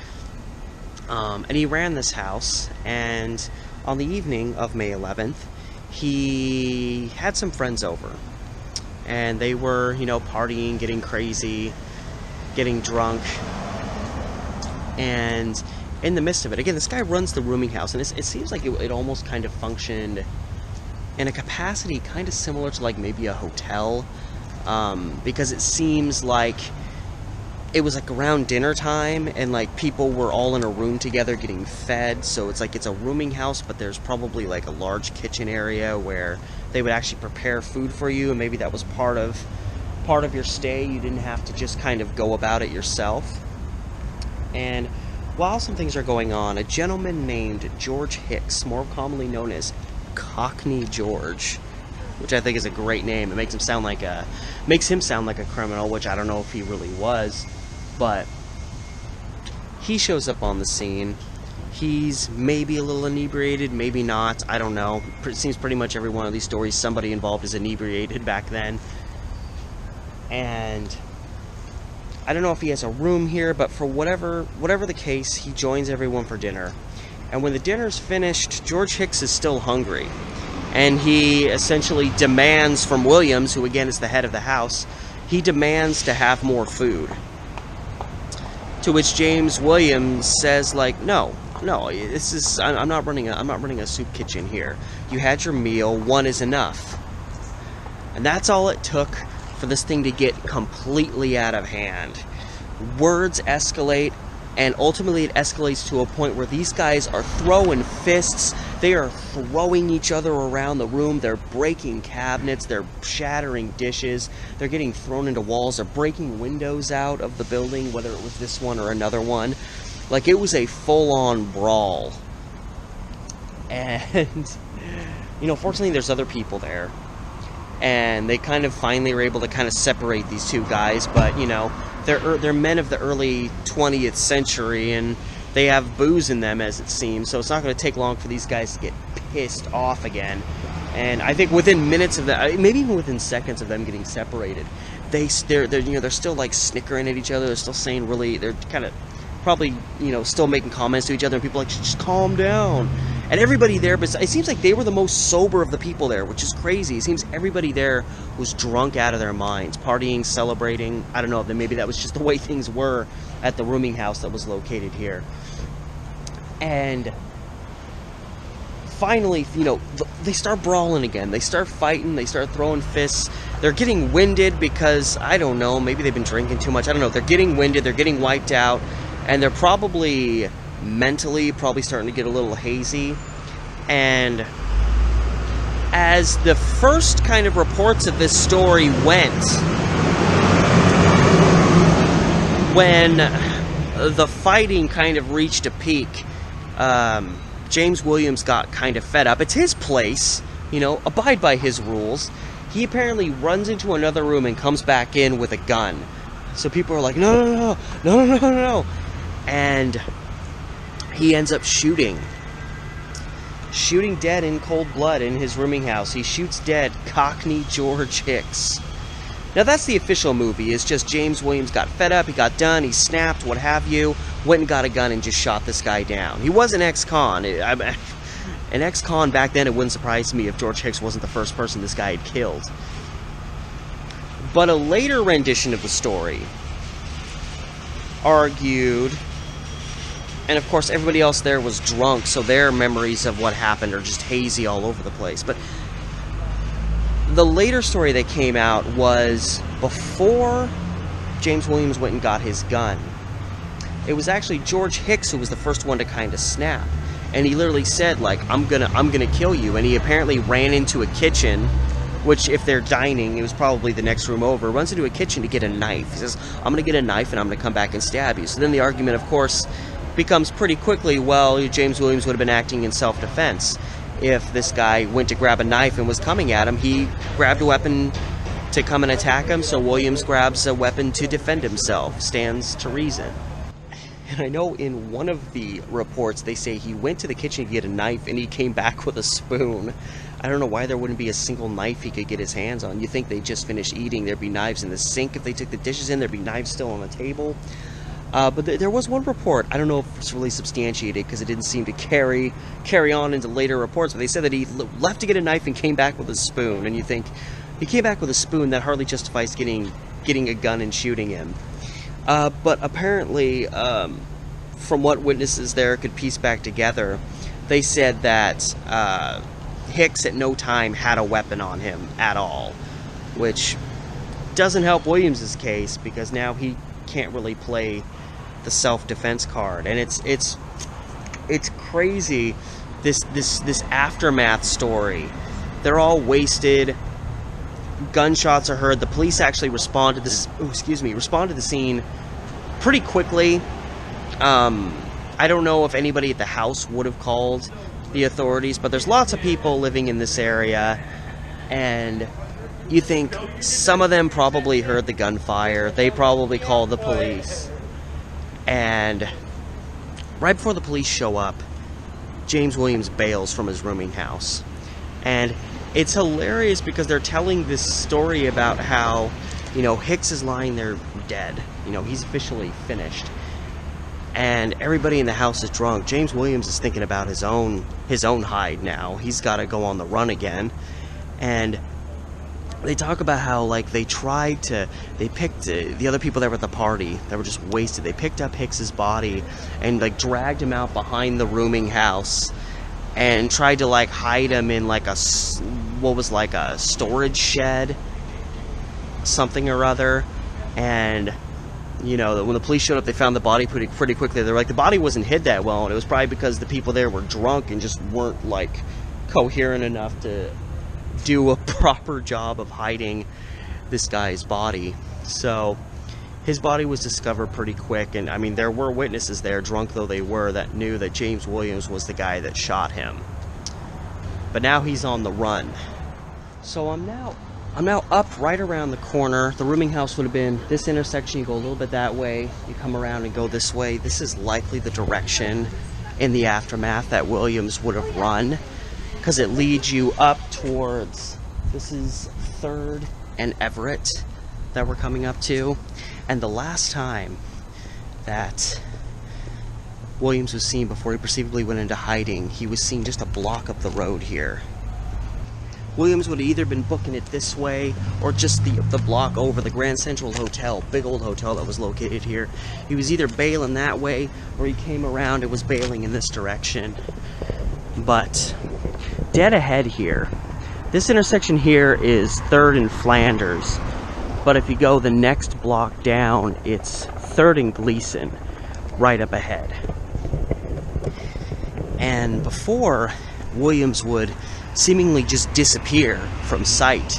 and he ran this house. And on the evening of May 11th, he had some friends over, and they were, partying, getting crazy, getting drunk. And in the midst of it, again, this guy runs the rooming house, and it seems like it almost kind of functioned in a capacity kind of similar to like maybe a hotel, because it seems like it was like around dinner time, and like people were all in a room together getting fed. So it's like it's a rooming house, but there's probably like a large kitchen area where they would actually prepare food for you, and maybe that was part of your stay. You didn't have to just kind of go about it yourself. And while some things are going on, a gentleman named George Hicks, more commonly known as Cockney George, which I think is a great name. It makes him sound like a criminal, which I don't know if he really was, but he shows up on the scene. He's maybe a little inebriated, maybe not, I don't know. It seems pretty much every one of these stories, somebody involved is inebriated back then. And I don't know if he has a room here, but for whatever the case, he joins everyone for dinner. And when the dinner's finished, George Hicks is still hungry. And he essentially demands from Williams, who again is the head of the house, he demands to have more food. To which James Williams says, like, no, I'm not running a soup kitchen here. You had your meal, one is enough. And that's all it took for this thing to get completely out of hand. Words escalate, and ultimately it escalates to a point where these guys are throwing fists. They are throwing each other around the room. They're breaking cabinets. They're shattering dishes. They're getting thrown into walls. They're breaking windows out of the building, whether it was this one or another one. Like, it was a full-on brawl. And, fortunately there's other people there. And they kind of finally were able to kind of separate these two guys. But, they're men of the early 20th century, and they have booze in them, as it seems. So it's not going to take long for these guys to get pissed off again. And I think within minutes of that, maybe even within seconds of them getting separated, they're still like snickering at each other. They're still saying they're kind of probably still making comments to each other, and people are like, just calm down. And everybody there, but it seems like they were the most sober of the people there, which is crazy. It seems everybody there was drunk out of their minds, partying, celebrating. I don't know, maybe that was just the way things were at the rooming house that was located here. And finally, they start brawling again. They start fighting. They start throwing fists. They're getting winded because, I don't know, maybe they've been drinking too much. I don't know. They're getting winded. They're getting wiped out. And they're probably mentally starting to get a little hazy. And as the first kind of reports of this story went, when the fighting kind of reached a peak, James Williams got kind of fed up. It's his place, abide by his rules. He apparently runs into another room and comes back in with a gun. So people are like, no. And he ends up shooting dead in cold blood in his rooming house. He shoots dead Cockney George Hicks. Now that's the official movie. It's just James Williams got fed up, he got done, he snapped, what have you, went and got a gun and just shot this guy down. He was an ex-con. An ex-con back then, it wouldn't surprise me if George Hicks wasn't the first person this guy had killed. But a later rendition of the story argued, and of course everybody else there was drunk, so their memories of what happened are just hazy all over the place. But the later story that came out was before James Williams went and got his gun. It was actually George Hicks who was the first one to kind of snap. And he literally said, like, I'm gonna kill you. And he apparently ran into a kitchen, which if they're dining, it was probably the next room over, runs into a kitchen to get a knife. He says, I'm gonna get a knife and I'm gonna come back and stab you. So then the argument, of course, becomes pretty quickly, well, James Williams would have been acting in self-defense. If this guy went to grab a knife and was coming at him, he grabbed a weapon to come and attack him, so Williams grabs a weapon to defend himself. Stands to reason. And I know in one of the reports they say he went to the kitchen to get a knife and he came back with a spoon. I don't know why there wouldn't be a single knife he could get his hands on. You think they just finished eating, there'd be knives in the sink. If they took the dishes in, there'd be knives still on the table. But there was one report, I don't know if it's really substantiated because it didn't seem to carry on into later reports, but they said that he left to get a knife and came back with a spoon. And you think, he came back with a spoon, that hardly justifies getting a gun and shooting him. But apparently, from what witnesses there could piece back together, they said that Hicks at no time had a weapon on him at all, which doesn't help Williams's case because now he can't really play the self-defense card. And it's crazy, this aftermath story. They're all wasted. Gunshots are heard. The police actually responded to the scene pretty quickly. I don't know if anybody at the house would have called the authorities, but there's lots of people living in this area, and you think some of them probably heard the gunfire. They probably called the police. And right before the police show up, James Williams bails from his rooming house. And it's hilarious because they're telling this story about how, Hicks is lying there dead. He's officially finished. And everybody in the house is drunk. James Williams is thinking about his own hide now. He's got to go on the run again. And they talk about how, they picked the other people that were at the party that were just wasted. They picked up Hicks's body and, dragged him out behind the rooming house and tried to, hide him in, a storage shed, something or other. And, when the police showed up, they found the body pretty quickly. They're like, the body wasn't hid that well, and it was probably because the people there were drunk and just weren't, coherent enough to do a proper job of hiding this guy's body. So his body was discovered pretty quick, and I mean there were witnesses there, drunk though they were, that knew that James Williams was the guy that shot him. But now he's on the run. So I'm now up right around the corner. The rooming house would have been this intersection. You go a little bit that way, you come around and go this way. This is likely the direction in the aftermath that Williams would have run, because it leads you up towards, this is 3rd and Everett that we're coming up to. And the last time that Williams was seen before he perceivably went into hiding, he was seen just a block up the road here. Williams would have either been booking it this way or just the block over, the Grand Central Hotel, big old hotel that was located here. He was either bailing that way or he came around and was bailing in this direction. But dead ahead here, this intersection here is 3rd and Flanders, but if you go the next block down, it's 3rd and Gleason right up ahead. And before Williams would seemingly just disappear from sight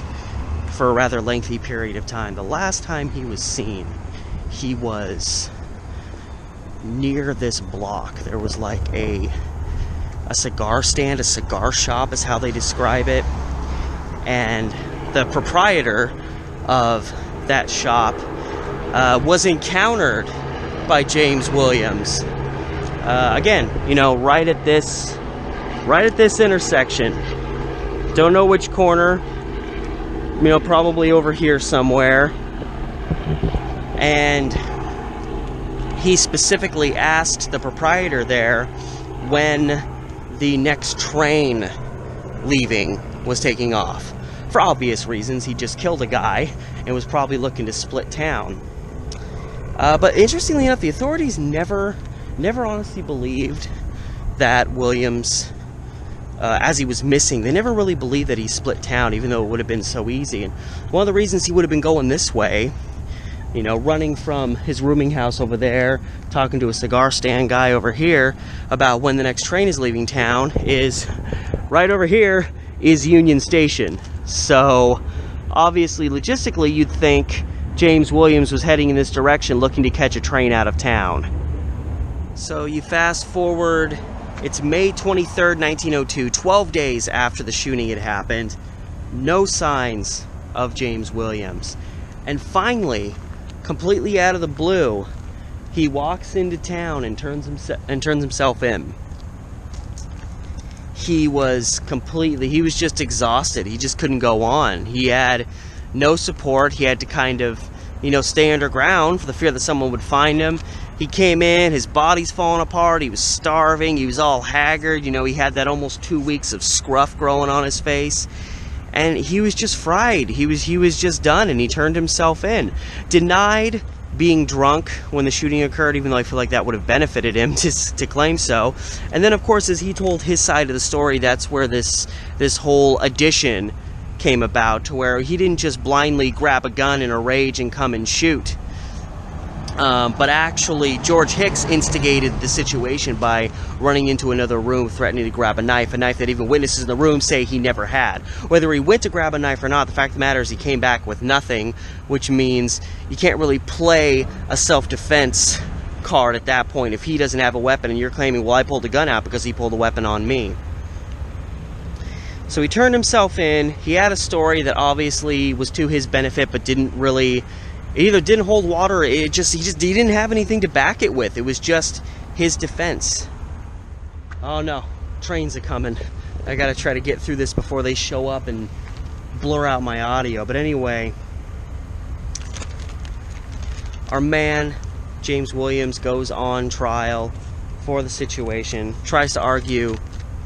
for a rather lengthy period of time, the last time he was seen, he was near this block. There was a cigar stand, a cigar shop is how they describe it, and the proprietor of that shop was encountered by James Williams. Again, right at this intersection. Don't know which corner, probably over here somewhere. And he specifically asked the proprietor there when the next train leaving was taking off. for obvious reasons. He just killed a guy and was probably looking to split town. But interestingly enough, the authorities never honestly believed that Williams, as he was missing, they never really believed that he split town, even though it would have been so easy. And one of the reasons he would have been going this way, you know, running from his rooming house over there, talking to a cigar stand guy over here about when the next train is leaving town, is right over here is Union Station. So obviously, logistically, you'd think James Williams was heading in this direction looking to catch a train out of town. So you fast forward, it's May 23rd, 1902, 12 days after the shooting had happened. No signs of James Williams. And finally, completely out of the blue, he walks into town and turns himself in. He was just exhausted. He just couldn't go on. He had no support. He had to kind of, you know, stay underground for the fear that someone would find him. He came in, his body's falling apart, he was starving, he was all haggard, you know, he had that almost 2 weeks of scruff growing on his face. And he was just fried. He was just done, and he turned himself in. Denied being drunk when the shooting occurred, even though I feel like that would have benefited him to claim so. And then, of course, as he told his side of the story, that's where this whole addition came about, to where he didn't just blindly grab a gun in a rage and come and shoot. But actually, George Hicks instigated the situation by running into another room, threatening to grab a knife that even witnesses in the room say he never had. Whether he went to grab a knife or not, the fact of the matter is he came back with nothing, which means you can't really play a self-defense card at that point if he doesn't have a weapon and you're claiming, well, I pulled the gun out because he pulled a weapon on me. So he turned himself in. He had a story that obviously was to his benefit, but didn't really... It either didn't hold water, he didn't have anything to back it with. It was just his defense. Oh no, trains are coming. I gotta try to get through this before they show up and blur out my audio. But anyway, our man, James Williams, goes on trial for the situation, tries to argue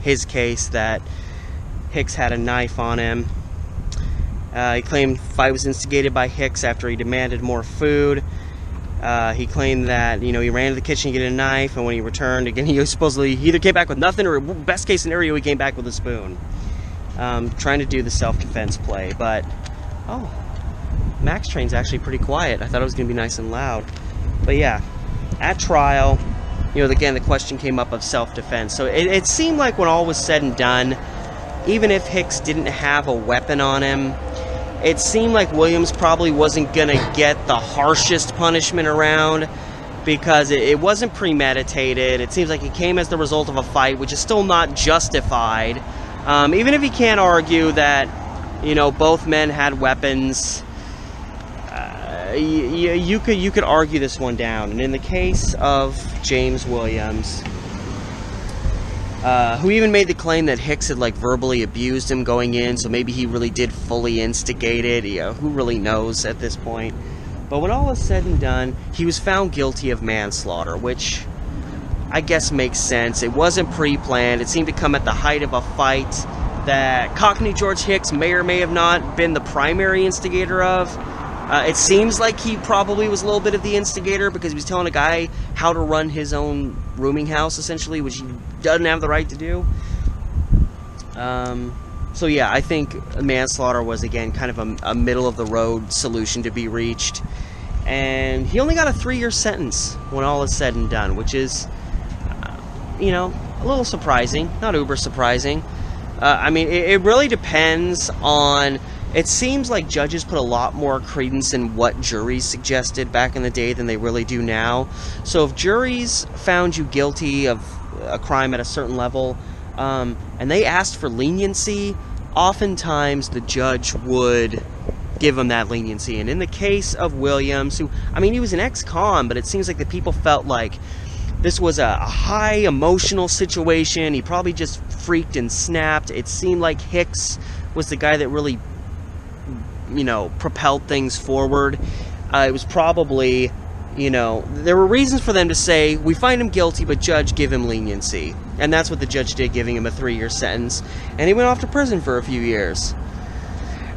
his case that Hicks had a knife on him. He claimed the fight was instigated by Hicks after he demanded more food. He claimed that, you know, he ran to the kitchen to get a knife, and when he returned, again, he supposedly either came back with nothing, or best case scenario, he came back with a spoon. Trying to do the self-defense play, but, oh, Max Train's actually pretty quiet. I thought it was going to be nice and loud. But yeah, at trial, you know, again, the question came up of self-defense. So it seemed like when all was said and done, even if Hicks didn't have a weapon on him, it seemed like Williams probably wasn't going to get the harshest punishment around, because it wasn't premeditated. It seems like it came as the result of a fight, which is still not justified. Even if he can't argue that, you know, both men had weapons, you could argue this one down. And in the case of James Williams, who even made the claim that Hicks had, like, verbally abused him going in, so maybe he really did fully instigate it. Who really knows at this point? But when all is said and done, he was found guilty of manslaughter, which I guess makes sense. It wasn't pre-planned. It seemed to come at the height of a fight that Cockney George Hicks may or may have not been the primary instigator of. It seems like he probably was a little bit of the instigator, because he was telling a guy how to run his own rooming house, essentially, which he doesn't have the right to do. So yeah, I think manslaughter was, again, kind of a middle-of-the-road solution to be reached. And he only got a 3-year sentence when all is said and done, which is, you know, a little surprising. Not uber surprising. I mean, it really depends on... It seems like judges put a lot more credence in what juries suggested back in the day than they really do now. So if juries found you guilty of a crime at a certain level, and they asked for leniency, oftentimes the judge would give them that leniency. And in the case of Williams, who, I mean, he was an ex-con, but it seems like the people felt like this was a high emotional situation. He probably just freaked and snapped. It seemed like Hicks was the guy that really, you know, propelled things forward. It was probably, you know, there were reasons for them to say, we find him guilty, but judge, give him leniency. And that's what the judge did, giving him a 3-year sentence. And he went off to prison for a few years.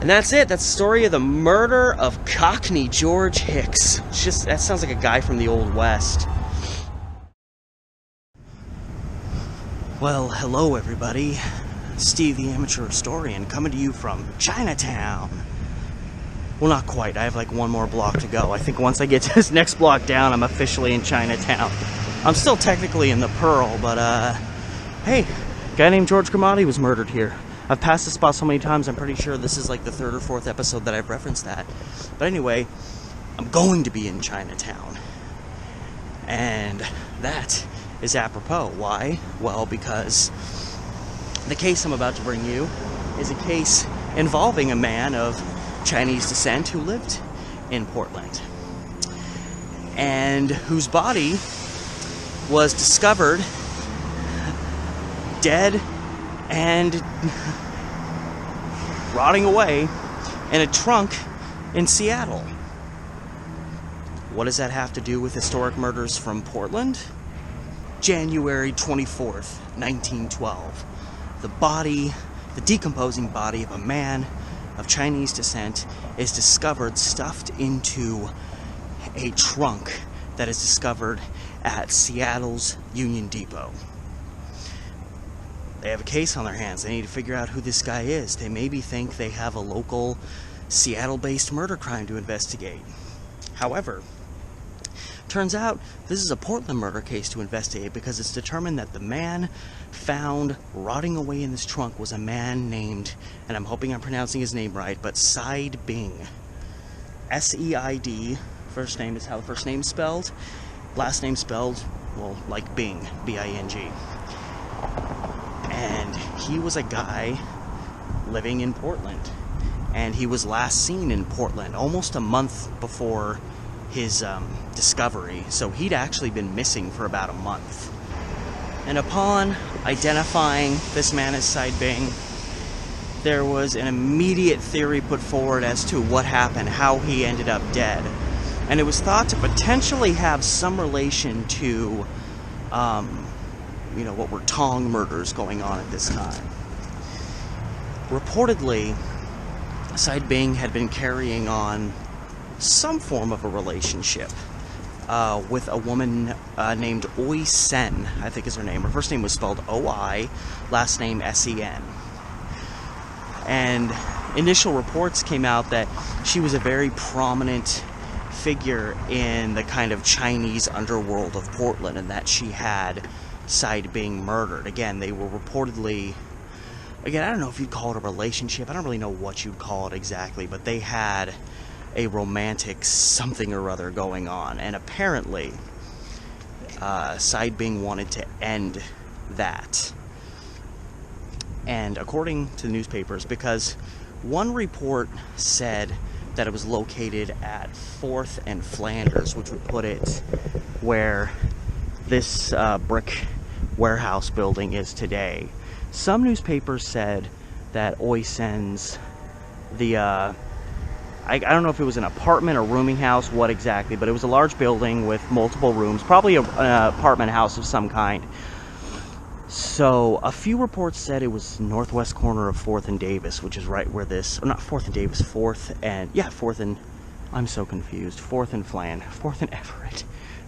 And that's it. That's the story of the murder of Cockney George Hicks. It's just, that sounds like a guy from the Old West. Well, hello everybody. Steve the Amateur Historian coming to you from Chinatown. Well, not quite. I have like one more block to go. I think once I get to this next block down, I'm officially in Chinatown. I'm still technically in the Pearl, but hey, a guy named George Cromartie was murdered here. I've passed this spot so many times, I'm pretty sure this is like the 3rd or 4th episode that I've referenced that. But anyway, I'm going to be in Chinatown. And that is apropos. Why? Well, because the case I'm about to bring you is a case involving a man of Chinese descent who lived in Portland. And whose body was discovered dead and rotting away in a trunk in Seattle. What does that have to do with historic murders from Portland? January 24th, 1912. The decomposing body of a man of Chinese descent is discovered stuffed into a trunk that is discovered at Seattle's Union Depot. They have a case on their hands. They need to figure out who this guy is. They maybe think they have a local Seattle-based murder crime to investigate. However, turns out this is a Portland murder case to investigate because it's determined that the man found rotting away in this trunk was a man named, and I'm hoping I'm pronouncing his name right, but Said Bing. S-E-I-D. First name is how the first name is spelled. Last name spelled, well, like Bing. B-I-N-G. And he was a guy living in Portland. And he was last seen in Portland almost a month before his discovery. So he'd actually been missing for about a month. And upon identifying this man as Said Bing, there was an immediate theory put forward as to what happened, how he ended up dead. And it was thought to potentially have some relation to what were Tong murders going on at this time. Reportedly, Said Bing had been carrying on some form of a relationship with a woman named Oi Sen, I think is her name. Her first name was spelled O-I, last name S-E-N. And initial reports came out that she was a very prominent figure in the kind of Chinese underworld of Portland, and that she had Said Bing murdered. Again, they were reportedly, I don't know if you'd call it a relationship, I don't really know what you'd call it exactly, but they had a romantic something or other going on, and apparently Said Bing wanted to end that. And according to the newspapers, because one report said that it was located at 4th and Flanders, which would put it where this brick warehouse building is today. Some newspapers said that Oi Sen's, I don't know if it was an apartment or rooming house, what exactly, but it was a large building with multiple rooms, probably an apartment house of some kind. So a few reports said it was northwest corner of 4th and Davis, which is right where this, or not 4th and Davis, 4th and, yeah, 4th and, I'm so confused, 4th and 4th and Everett.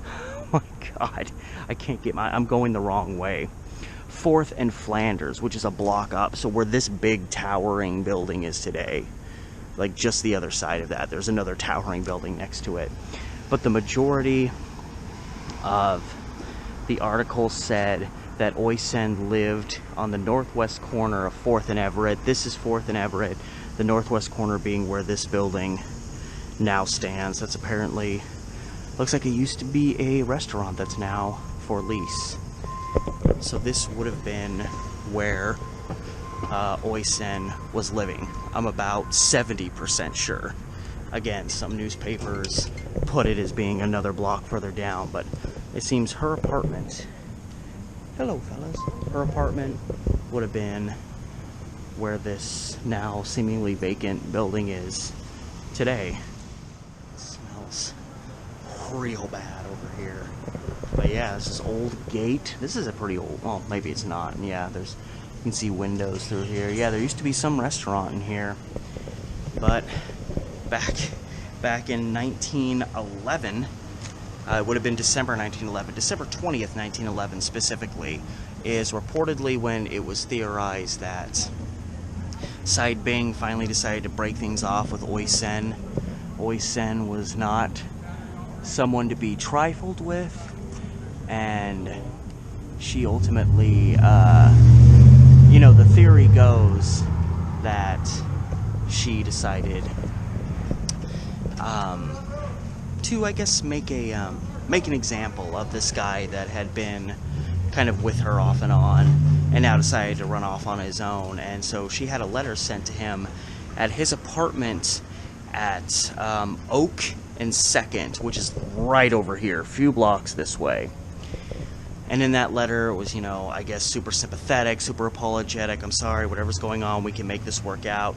Oh my God, I can't get I'm going the wrong way. 4th and Flanders, which is a block up, so where this big towering building is today. Like just the other side of that, there's another towering building next to it. But the majority of the article said that Oi Sen lived on the northwest corner of 4th and Everett. This is 4th and Everett, the northwest corner being where this building now stands. That's apparently, looks like it used to be a restaurant that's now for lease. So this would have been where Oi Sen was living. I'm about 70% sure. Again, some newspapers put it as being another block further down, but it seems her apartment, hello fellas, her apartment would have been where this now seemingly vacant building is today. It smells real bad over here. But yeah, this is old gate. This is a pretty old, well, maybe it's not. Yeah, you can see windows through here. Yeah, there used to be some restaurant in here. but back in 1911, it would have been December 1911, December 20th, 1911 specifically, is reportedly when it was theorized that Said Bing finally decided to break things off with Oi Sen. Oi Sen was not someone to be trifled with, and she ultimately, you know, the theory goes that she decided to, I guess, make an example of this guy that had been kind of with her off and on, and now decided to run off on his own. And so she had a letter sent to him at his apartment at Oak and 2nd, which is right over here, a few blocks this way. And in that letter, it was, you know, I guess super sympathetic, super apologetic. I'm sorry, whatever's going on, we can make this work out,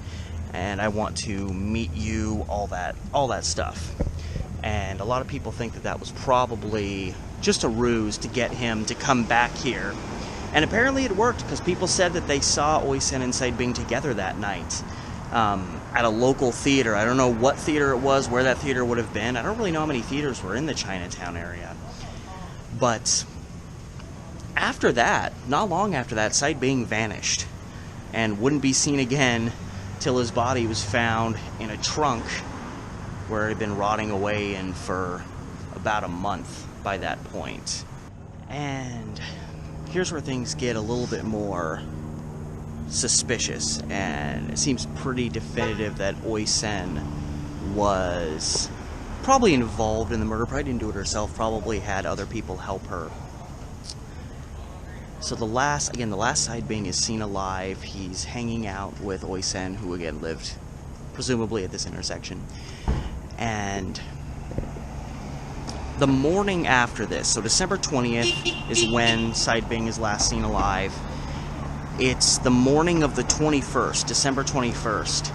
and I want to meet you, all that stuff. And a lot of people think that that was probably just a ruse to get him to come back here. And apparently it worked, because people said that they saw Oi Sen and Said Bing together that night at a local theater. I don't know what theater it was, where that theater would have been. I don't really know how many theaters were in the Chinatown area. But after that, not long after that, Said Bing vanished and wouldn't be seen again till his body was found in a trunk where it had been rotting away in for about a month by that point. And here's where things get a little bit more suspicious, and it seems pretty definitive that Oi Sen was probably involved in the murder. Probably didn't do it herself, probably had other people help her. So the last Said Bing is seen alive. He's hanging out with Oi Sen, who again lived presumably at this intersection. And the morning after this, so December 20th is when Said Bing is last seen alive. It's the morning of the 21st, December 21st,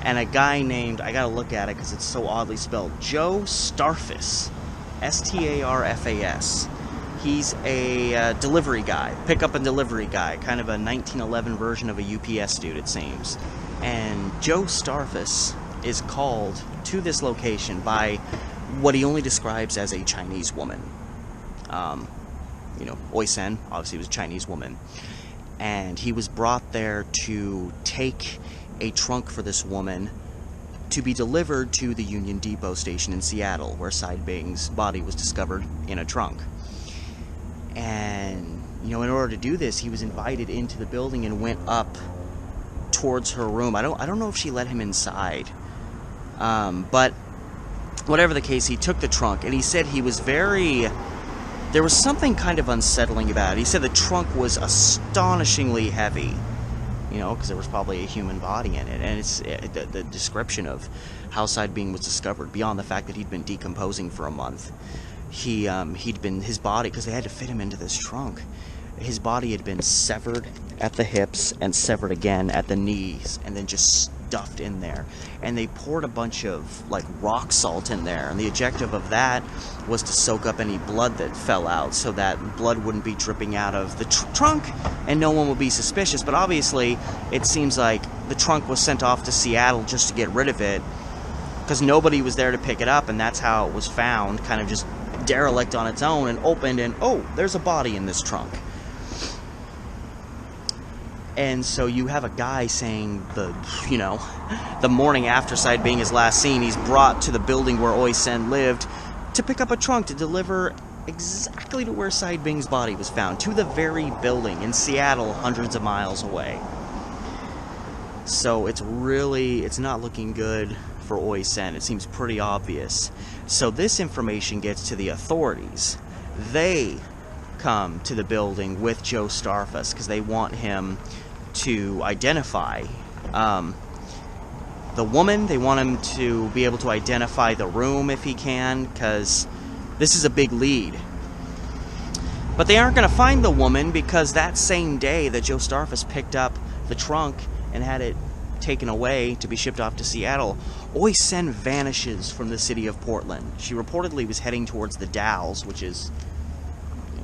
and a guy named, I gotta look at it because it's so oddly spelled, Joe Starfas, S-T-A-R-F-A-S. He's a delivery guy, pickup and delivery guy, kind of a 1911 version of a UPS dude, it seems. And Joe Starfas is called to this location by what he only describes as a Chinese woman. You know, Oi Sen obviously was a Chinese woman. And he was brought there to take a trunk for this woman to be delivered to the Union Depot station in Seattle, where Said Bing's body was discovered in a trunk. And, you know, in order to do this, he was invited into the building and went up towards her room. I don't know if she let him inside. But whatever the case, he took the trunk, and he said he was there was something kind of unsettling about it. He said the trunk was astonishingly heavy, you know, because there was probably a human body in it. And it's the description of how Said Bing was discovered, beyond the fact that he'd been decomposing for a month. His body, because they had to fit him into this trunk, his body had been severed at the hips and severed again at the knees, and then just stuffed in there. And they poured a bunch of like rock salt in there, and the objective of that was to soak up any blood that fell out, so that blood wouldn't be dripping out of the trunk and no one would be suspicious. But obviously it seems like the trunk was sent off to Seattle just to get rid of it, because nobody was there to pick it up, and that's how it was found, kind of just derelict on its own, and opened, and oh, there's a body in this trunk. And so you have a guy saying the morning after Said Bing is last seen, he's brought to the building where Oi Sen lived to pick up a trunk to deliver exactly to where Said Bing's body was found, to the very building in Seattle, hundreds of miles away. So it's not looking good for Oi Sen. It seems pretty obvious. So this information gets to the authorities. They come to the building with Joe Starfas because they want him to identify the woman. They want him to be able to identify the room if he can, because this is a big lead. But they aren't going to find the woman, because that same day that Joe Starfas picked up the trunk and had it taken away to be shipped off to Seattle, Oi Sen vanishes from the city of Portland. She reportedly was heading towards the Dalles, which is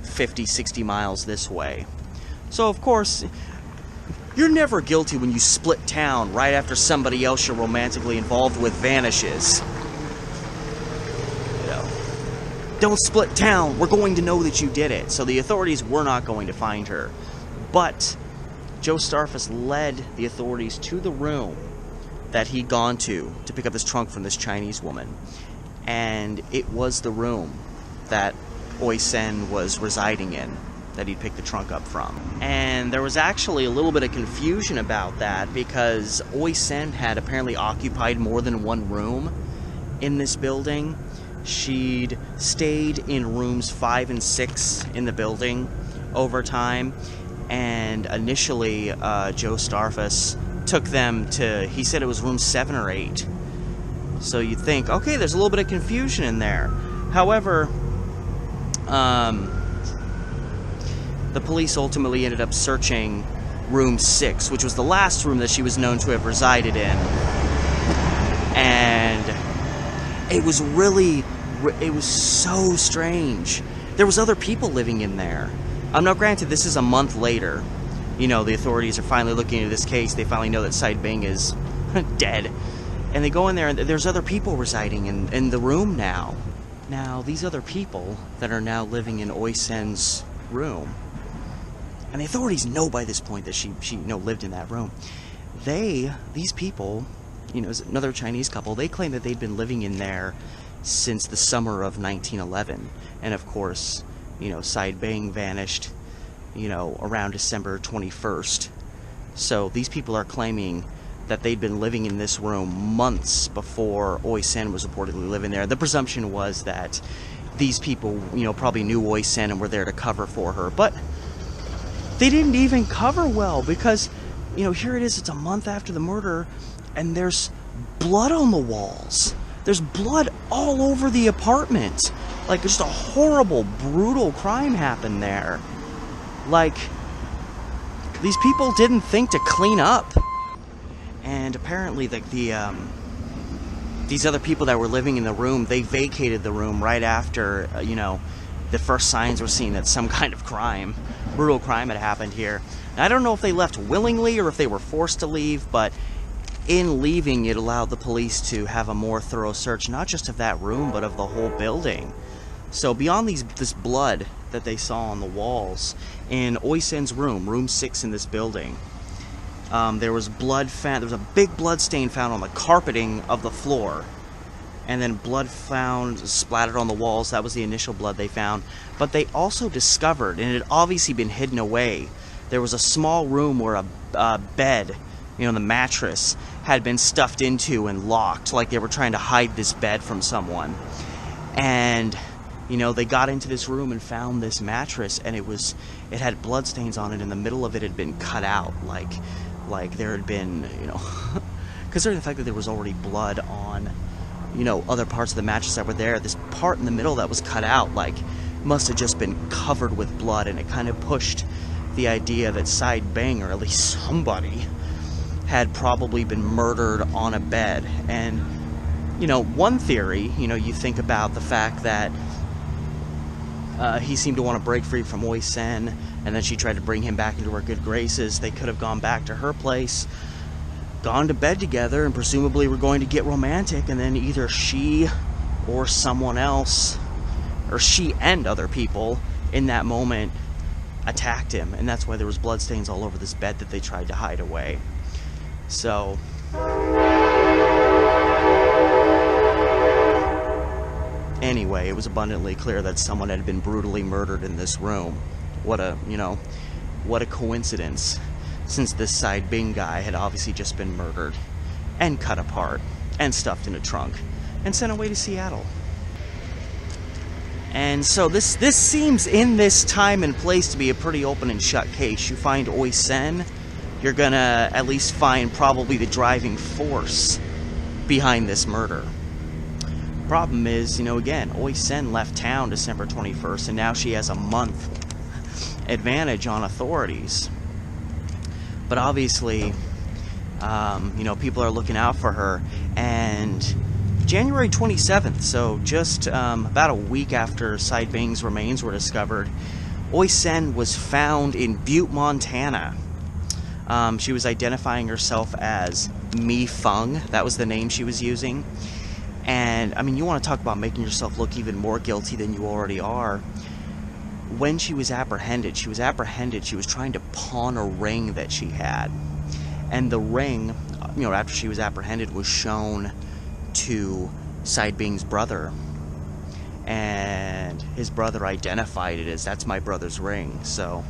50, 60 miles this way. So, of course, You're never guilty when you split town right after somebody else you're romantically involved with vanishes. You know, don't split town. We're going to know that you did it. So the authorities were not going to find her. But Joe Starfuss led the authorities to the room that he'd gone to pick up this trunk from this Chinese woman. And it was the room that Oi Sen was residing in, that he'd picked the trunk up from. And there was actually a little bit of confusion about that because Oi Sen had apparently occupied more than one room in this building. She'd stayed in rooms 5 and 6 in the building over time, and initially Joe Starfuss took them to, he said it was room 7 or 8. So you'd think, okay, there's a little bit of confusion in there. However, the police ultimately ended up searching room 6, which was the last room that she was known to have resided in. And it was so strange. There was other people living in there. Now granted, this is a month later. You know, the authorities are finally looking into this case. They finally know that Said Bing is dead. And they go in there, and there's other people residing in the room now. Now, these other people that are now living in Oi Sen's room, and the authorities know by this point that she lived in that room. These people, another Chinese couple, they claim that they'd been living in there since the summer of 1911. And of course, Said Bing vanished, around December 21st. So these people are claiming that they'd been living in this room months before Oi Sen was reportedly living there. The presumption was that these people, probably knew Oi Sen and were there to cover for her. But they didn't even cover well because, here it is, it's a month after the murder, and there's blood on the walls. There's blood all over the apartment. Like, just a horrible, brutal crime happened there. Like, these people didn't think to clean up. And apparently, like, these other people that were living in the room, they vacated the room right after, the first signs were seen that some kind of crime, brutal crime had happened here. Now, I don't know if they left willingly or if they were forced to leave, but in leaving, it allowed the police to have a more thorough search, not just of that room, but of the whole building. So beyond this blood that they saw on the walls, in Oi Sen's room 6 in this building, there was blood found. There was a big blood stain found on the carpeting of the floor, and then blood found splattered on the walls. That was the initial blood they found. But they also discovered, and it had obviously been hidden away, there was a small room where a bed, the mattress, had been stuffed into and locked, like they were trying to hide this bed from someone. And they got into this room and found this mattress, and it had bloodstains on it, and the middle of it had been cut out, like there had been, considering the fact that there was already blood on, other parts of the mattress that were there, this part in the middle that was cut out, must have just been covered with blood, and it kind of pushed the idea that Said Bing, or at least somebody, had probably been murdered on a bed. And, one theory, you think about the fact that he seemed to want to break free from Oi Sen, and then she tried to bring him back into her good graces. They could have gone back to her place, gone to bed together, and presumably were going to get romantic, and then either she or someone else, or she and other people in that moment, attacked him, and that's why there was bloodstains all over this bed that they tried to hide away. So anyway, it was abundantly clear that someone had been brutally murdered in this room. What a coincidence, since this Said Bing guy had obviously just been murdered and cut apart and stuffed in a trunk and sent away to Seattle. And so this seems, in this time and place, to be a pretty open and shut case. You find Oi Sen, you're gonna at least find probably the driving force behind this murder. Problem is, again, Oi Sen left town December 21st, and now she has a month advantage on authorities. But obviously, people are looking out for her, and January 27th, so just about a week after Said Bing's remains were discovered, Oi Sen was found in Butte, Montana. She was identifying herself as Mi Feng. That was the name she was using. And, I mean, you want to talk about making yourself look even more guilty than you already are. When she was apprehended, she was trying to pawn a ring that she had. And the ring, you know, after she was apprehended, was shown to Side Bing's brother. And his brother identified it as, that's my brother's ring. So,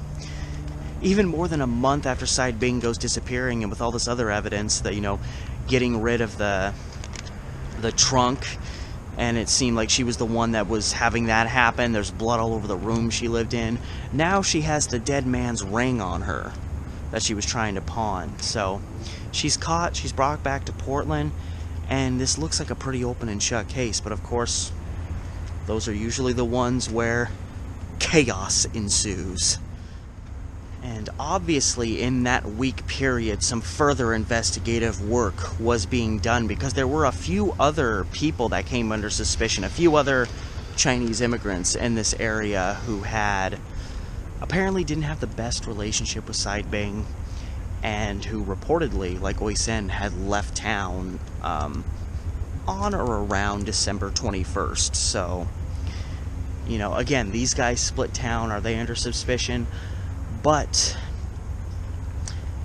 even more than a month after Side Bing goes disappearing, and with all this other evidence that, you know, getting rid of the trunk, and it seemed like she was the one that was having that happen. There's blood all over the room she lived in. Now she has the dead man's ring on her that she was trying to pawn. So she's caught, she's brought back to Portland, and this looks like a pretty open and shut case. But of course, those are usually the ones where chaos ensues. And obviously, in that week period, some further investigative work was being done, because there were a few other people that came under suspicion, a few other Chinese immigrants in this area who had apparently didn't have the best relationship with Side Bing, and who reportedly, like Oi Sen, had left town on or around December 21st. So, you know, again, these guys split town. Are they under suspicion? But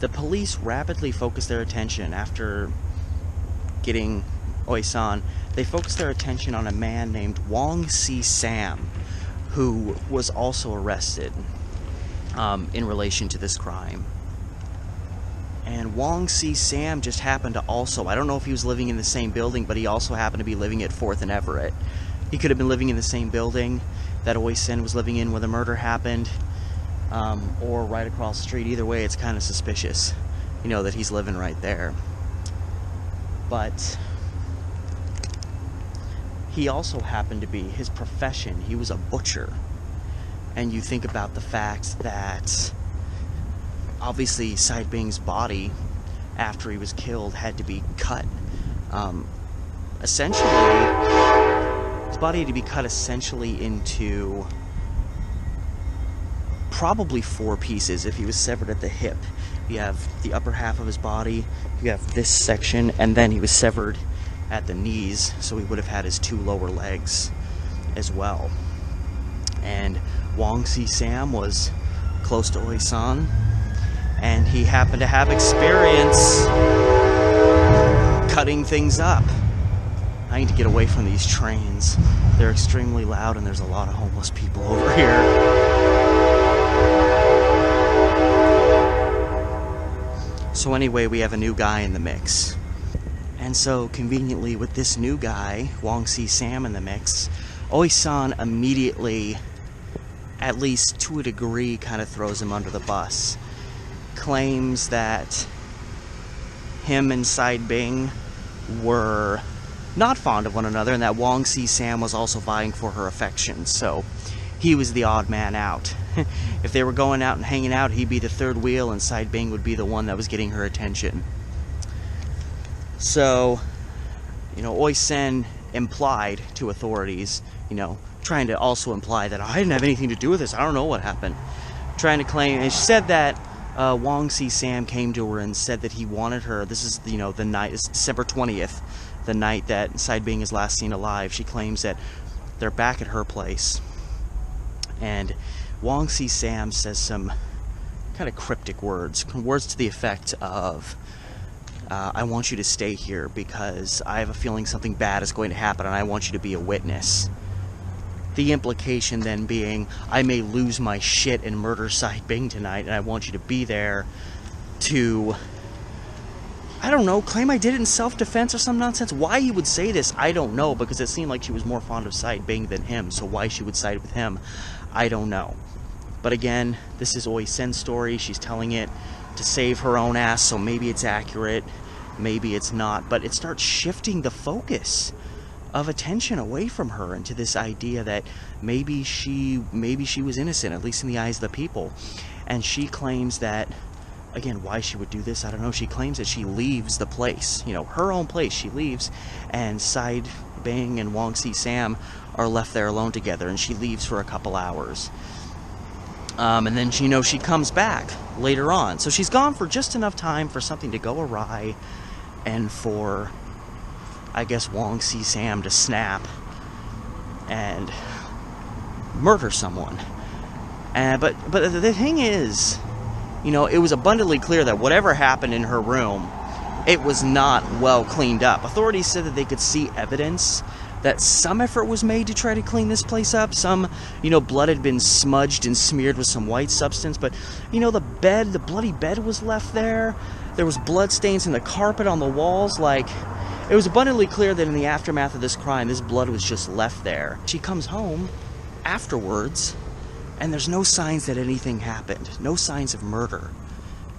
the police rapidly focused their attention after getting Oi San. They focused their attention on a man named Wong Si Sam, who was also arrested in relation to this crime. And Wong Si Sam just happened to also, I don't know if he was living in the same building, but he also happened to be living at 4th and Everett. He could have been living in the same building that Oi Sen was living in when the murder happened. Or right across the street. Either way, it's kind of suspicious, you know, that he's living right there. But he also happened to be, his profession, he was a butcher. And you think about the fact that obviously Side Bing's body, after he was killed, had to be cut. Essentially, his body had to be cut essentially into probably 4 pieces if he was severed at the hip. You have the upper half of his body, you have this section, and then he was severed at the knees, so he would have had his 2 lower legs as well. And Wong Si Sam was close to Oi San, and he happened to have experience cutting things up. I need to get away from these trains. They're extremely loud, and there's a lot of homeless people over here. So anyway, we have a new guy in the mix. And so, conveniently, with this new guy, Wong Si Sam, in the mix, Oi San immediately, at least to a degree, kind of throws him under the bus. Claims that him and Side Bing were not fond of one another, and that Wong Si Sam was also vying for her affection. So he was the odd man out. If they were going out and hanging out, he'd be the third wheel, and Side Bing would be the one that was getting her attention. So, you know, Oi Sen implied to authorities, you know, trying to also imply that I didn't have anything to do with this, I don't know what happened. Trying to claim, and she said that Wong Si Sam came to her and said that he wanted her. This is, you know, the night, it's December 20th, the night that Side Bing is last seen alive. She claims that they're back at her place, and Wong Si Sam says some kind of cryptic words to the effect of, I want you to stay here because I have a feeling something bad is going to happen, and I want you to be a witness. The implication then being, I may lose my shit and murder Side Bing tonight, and I want you to be there to, I don't know, claim I did it in self-defense or some nonsense. Why he would say this, I don't know, because it seemed like she was more fond of Side Bing than him, so why she would side with him, I don't know. But again, this is Oi Sen's story. She's telling it to save her own ass, so maybe it's accurate, maybe it's not, but it starts shifting the focus of attention away from her into this idea that maybe she was innocent, at least in the eyes of the people. And she claims that, again, why she would do this, I don't know. She claims that she leaves the place, you know, her own place. She leaves, and Side Bing and Wong Si Sam are left there alone together, and she leaves for a couple hours. And then, she comes back later on. So she's gone for just enough time for something to go awry and for, I guess, Wong See Sam to snap and murder someone. But the thing is, it was abundantly clear that whatever happened in her room, it was not well cleaned up. Authorities said that they could see evidence that some effort was made to try to clean this place up. Some, blood had been smudged and smeared with some white substance, but, the bloody bed was left there. There was blood stains in the carpet on the walls. Like, it was abundantly clear that in the aftermath of this crime, this blood was just left there. She comes home afterwards, and there's no signs that anything happened. No signs of murder.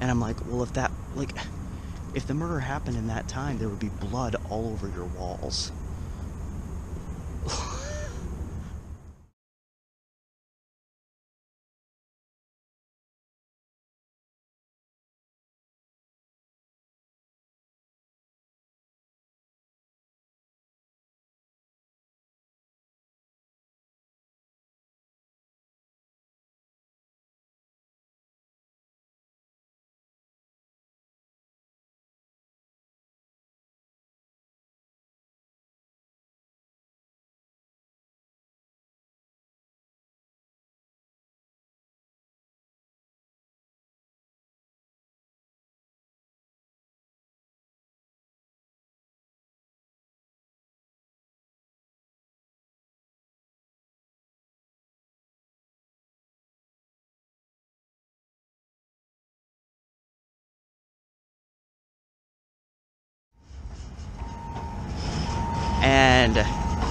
And I'm like, well, if the murder happened in that time, there would be blood all over your walls. And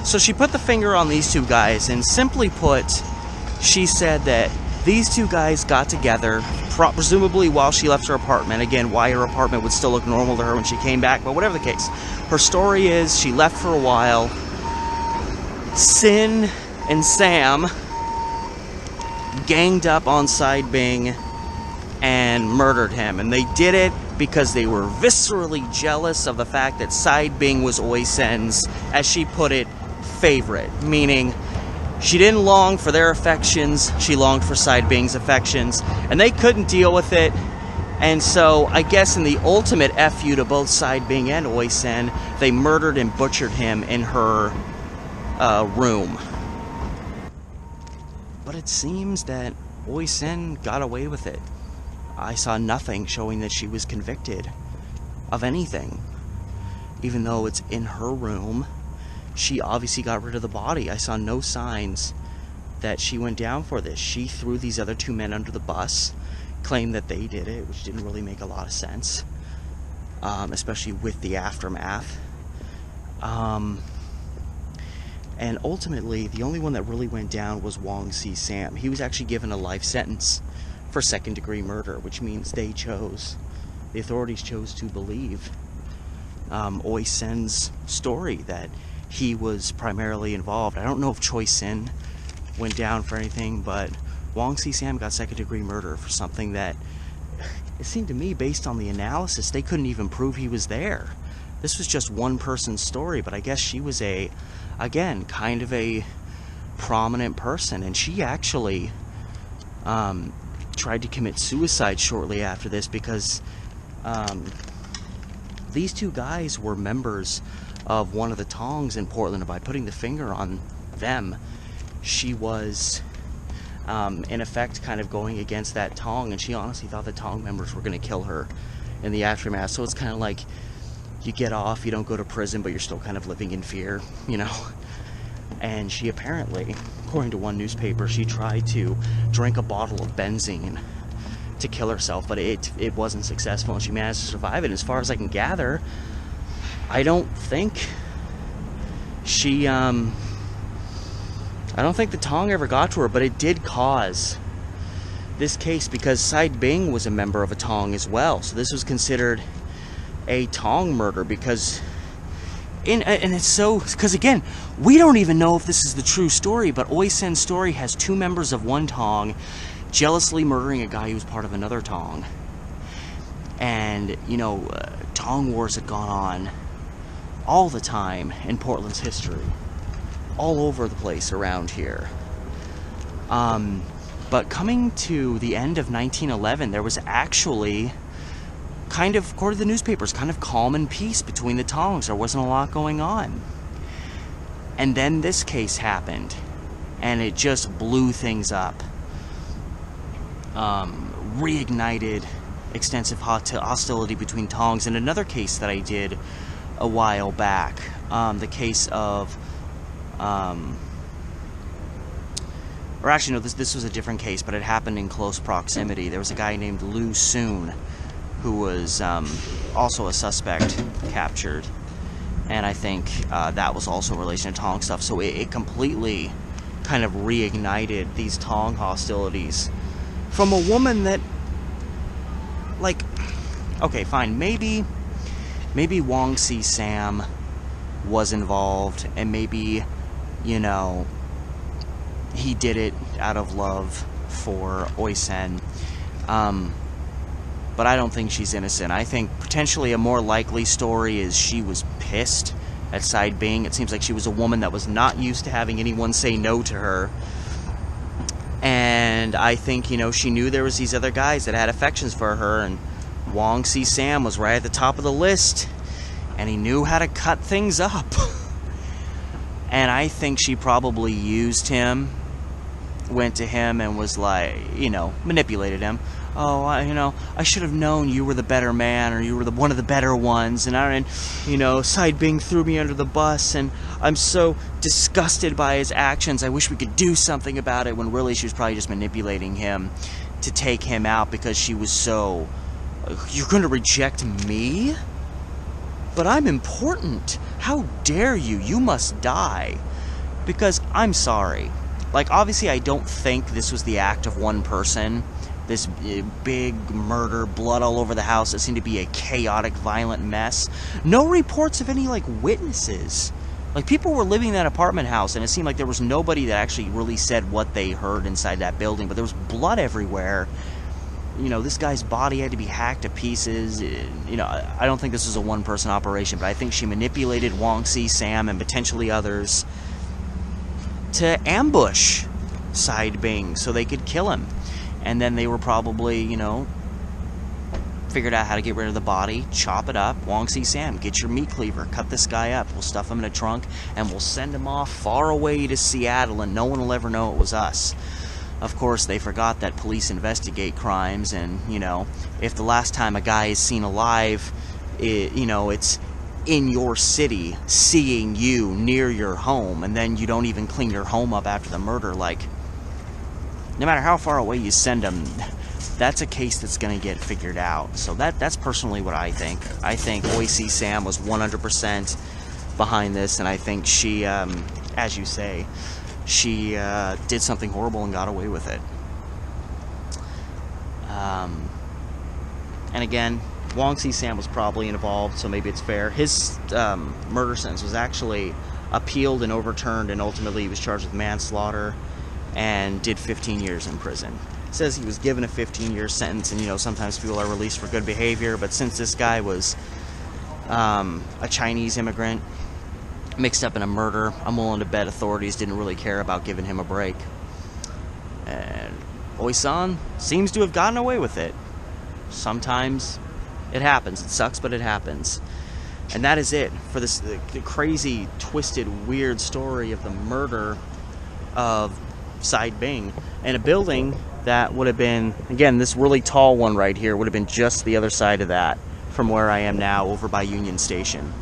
so she put the finger on these two guys, and simply put, she said that these two guys got together, presumably while she left her apartment. Again, why her apartment would still look normal to her when she came back, but whatever the case. Her story is she left for a while. Sin and Sam ganged up on Side Bing and murdered him. And they did it because they were viscerally jealous of the fact that Side Bing was Oi Sen's, as she put it, favorite. Meaning, she didn't long for their affections, she longed for Side Bing's affections, and they couldn't deal with it. And so, I guess in the ultimate FU to both Side Bing and Oi Sen, they murdered and butchered him in her room. But it seems that Oi Sen got away with it. I saw nothing showing that she was convicted of anything. Even though it's in her room, she obviously got rid of the body. I saw no signs that she went down for this. She threw these other two men under the bus, claimed that they did it, which didn't really make a lot of sense, especially with the aftermath. And ultimately, the only one that really went down was Wong See Sam. He was actually given a life sentence for second-degree murder, which means the authorities chose to believe Oi Sen's story that he was primarily involved. I don't know if Choi Sin went down for anything, but Wong See Sam got second-degree murder for something that, it seemed to me, based on the analysis, they couldn't even prove he was there. This was just one person's story, but I guess she was again, kind of a prominent person, and she actually tried to commit suicide shortly after this because these two guys were members of one of the tongs in Portland, and by putting the finger on them, she was in effect kind of going against that tong, and she honestly thought the tong members were going to kill her in the aftermath. So it's kind of like you get off, you don't go to prison, but you're still kind of living in fear, And she apparently, according to one newspaper, she tried to drink a bottle of benzene to kill herself, but it wasn't successful, and she managed to survive it. And as far as I can gather, I don't think she, I don't think the tong ever got to her, but it did cause this case because Side Bing was a member of a tong as well. So this was considered a tong murder because, and it's so, because again, we don't even know if this is the true story, but Oi Sen's story has two members of one tong jealously murdering a guy who was part of another tong. And, tong wars had gone on all the time in Portland's history, all over the place around here. But coming to the end of 1911, there was actually kind of, according to the newspapers, kind of calm and peace between the Tongs. There wasn't a lot going on. And then this case happened, and it just blew things up. Reignited extensive hostility between Tongs. And another case that I did a while back, the case of, or actually no, this was a different case, but it happened in close proximity. There was a guy named Lu Soon who was also a suspect captured, and I think that was also in relation to Tong stuff. So it completely kind of reignited these Tong hostilities from a woman that, like, okay, fine, maybe Wong Si Sam was involved, and maybe, you know, he did it out of love for Oisen. But I don't think she's innocent. I think potentially a more likely story is she was pissed at Sai Bing. It seems like she was a woman that was not used to having anyone say no to her. And I think, you know, she knew there was these other guys that had affections for her, and Wong Si Sam was right at the top of the list, and he knew how to cut things up. And I think she probably used him, went to him and was like, you know, manipulated him. Oh, I should have known you were the better man, or you were one of the better ones, and you know, Sai Bing threw me under the bus, and I'm so disgusted by his actions. I wish we could do something about it, when really she was probably just manipulating him to take him out, because she was so, you're going to reject me? But I'm important. How dare you? You must die. Because I'm sorry. Like, obviously I don't think this was the act of one person. This big murder, blood all over the house. It seemed to be a chaotic, violent mess. No reports of any, like, witnesses. Like, people were living in that apartment house, and it seemed like there was nobody that actually really said what they heard inside that building. But there was blood everywhere. You know, this guy's body had to be hacked to pieces. You know, I don't think this was a one-person operation, but I think she manipulated Wong Si Sam and potentially others to ambush Sai Bing so they could kill him. And then they were probably, you know, figured out how to get rid of the body, chop it up. Wong Si Sam, get your meat cleaver, cut this guy up. We'll stuff him in a trunk, and we'll send him off far away to Seattle, and no one will ever know it was us. Of course, they forgot that police investigate crimes, and, you know, if the last time a guy is seen alive, you know, it's in your city, seeing you near your home, and then you don't even clean your home up after the murder, like, no matter how far away you send them, that's a case that's going to get figured out. So that's personally what I think. I think Oi Si Sam was 100% behind this, and I think she, as you say, she did something horrible and got away with it. And again, Wong Si Sam was probably involved, so maybe it's fair. His murder sentence was actually appealed and overturned, and ultimately he was charged with manslaughter and did 15 years in prison. It says he was given a 15-year sentence, and, you know, sometimes people are released for good behavior, but since this guy was a Chinese immigrant mixed up in a murder, I'm willing to bet authorities didn't really care about giving him a break. And Oisan seems to have gotten away with it. Sometimes it happens. It sucks, but it happens. And that is it for this crazy, twisted, weird story of the murder of Sai Bing. And a building that would have been, again, this really tall one right here would have been just the other side of that from where I am now, over by Union Station.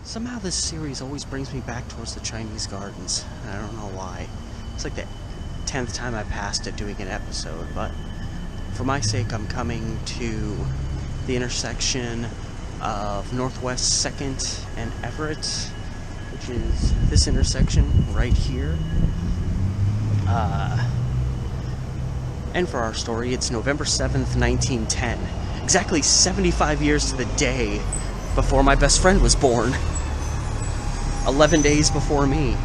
Somehow this series always brings me back towards the Chinese gardens. I don't know why. It's like the 10th time I passed it doing an episode, but for my sake, I'm coming to the intersection of Northwest 2nd and Everett, which is this intersection right here. And for our story, it's November 7th, 1910. Exactly 75 years to the day before my best friend was born. 11 days before me.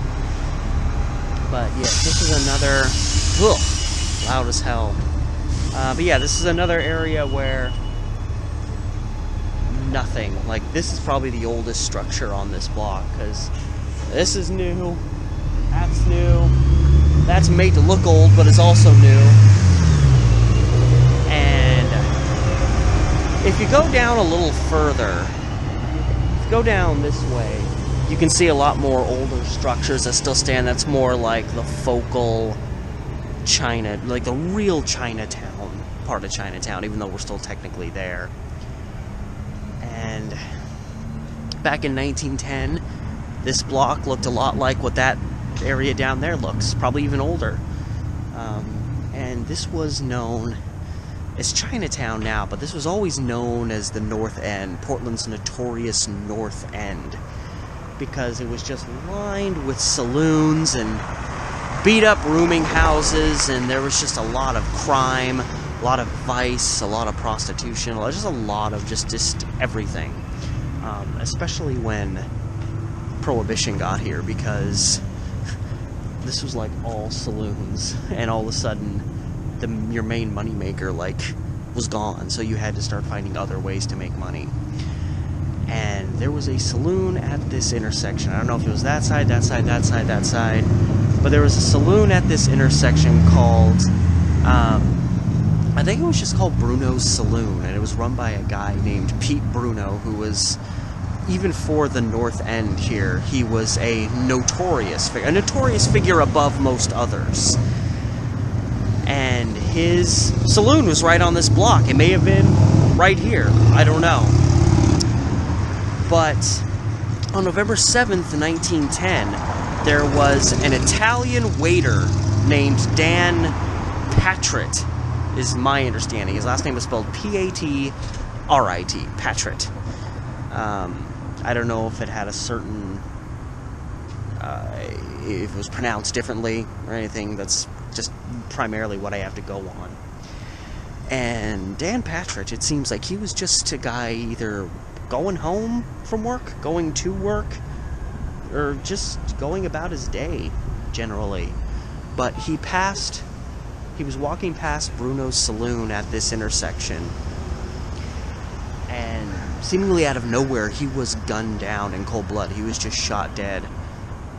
But yeah, this is another... Ugh, loud as hell. But yeah, this is another area where nothing. Like, this is probably the oldest structure on this block, because this is new, that's new, That's made to look old, but is also new. And if you go down a little further, if you go down this way, you can see a lot more older structures that still stand. That's more like the focal China, like the real Chinatown part of Chinatown, even though we're still technically there. And back in 1910, this block looked a lot like what that area down there looks, probably even older. And this was known as Chinatown now, but this was always known as the North End, Portland's notorious North End, because it was just lined with saloons and beat-up rooming houses, and there was just a lot of crime, a lot of vice, a lot of prostitution, just a lot of just everything. Especially when Prohibition got here, because this was like all saloons, and all of a sudden your main moneymaker was gone, so you had to start finding other ways to make money. And there was a saloon at this intersection. I don't know if it was that side, but there was a saloon at this intersection called, I think it was just called Bruno's Saloon, and it was run by a guy named Pete Bruno, who was, even for the North End here, he was a notorious figure above most others. And his saloon was right on this block. It may have been right here. I don't know. But on November 7th, 1910, there was an Italian waiter named Dan Patrit, is my understanding. His last name was spelled Patrit, Patrit. I don't know if it had a certain, if it was pronounced differently or anything. That's just primarily what I have to go on. And Dan Patrit, it seems like he was just a guy either going home from work, going to work, or just going about his day, generally. But he was walking past Bruno's Saloon at this intersection, and seemingly out of nowhere, he was gunned down in cold blood. He was just shot dead,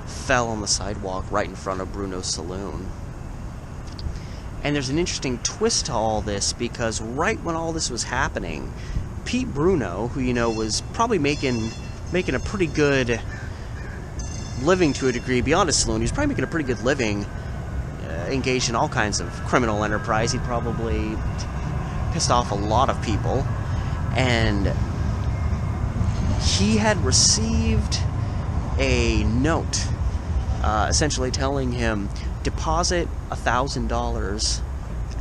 fell on the sidewalk right in front of Bruno's Saloon. And there's an interesting twist to all this, because right when all this was happening, Pete Bruno, who, was probably making a pretty good living to a degree beyond his saloon, he was probably making a pretty good living, engaged in all kinds of criminal enterprise. He'd probably pissed off a lot of people, and he had received a note, essentially telling him, deposit $1,000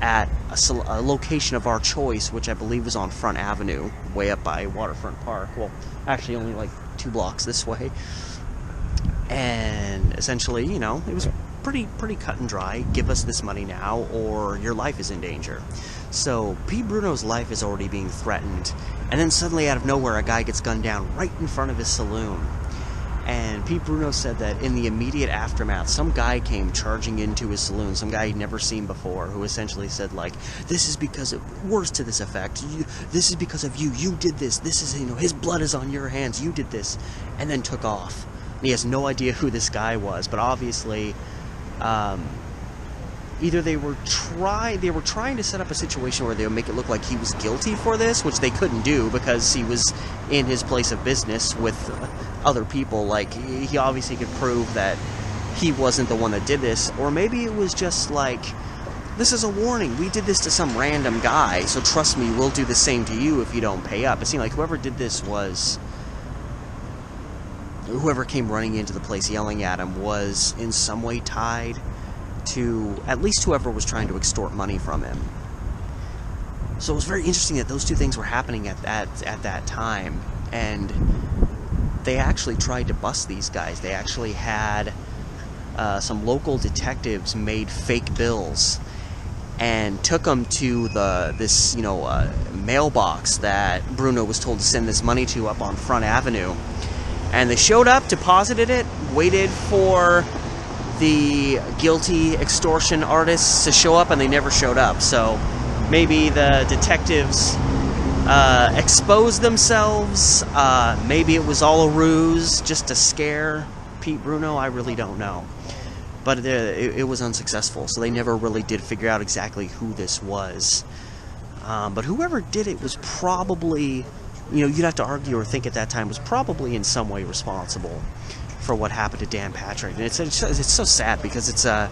at a location of our choice, which I believe was on Front Avenue, way up by Waterfront Park. Well, actually only like 2 blocks this way. And essentially, it was pretty cut and dry. Give us this money now, or your life is in danger. So Pete Bruno's life is already being threatened, and then suddenly out of nowhere, a guy gets gunned down right in front of his saloon. And Pete Bruno said that in the immediate aftermath, some guy came charging into his saloon, some guy he'd never seen before, who essentially said, this is because of, words to this effect, this is because of you did this, his blood is on your hands, you did this, and then took off. And he has no idea who this guy was, but obviously, either they were trying to set up a situation where they would make it look like he was guilty for this, which they couldn't do because he was in his place of business with other people. He obviously could prove that he wasn't the one that did this, or maybe it was just this is a warning, we did this to some random guy, so trust me, we'll do the same to you if you don't pay up. It seemed like whoever did this was, whoever came running into the place yelling at him was in some way tied to at least whoever was trying to extort money from him. So it was very interesting that those two things were happening at that time, and they actually tried to bust these guys. They actually had some local detectives made fake bills and took them to this mailbox that Bruno was told to send this money to up on Front Avenue. And they showed up, deposited it, waited for the guilty extortion artists to show up, and they never showed up. So maybe the detectives exposed themselves. Maybe it was all a ruse just to scare Pete Bruno. I really don't know. but it was unsuccessful, so they never really did figure out exactly who this was. But whoever did it was probably, you'd have to argue or think at that time, was probably in some way responsible for what happened to Dan Patrick. And it's so sad because it's a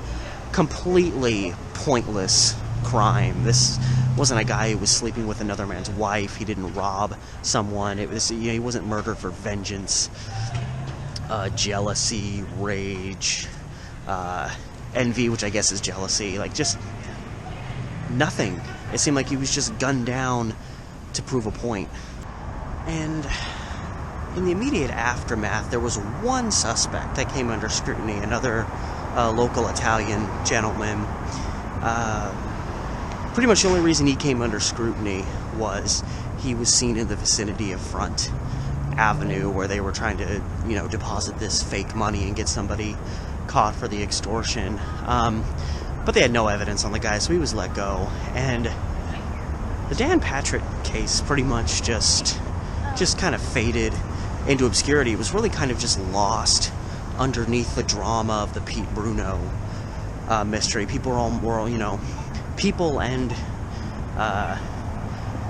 completely pointless crime. This wasn't a guy who was sleeping with another man's wife. He didn't rob someone. It was, he wasn't murdered for vengeance, jealousy, rage, envy, which I guess is jealousy. Like, just nothing. It seemed like he was just gunned down to prove a point. And in the immediate aftermath, there was one suspect that came under scrutiny, another local Italian gentleman. Pretty much the only reason he came under scrutiny was he was seen in the vicinity of Front Avenue, where they were trying to, deposit this fake money and get somebody caught for the extortion. But they had no evidence on the guy, so he was let go. And the Dan Patrick case pretty much just kind of faded into obscurity. It was really kind of just lost underneath the drama of the Pete Bruno mystery. People people and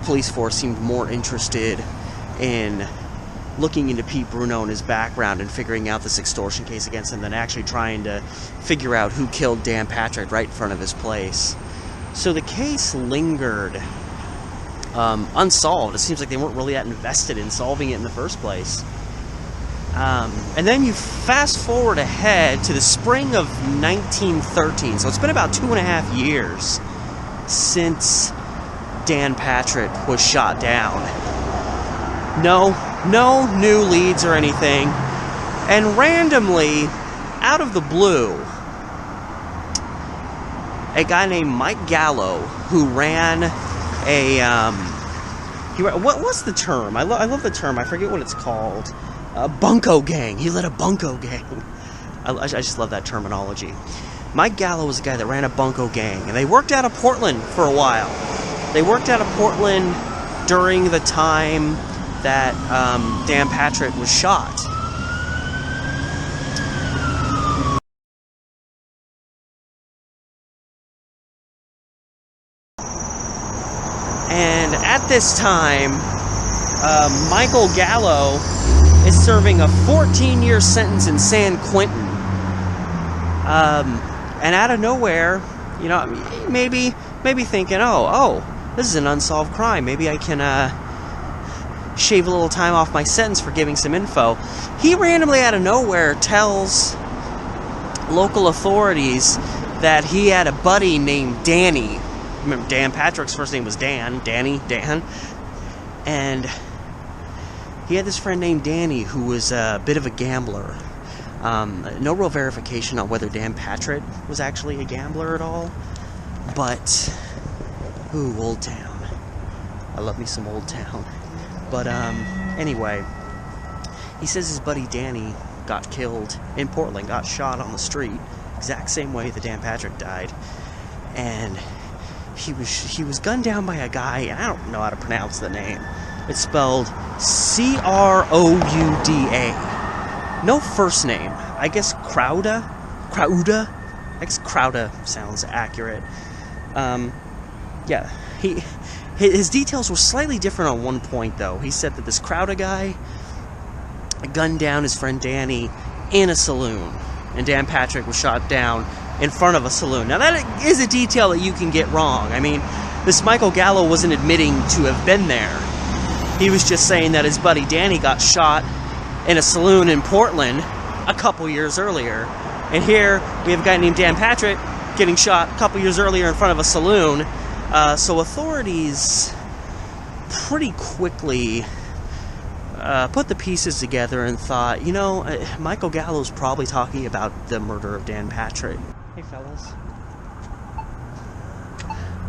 police force seemed more interested in looking into Pete Bruno and his background and figuring out this extortion case against him than actually trying to figure out who killed Dan Patrick right in front of his place. So the case lingered unsolved. It seems like they weren't really that invested in solving it in the first place. And then you fast forward ahead to the spring of 1913. So it's been about 2.5 years since Dan Patrick was shot down. No new leads or anything. And randomly, out of the blue, a guy named Mike Gallo, who ran what's the term? I love the term. I forget what it's called. A bunco gang. He led a bunco gang. I just love that terminology. Mike Gallo was a guy that ran a bunco gang, and they worked out of Portland for a while. They worked out of Portland during the time that Dan Patrick was shot. And at this time, Michael Gallo is serving a 14-year sentence in San Quentin. And out of nowhere, maybe thinking, oh, this is an unsolved crime. Maybe I can shave a little time off my sentence for giving some info. He randomly out of nowhere tells local authorities that he had a buddy named Danny. Remember, Dan Patrick's first name was Dan. And he had this friend named Danny who was a bit of a gambler. No real verification on whether Dan Patrick was actually a gambler at all. But, Old Town. I love me some Old Town. But, anyway, he says his buddy Danny got killed in Portland, got shot on the street, exact same way that Dan Patrick died. And he was gunned down by a guy, and I don't know how to pronounce the name. It's spelled Crouda. No first name. I guess Crouda? I guess Crouda sounds accurate. Yeah. His details were slightly different on one point, though. He said that this Crouda guy gunned down his friend Danny in a saloon, and Dan Patrick was shot down in front of a saloon. Now, that is a detail that you can get wrong. I mean, this Michael Gallo wasn't admitting to have been there. He was just saying that his buddy Danny got shot in a saloon in Portland a couple years earlier. And here, we have a guy named Dan Patrick getting shot a couple years earlier in front of a saloon. So authorities pretty quickly put the pieces together and thought, Michael Gallo's probably talking about the murder of Dan Patrick. Hey, fellas.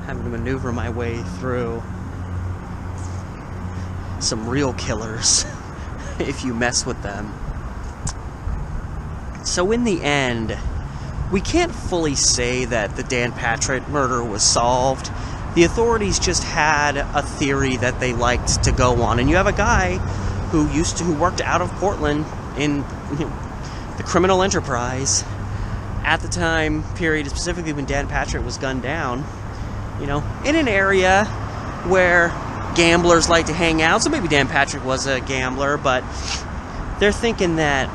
Having to maneuver my way through some real killers if you mess with them. So in the end, we can't fully say that the Dan Patrick murder was solved. The authorities just had a theory that they liked to go on. And you have a guy who worked out of Portland in the criminal enterprise, at the time period, specifically when Dan Patrick was gunned down, you know, in an area where gamblers like to hang out. So maybe Dan Patrick was a gambler, but they're thinking that,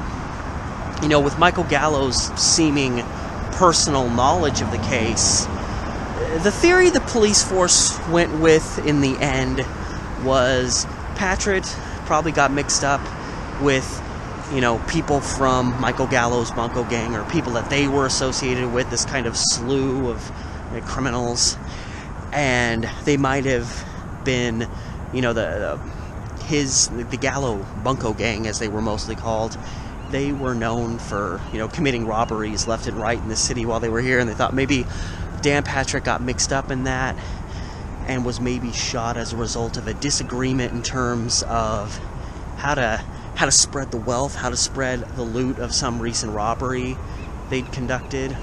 you know, with Michael Gallo's seeming personal knowledge of the case, the theory the police force went with in the end was Patrick probably got mixed up with, you know, people from Michael Gallo's Bunko gang, or people that they were associated with, this kind of slew of criminals, and they might have been, you know, the Gallo Bunko gang, as they were mostly called. They were known for, you know, committing robberies left and right in the city while they were here, and they thought maybe Dan Patrick got mixed up in that and was maybe shot as a result of a disagreement in terms of how to spread the wealth, how to spread the loot of some recent robbery they'd conducted.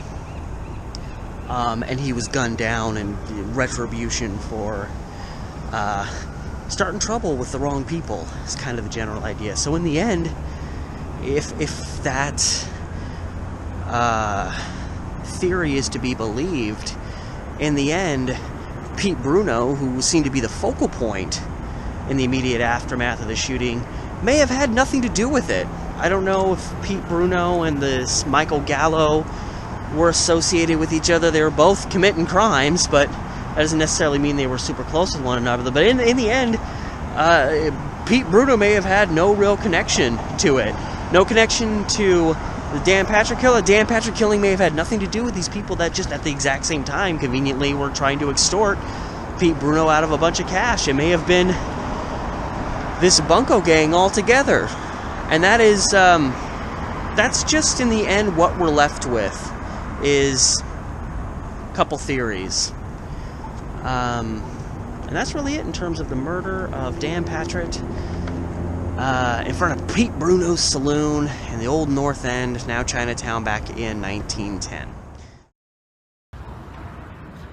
And he was gunned down in retribution for starting trouble with the wrong people, is kind of the general idea. So in the end, if that theory is to be believed, in the end, Pete Bruno, who seemed to be the focal point in the immediate aftermath of the shooting, may have had nothing to do with it. I don't know if Pete Bruno and this Michael Gallo were associated with each other. They were both committing crimes, but that doesn't necessarily mean they were super close with one another. But in the end, Pete Bruno may have had no real connection to it. No connection to the Dan Patrick killer. Dan Patrick killing may have had nothing to do with these people that just at the exact same time conveniently were trying to extort Pete Bruno out of a bunch of cash. It may have been this Bunko gang altogether. And that is, that's just in the end what we're left with, is a couple theories. And that's really it in terms of the murder of Dan Patrick in front of Pete Bruno's saloon in the old North End, now Chinatown, back in 1910.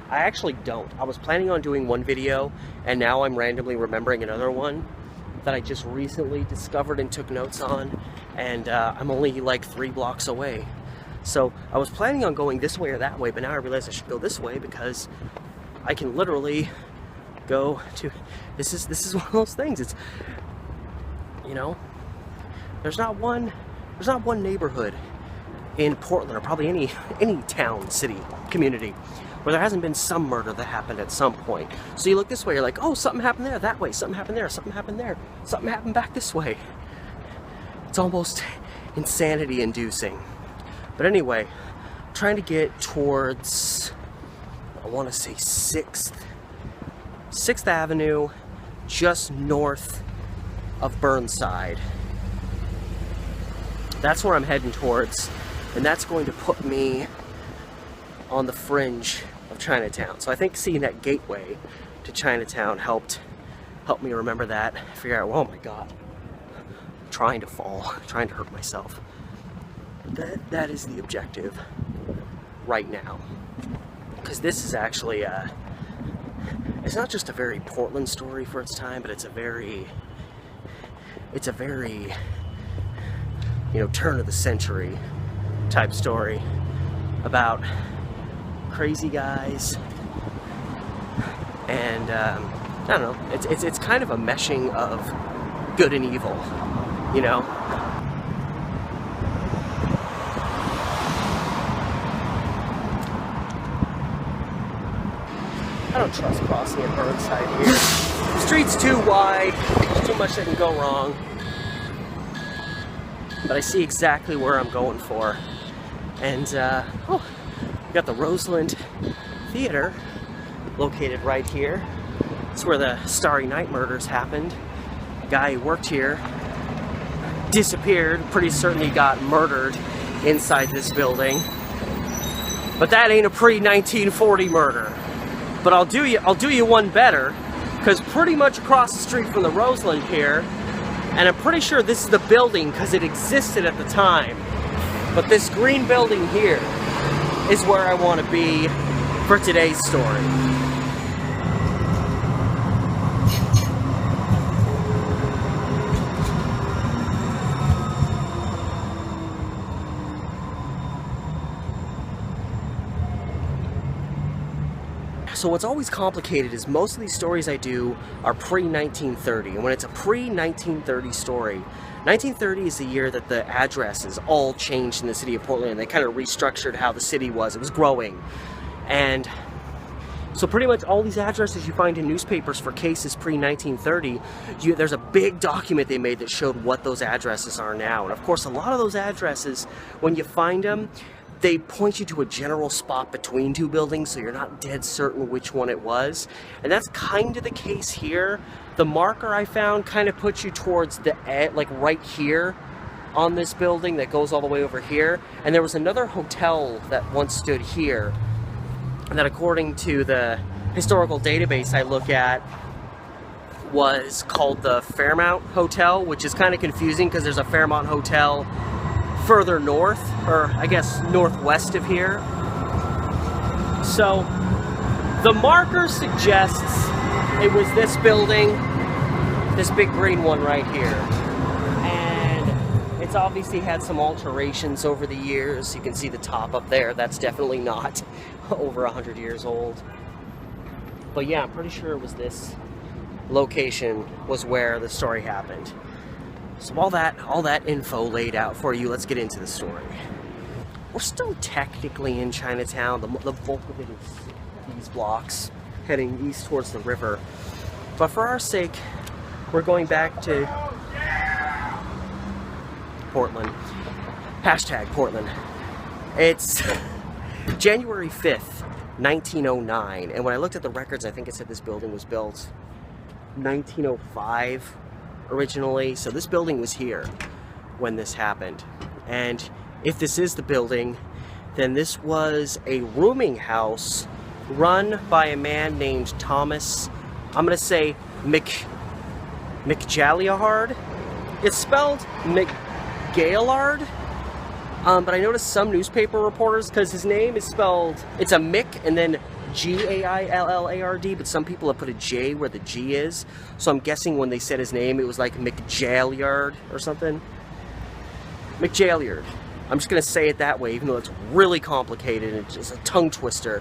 I actually don't. I was planning on doing one video, and now I'm randomly remembering another one that I just recently discovered and took notes on, and I'm only like 3 blocks away. So I was planning on going this way or that way, but now I realize I should go this way because I can literally go to, this is one of those things. It's, you know, there's not one neighborhood in Portland, or probably any town, city, community, where there hasn't been some murder that happened at some point. So you look this way, you're like, oh, something happened there, that way, something happened there, something happened there, something happened back this way. It's almost insanity inducing. But anyway, trying to get towards, I want to say 6th Avenue, just north of Burnside. That's where I'm heading towards, and that's going to put me on the fringe of Chinatown. So I think seeing that gateway to Chinatown helped me remember that, figure out, oh my god, I'm trying to fall, trying to hurt myself. That is the objective right now, because this is actually it's not just a very Portland story for its time, but it's a very you know, turn of the century type story about crazy guys, and I don't know, it's kind of a meshing of good and evil, you know. I don't trust crossing at Burnside here. The street's too wide, there's too much that can go wrong. But I see exactly where I'm going for. And, oh, we got the Roseland Theater located right here. It's where the Starry Night murders happened. The guy who worked here disappeared, pretty certain he got murdered inside this building. But that ain't a pre-1940 murder. But I'll do you one better, because pretty much across the street from the Roseland here, and I'm pretty sure this is the building because it existed at the time, but this green building here is where I want to be for today's story. So what's always complicated is most of these stories I do are pre-1930. And when it's a pre-1930 story, 1930 is the year that the addresses all changed in the city of Portland. They kind of restructured how the city was. It was growing. And so pretty much all these addresses you find in newspapers for cases pre-1930, there's a big document they made that showed what those addresses are now. And of course, a lot of those addresses, when you find them, they point you to a general spot between two buildings, so you're not dead certain which one it was. And that's kind of the case here. The marker I found kind of puts you towards the edge, like right here on this building that goes all the way over here. And there was another hotel that once stood here, and that according to the historical database I look at was called the Fairmount Hotel, which is kind of confusing because there's a Fairmount Hotel further north, or I guess northwest of here. So the marker suggests it was this building, this big green one right here. And it's obviously had some alterations over the years. You can see the top up there. That's definitely not over 100 years old. But yeah, I'm pretty sure it was this location was where the story happened. So all that info laid out for you, let's get into the story. We're still technically in Chinatown. The bulk of it is these blocks, heading east towards the river. But for our sake, we're going back to Portland. Hashtag Portland. It's January 5th, 1909. And when I looked at the records, I think it said this building was built 1905. Originally, so this building was here when this happened. And if this is the building, then this was a rooming house run by a man named Thomas, I'm gonna say McJaliahard. It's spelled McGaillard, but I noticed some newspaper reporters, because his name is spelled, it's a Mick and then Gaillard, but some people have put a J where the G is. So I'm guessing when they said his name, it was like McJaliahard or something. McJaliahard. I'm just going to say it that way, even though it's really complicated and it's just a tongue twister.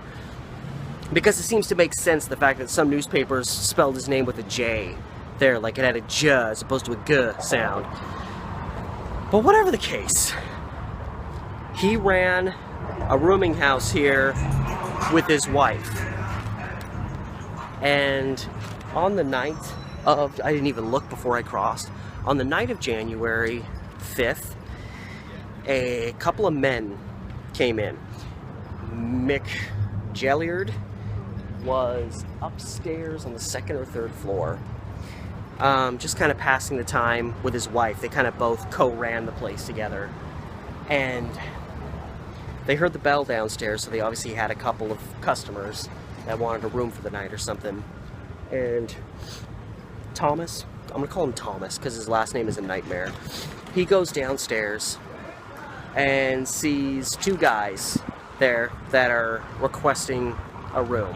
Because it seems to make sense, the fact that some newspapers spelled his name with a J there, like it had a J as opposed to a G sound. But whatever the case, he ran a rooming house here with his wife. And on the night of, I didn't even look before I crossed, on the night of January 5th, a couple of men came in. McJaliahard was upstairs on the second or third floor, just kind of passing the time with his wife. They kind of both co-ran the place together. And they heard the bell downstairs, so they obviously had a couple of customers that wanted a room for the night or something. And Thomas, I'm going to call him Thomas because his last name is a nightmare. He goes downstairs and sees two guys there that are requesting a room.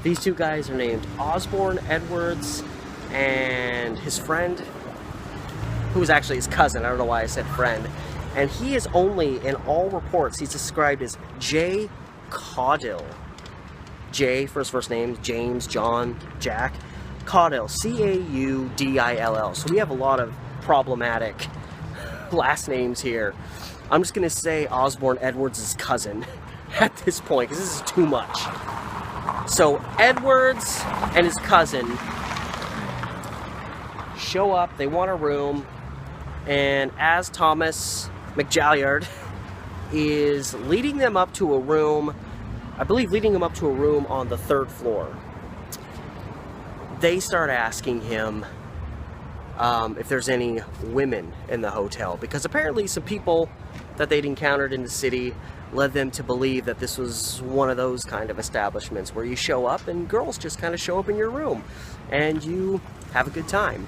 These two guys are named Osborne Edwards and his friend, who was actually his cousin. I don't know why I said friend. And he is only, in all reports, he's described as J. Caudill. J for his first name, James, John, Jack. Caudill, C-A-U-D-I-L-L. So we have a lot of problematic last names here. I'm just going to say Osborne Edwards' cousin at this point, because this is too much. So Edwards and his cousin show up, they want a room, and as Thomas McJaliahard is leading them up to a room, I believe leading them up to a room on the third floor, they start asking him if there's any women in the hotel, because apparently some people that they'd encountered in the city led them to believe that this was one of those kind of establishments where you show up and girls just kind of show up in your room and you have a good time.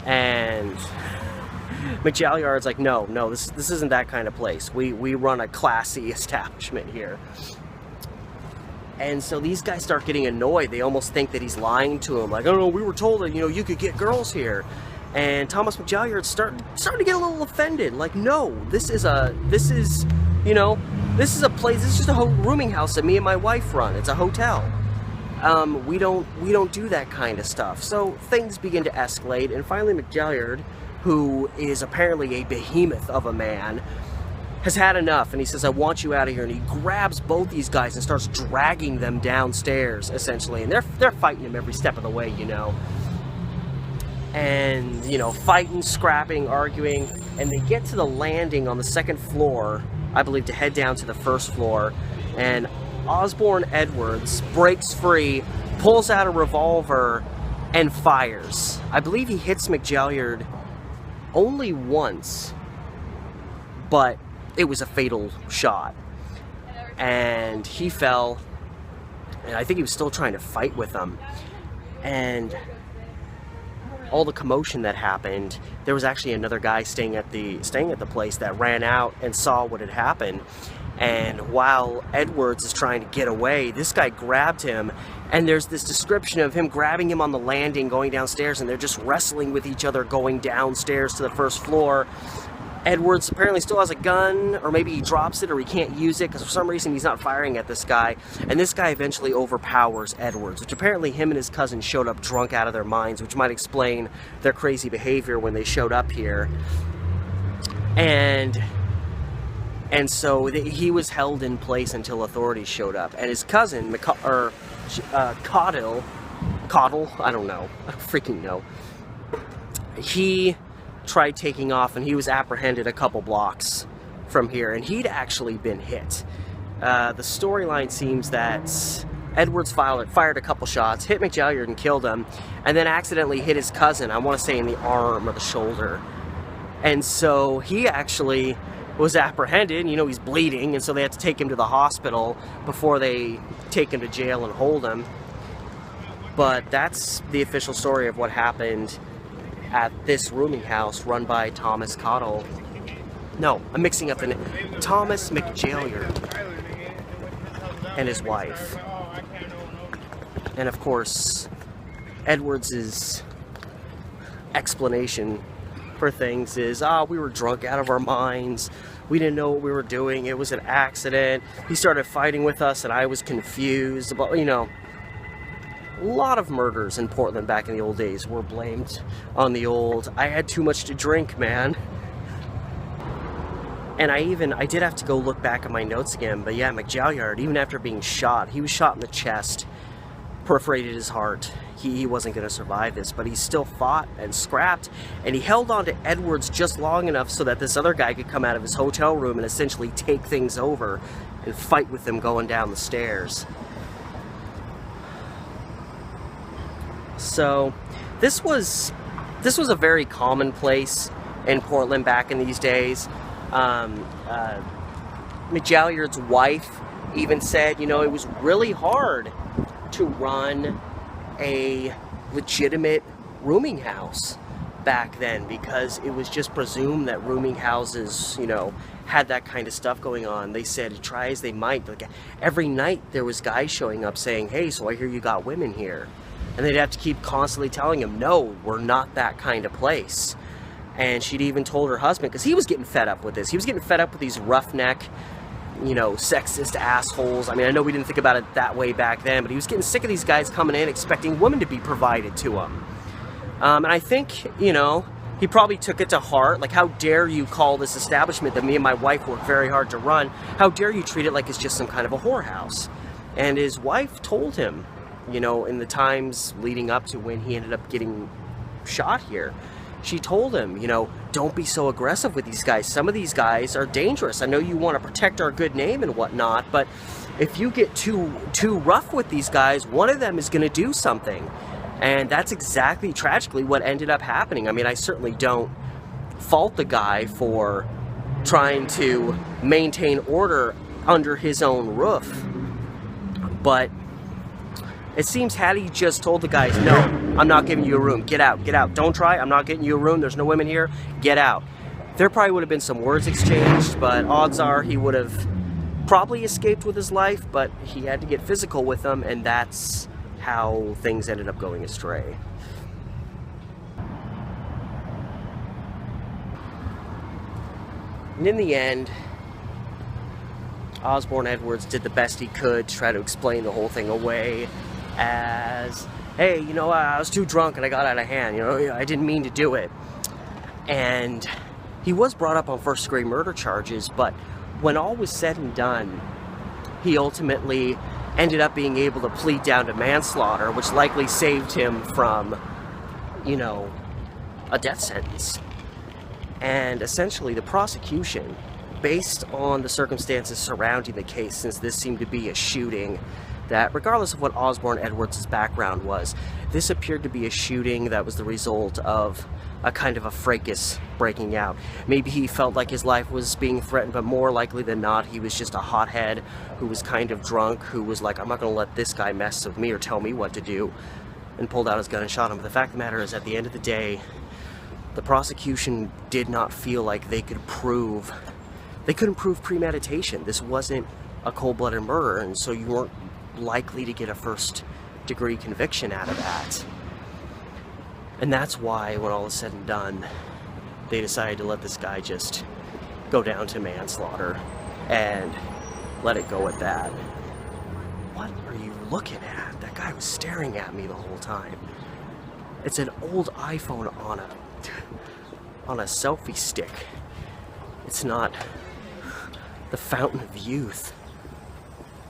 And McJaliahard's like, no, this isn't that kind of place. We run a classy establishment here. And so these guys start getting annoyed. They almost think that he's lying to them. Like, oh no, we were told that, you could get girls here. And Thomas McJaliahard's starting to get a little offended. Like, no, this is, This is a place, this is just a rooming house that me and my wife run. It's a hotel. We don't do that kind of stuff. So things begin to escalate, and finally McGilliard, who is apparently a behemoth of a man, has had enough, and he says, I want you out of here, and he grabs both these guys and starts dragging them downstairs, essentially, and they're fighting him every step of the way, you know. And, you know, fighting, scrapping, arguing, and they get to the landing on the second floor, I believe, to head down to the first floor, and Osborne Edwards breaks free, pulls out a revolver, and fires. I believe he hits McGilliard only once, but it was a fatal shot. And he fell, and I think he was still trying to fight with them. And all the commotion that happened, there was actually another guy staying at the place that ran out and saw what had happened. And while Edwards is trying to get away, this guy grabbed him, and there's this description of him grabbing him on the landing going downstairs, and they're just wrestling with each other going downstairs to the first floor. Edwards apparently still has a gun, or maybe he drops it or he can't use it because for some reason he's not firing at this guy, and this guy eventually overpowers Edwards, which apparently him and his cousin showed up drunk out of their minds, which might explain their crazy behavior when they showed up here. And so he was held in place until authorities showed up, and his cousin, Caudle, I don't know, I don't freaking know, he tried taking off, and he was apprehended a couple blocks from here, and he'd actually been hit. The storyline seems that Edwards fired a couple shots, hit McGilliard and killed him, and then accidentally hit his cousin, I want to say in the arm or the shoulder. And so he actually was apprehended, you know, he's bleeding, and so they had to take him to the hospital before they take him to jail and hold him. But that's the official story of what happened at this rooming house run by Thomas Caudle. No, I'm mixing up the name. Thomas McGilliard and his wife. And of course, Edwards's explanation for things is, we were drunk out of our minds. We didn't know what we were doing. It was an accident. He started fighting with us and I was confused about, you know, a lot of murders in Portland back in the old days were blamed on the old, I had too much to drink, man. And I did have to go look back at my notes again, but yeah, McGilliard, even after being shot, he was shot in the chest, perforated his heart. He wasn't going to survive this, but he still fought and scrapped, and he held on to Edwards just long enough so that this other guy could come out of his hotel room and essentially take things over and fight with him going down the stairs. So this was a very common place in Portland back in these days. McGilliard's wife even said, you know, it was really hard to run a legitimate rooming house back then because it was just presumed that rooming houses, you know, had that kind of stuff going on. They said, try as they might, like, every night there was guys showing up saying, hey, so I hear you got women here. And they'd have to keep constantly telling him, no, we're not that kind of place. And she'd even told her husband, because he was getting fed up with this. He was getting fed up with these roughneck, you know, sexist assholes. I mean, I know we didn't think about it that way back then, but he was getting sick of these guys coming in expecting women to be provided to him. And I think, you know, he probably took it to heart. Like, how dare you call this establishment that me and my wife worked very hard to run, how dare you treat it like it's just some kind of a whorehouse? And his wife told him, you know, in the times leading up to when he ended up getting shot here, she told him, you know, don't be so aggressive with these guys. Some of these guys are dangerous. I know you want to protect our good name and whatnot, but if you get too rough with these guys, one of them is going to do something. And that's exactly, tragically, what ended up happening. I mean, I certainly don't fault the guy for trying to maintain order under his own roof. But it seems had he just told the guys, no, I'm not giving you a room, get out, don't try, I'm not getting you a room, there's no women here, get out. There probably would have been some words exchanged, but odds are he would have probably escaped with his life, but he had to get physical with them, and that's how things ended up going astray. And in the end, Osborne Edwards did the best he could to try to explain the whole thing away as, hey, you know, I was too drunk and I got out of hand, you know, I didn't mean to do it. And he was brought up on first-degree murder charges, but when all was said and done, he ultimately ended up being able to plead down to manslaughter, which likely saved him from, you know, a death sentence. And essentially the prosecution, based on the circumstances surrounding the case, since this seemed to be a shooting that, regardless of what Osborne Edwards' background was, this appeared to be a shooting that was the result of a kind of a fracas breaking out. Maybe he felt like his life was being threatened, but more likely than not, he was just a hothead who was kind of drunk, who was like, I'm not going to let this guy mess with me or tell me what to do, and pulled out his gun and shot him. But the fact of the matter is, at the end of the day, the prosecution did not feel like they couldn't prove premeditation. This wasn't a cold-blooded murder, and so you weren't likely to get a first-degree conviction out of that. And that's why, when all is said and done, they decided to let this guy just go down to manslaughter and let it go at that. What are you looking at? That guy was staring at me the whole time. It's an old iPhone on a selfie stick. It's not the fountain of youth.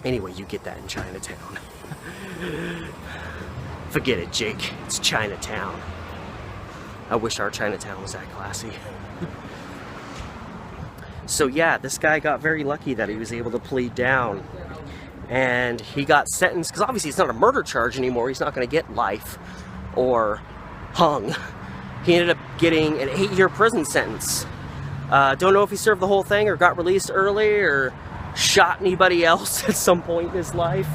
Anyway, you get that in Chinatown. Forget it, Jake. It's Chinatown. I wish our Chinatown was that classy. So yeah, this guy got very lucky that he was able to plead down. And he got sentenced, because obviously it's not a murder charge anymore. He's not going to get life or hung. He ended up getting an 8-year prison sentence. Don't know if he served the whole thing or got released early or shot anybody else at some point in his life.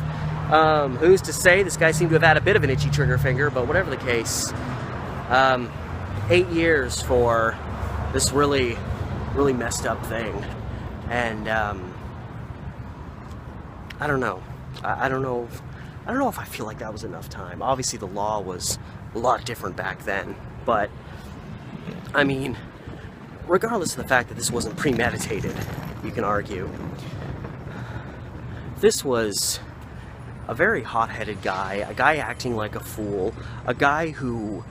Who's to say? This guy seemed to have had a bit of an itchy trigger finger, but whatever the case, 8 years for this really messed up thing. And I don't know. I don't know if I feel like that was enough time. Obviously the law was a lot different back then, but I mean, regardless of the fact that this wasn't premeditated, you can argue, this was a very hot-headed guy, a guy acting like a fool, a guy who,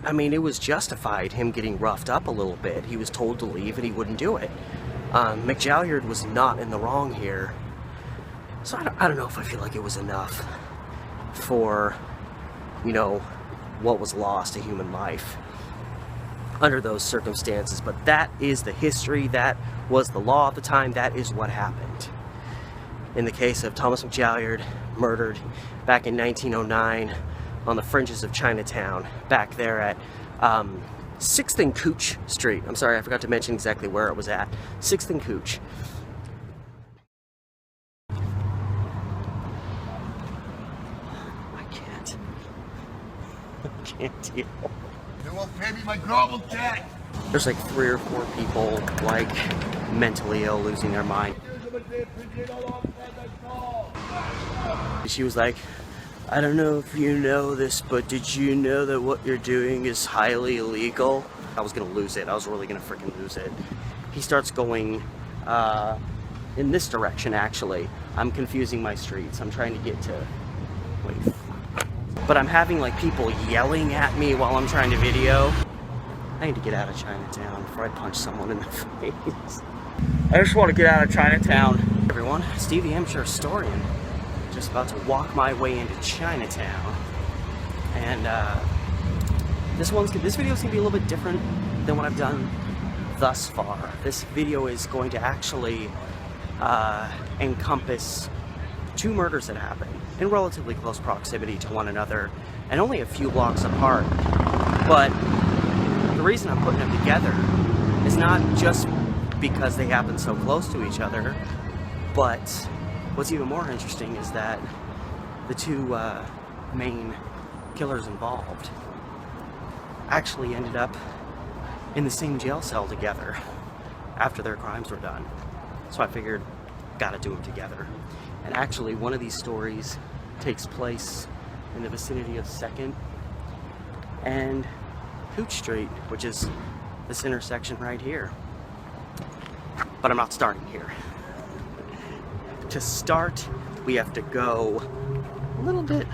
I mean, it was justified him getting roughed up a little bit. He was told to leave and he wouldn't do it. McJalliard was not in the wrong here. So I don't know if I feel like it was enough for, you know, what was lost, a human life, under those circumstances. But that is the history, that was the law at the time, that is what happened. In the case of Thomas McJalliard, murdered back in 1909 on the fringes of Chinatown, back there at 6th and Cooch Street. I'm sorry, I forgot to mention exactly where it was at. 6th and Cooch. I can't deal. You will pay me my grovel debt. There's like 3 or 4 people, like, mentally ill, losing their mind. She was like, I don't know if you know this, but did you know that what you're doing is highly illegal? I was gonna lose it. I was really gonna freaking lose it. He starts going in this direction, actually. I'm confusing my streets. I'm trying to get to... Wait. But I'm having like people yelling at me while I'm trying to video. I need to get out of Chinatown before I punch someone in the face. I just want to get out of Chinatown. Hey everyone, Steve the Amateur Historian. Just about to walk my way into Chinatown. And this video is going to be a little bit different than what I've done thus far. This video is going to actually encompass 2 murders that happened in relatively close proximity to one another and only a few blocks apart. But the reason I'm putting them together is not just because they happen so close to each other, but what's even more interesting is that the 2 main killers involved actually ended up in the same jail cell together after their crimes were done. So I figured, gotta do them together. And actually, one of these stories takes place in the vicinity of 2nd and Cooch Street, which is this intersection right here. But I'm not starting here. to start, we have to go a little bit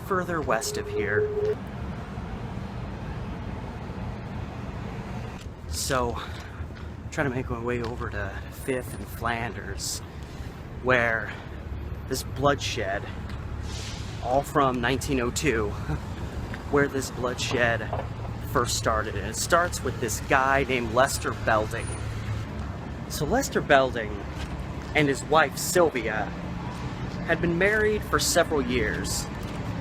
further west of here. So, trying to make my way over to 5th and Flanders, where this bloodshed, all from 1902, where this bloodshed first started. And it starts with this guy named Lester Belding. So Lester Belding and his wife Sylvia had been married for several years,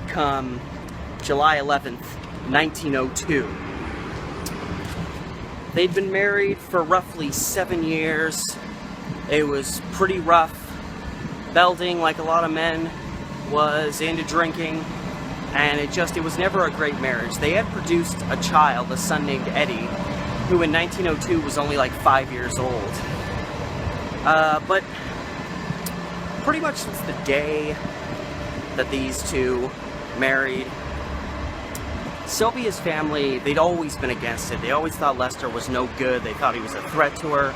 come July 11th, 1902. They'd been married for roughly 7 years. It was pretty rough. Belding, like a lot of men, was into drinking, and it was never a great marriage. They had produced a child, a son named Eddie, who in 1902 was only like 5 years old. But pretty much since the day that these two married, Sylvia's family, they'd always been against it. They always thought Lester was no good. They thought he was a threat to her.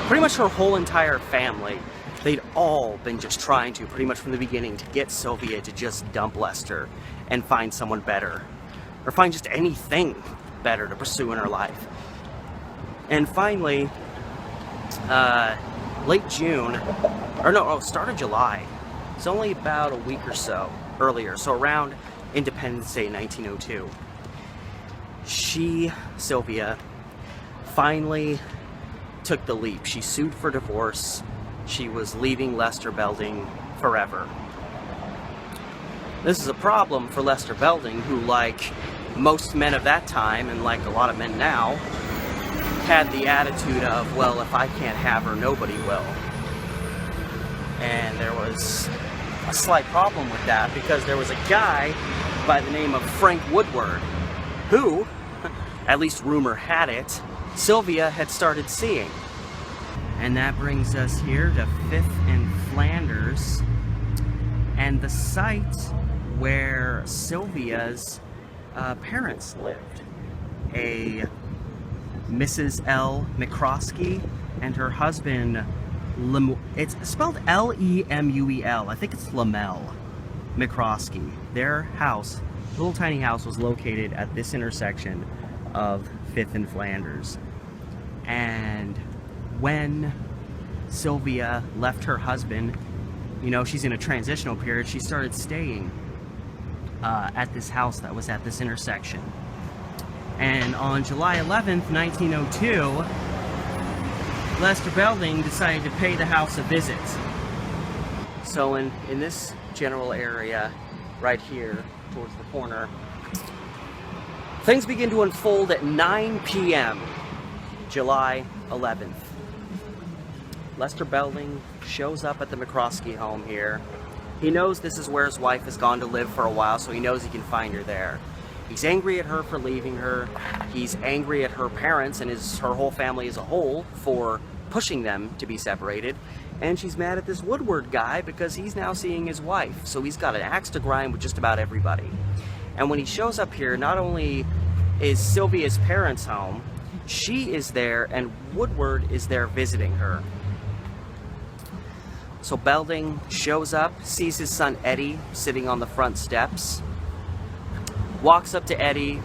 Pretty much her whole entire family, they'd all been just trying to, pretty much from the beginning, to get Sylvia to just dump Lester and find someone better. Or find just anything better to pursue in her life. And finally, late June, start of July. It's only about a week or so earlier, so around Independence Day 1902. Sylvia, finally took the leap. She sued for divorce. She was leaving Lester Belding forever. This is a problem for Lester Belding, who, like most men of that time, and like a lot of men now, had the attitude of, well, if I can't have her, nobody will. And there was a slight problem with that, because there was a guy by the name of Frank Woodward, who, at least rumor had it, Sylvia had started seeing. And that brings us here to 5th and Flanders, and the site where Sylvia's parents lived. A Mrs. L. McCroskey and her husband, it's spelled Lemuel, I think it's Lamel McCroskey. Their house, little tiny house, was located at this intersection of 5th and Flanders. And when Sylvia left her husband, she's in a transitional period, she started staying at this house that was at this intersection. And on July 11th, 1902, Lester Belding decided to pay the house a visit. So in this general area right here towards the corner, things begin to unfold at 9 p.m. July 11th. Lester Belding shows up at the McCroskey home here. He knows this is where his wife has gone to live for a while, so he knows he can find her there. He's angry at her for leaving her. He's angry at her parents and her whole family as a whole for pushing them to be separated. And she's mad at this Woodward guy because he's now seeing his wife. So he's got an axe to grind with just about everybody. And when he shows up here, not only is Sylvia's parents home, she is there and Woodward is there visiting her. So Belding shows up, sees his son Eddie sitting on the front steps, walks up to Eddie,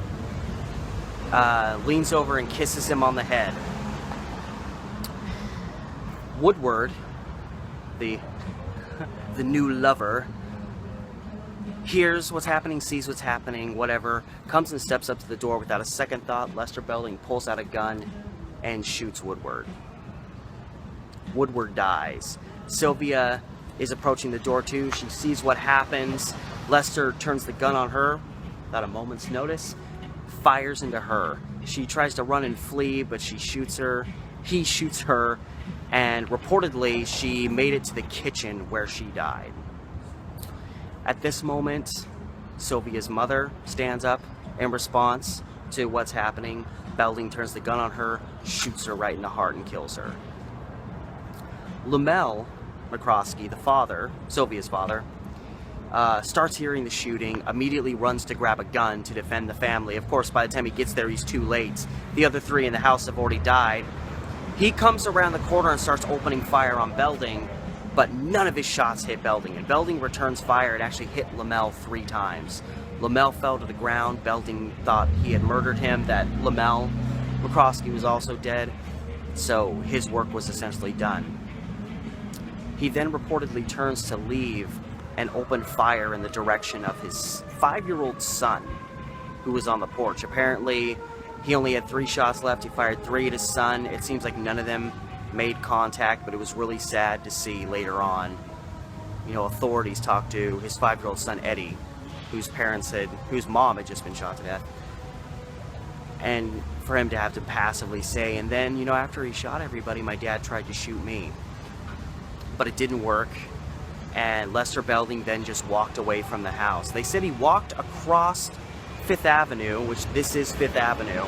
leans over and kisses him on the head. Woodward, the new lover, hears what's happening, sees what's happening, whatever, comes and steps up to the door without a second thought. Lester Belding pulls out a gun and shoots Woodward. Woodward dies. Sylvia is approaching the door too. She sees what happens. Lester turns the gun on her without a moment's notice, fires into her. She tries to run and flee, but he shoots her, and reportedly she made it to the kitchen where she died. At this moment, Sylvia's mother stands up in response to what's happening. Belding turns the gun on her, shoots her right in the heart and kills her. Lamel McCroskey, the father, Sylvia's father, starts hearing the shooting, immediately runs to grab a gun to defend the family. Of course, by the time he gets there, he's too late. The other three in the house have already died. He comes around the corner and starts opening fire on Belding, but none of his shots hit Belding, and Belding returns fire. It actually hit Lamel 3 times. Lamel fell to the ground. Belding thought he had murdered him, that Lamel McCroskey was also dead, so his work was essentially done. He then reportedly turns to leave and open fire in the direction of his 5-year-old son, who was on the porch. Apparently, he only had 3 shots left. He fired 3 at his son. It seems like none of them made contact, but it was really sad to see later on, you know, authorities talk to his 5-year-old son, Eddie, whose mom had just been shot to death. And for him to have to passively say, and then, you know, after he shot everybody, my dad tried to shoot me. But it didn't work, and Lester Belding then just walked away from the house. They said he walked across 5th Avenue, which this is 5th Avenue,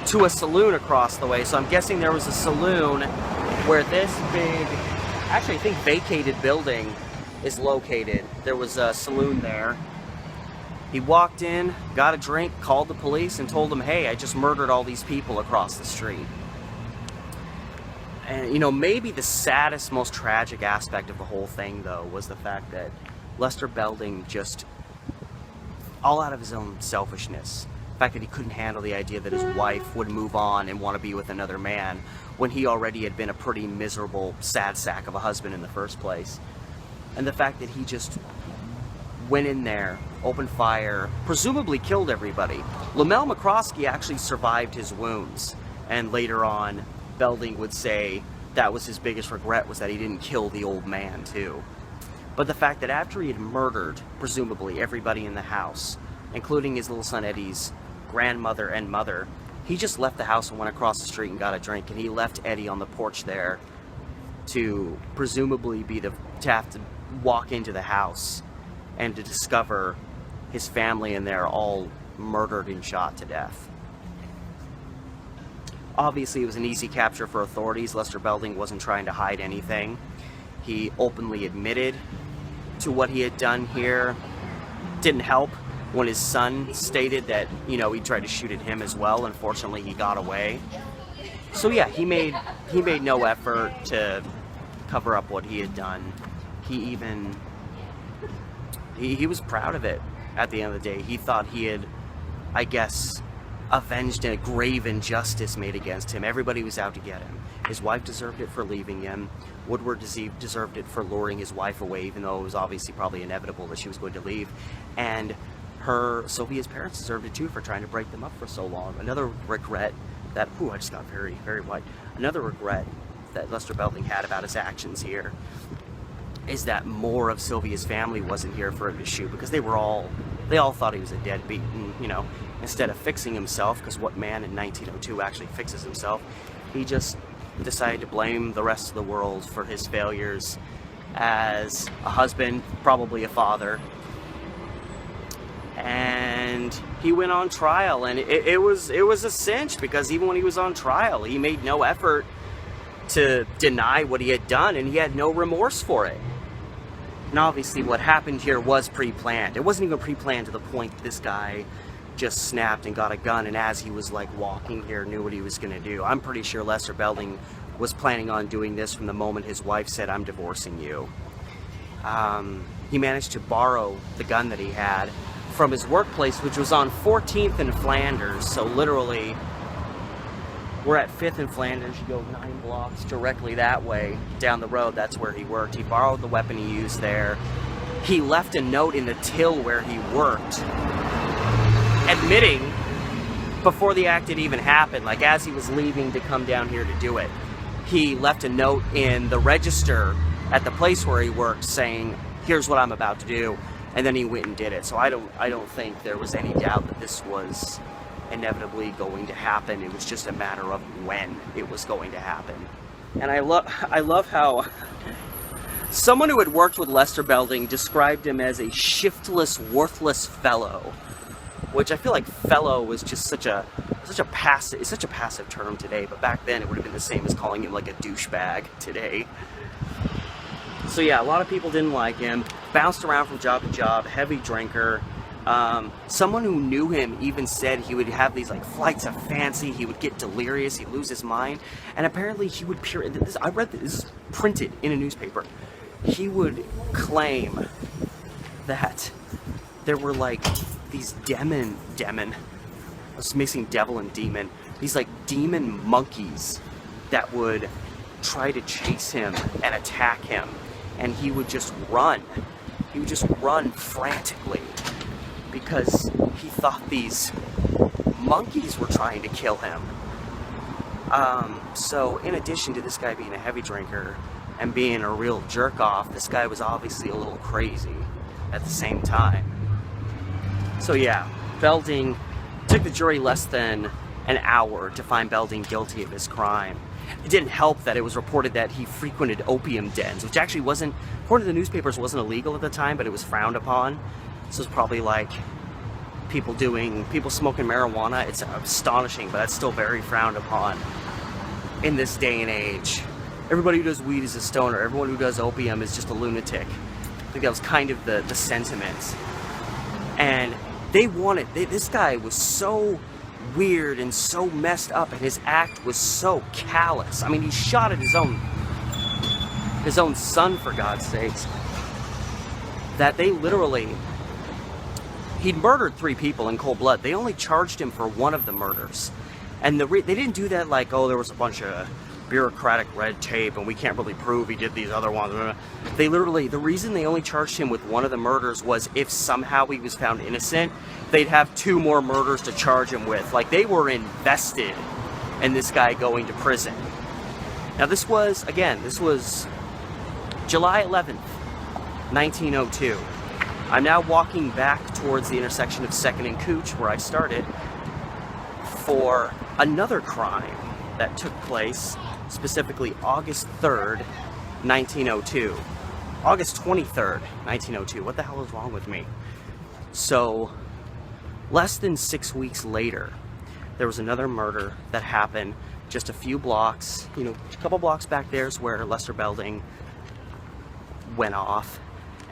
to a saloon across the way. So I'm guessing there was a saloon where this big, actually I think vacated building is located. There was a saloon there. He walked in, got a drink, called the police, and told them, hey, I just murdered all these people across the street. And, you know, maybe the saddest, most tragic aspect of the whole thing, though, was the fact that Lester Belding just, all out of his own selfishness, the fact that he couldn't handle the idea that his wife would move on and want to be with another man when he already had been a pretty miserable, sad sack of a husband in the first place. And the fact that he just went in there, opened fire, presumably killed everybody. Lamel McCroskey actually survived his wounds, and later on, Belding would say that was his biggest regret, was that he didn't kill the old man too. But the fact that after he had murdered, presumably, everybody in the house, including his little son Eddie's grandmother and mother, he just left the house and went across the street and got a drink, and he left Eddie on the porch there to presumably to have to walk into the house and to discover his family in there all murdered and shot to death. Obviously, it was an easy capture for authorities. Lester Belding wasn't trying to hide anything. He openly admitted to what he had done here. Didn't help when his son stated that, you know, he tried to shoot at him as well. Unfortunately, he got away. So yeah, he made no effort to cover up what he had done. He was proud of it at the end of the day. He thought he had, I guess, avenged a grave injustice made against him. Everybody was out to get him. His wife deserved it for leaving him. Woodward deserved it for luring his wife away, even though it was obviously probably inevitable that she was going to leave. And Sylvia's parents deserved it too for trying to break them up for so long. Another regret that, I just got very, very white. Another regret that Lester Belding had about his actions here is that more of Sylvia's family wasn't here for him to shoot, because they all thought he was a deadbeat. And, you know, instead of fixing himself, because what man in 1902 actually fixes himself, he just decided to blame the rest of the world for his failures as a husband, probably a father. And he went on trial, and it was a cinch, because even when he was on trial, he made no effort to deny what he had done, and he had no remorse for it. And obviously what happened here was pre-planned. It wasn't even pre-planned to the point that this guy just snapped and got a gun, and as he was like walking here knew what he was going to do. I'm pretty sure Lester Belding was planning on doing this from the moment his wife said, "I'm divorcing you." He managed to borrow the gun that he had from his workplace, which was on 14th and Flanders. So literally, we're at 5th and Flanders. You go 9 blocks directly that way down the road. That's where he worked. He borrowed the weapon he used there. He left a note in the till where he worked, admitting before the act had even happened, like as he was leaving to come down here to do it, he left a note in the register at the place where he worked saying, "Here's what I'm about to do," and then he went and did it. So I don't think there was any doubt that this was inevitably going to happen. It was just a matter of when it was going to happen. And I love how someone who had worked with Lester Belding described him as a shiftless, worthless fellow, which I feel like fellow was just such a passive term today, but back then it would have been the same as calling him like a douchebag today. So yeah, a lot of people didn't like him, bounced around from job to job, heavy drinker, Someone who knew him even said he would have these like flights of fancy, he would get delirious, he'd lose his mind, and apparently he would I read this is printed in a newspaper. He would claim that there were like these demon, I was mixing devil and demon, these like demon monkeys that would try to chase him and attack him, and he would just run. He would just run frantically because he thought these monkeys were trying to kill him. So in addition to this guy being a heavy drinker and being a real jerk-off, this guy was obviously a little crazy at the same time. So yeah, Belding took the jury less than an hour to find Belding guilty of his crime. It didn't help that it was reported that he frequented opium dens, which actually wasn't, according to the newspapers, wasn't illegal at the time, but it was frowned upon. So it's probably like people smoking marijuana. It's astonishing, but that's still very frowned upon in this day and age. Everybody who does weed is a stoner. Everyone who does opium is just a lunatic. I think that was kind of the sentiment. And this guy was so weird and so messed up, and his act was so callous. I mean, he shot at his own son, for God's sakes, that they literally, he'd murdered 3 people in cold blood. They only charged him for one of the murders, and they didn't do that like, oh, there was a bunch of bureaucratic red tape and we can't really prove he did these other ones. They literally, the reason they only charged him with one of the murders was if somehow he was found innocent, they'd have 2 more murders to charge him with. Like, they were invested in this guy going to prison. Now this was July 11th, 1902. I'm now walking back towards the intersection of 2nd and Cooch, where I started, for another crime that took place, specifically August 3rd, 1902. August 23rd, 1902. What the hell is wrong with me? So, less than 6 weeks later, there was another murder that happened just a few blocks, a couple blocks back there is where Lester Belding went off.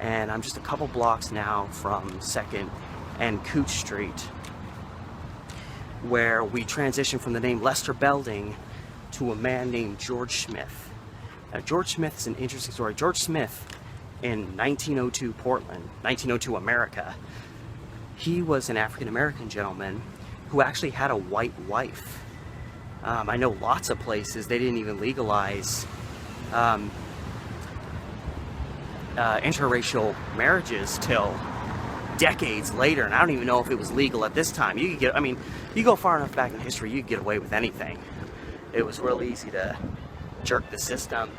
And I'm just a couple blocks now from 2nd and Cooch Street, where we transition from the name Lester Belding to a man named George Smith. Now, George Smith is an interesting story. George Smith, in 1902 Portland, 1902 America, he was an African-American gentleman who actually had a white wife. I know lots of places they didn't even legalize interracial marriages till decades later, and I don't even know if it was legal at this time. You go far enough back in history, you could get away with anything. It was real easy to jerk the system.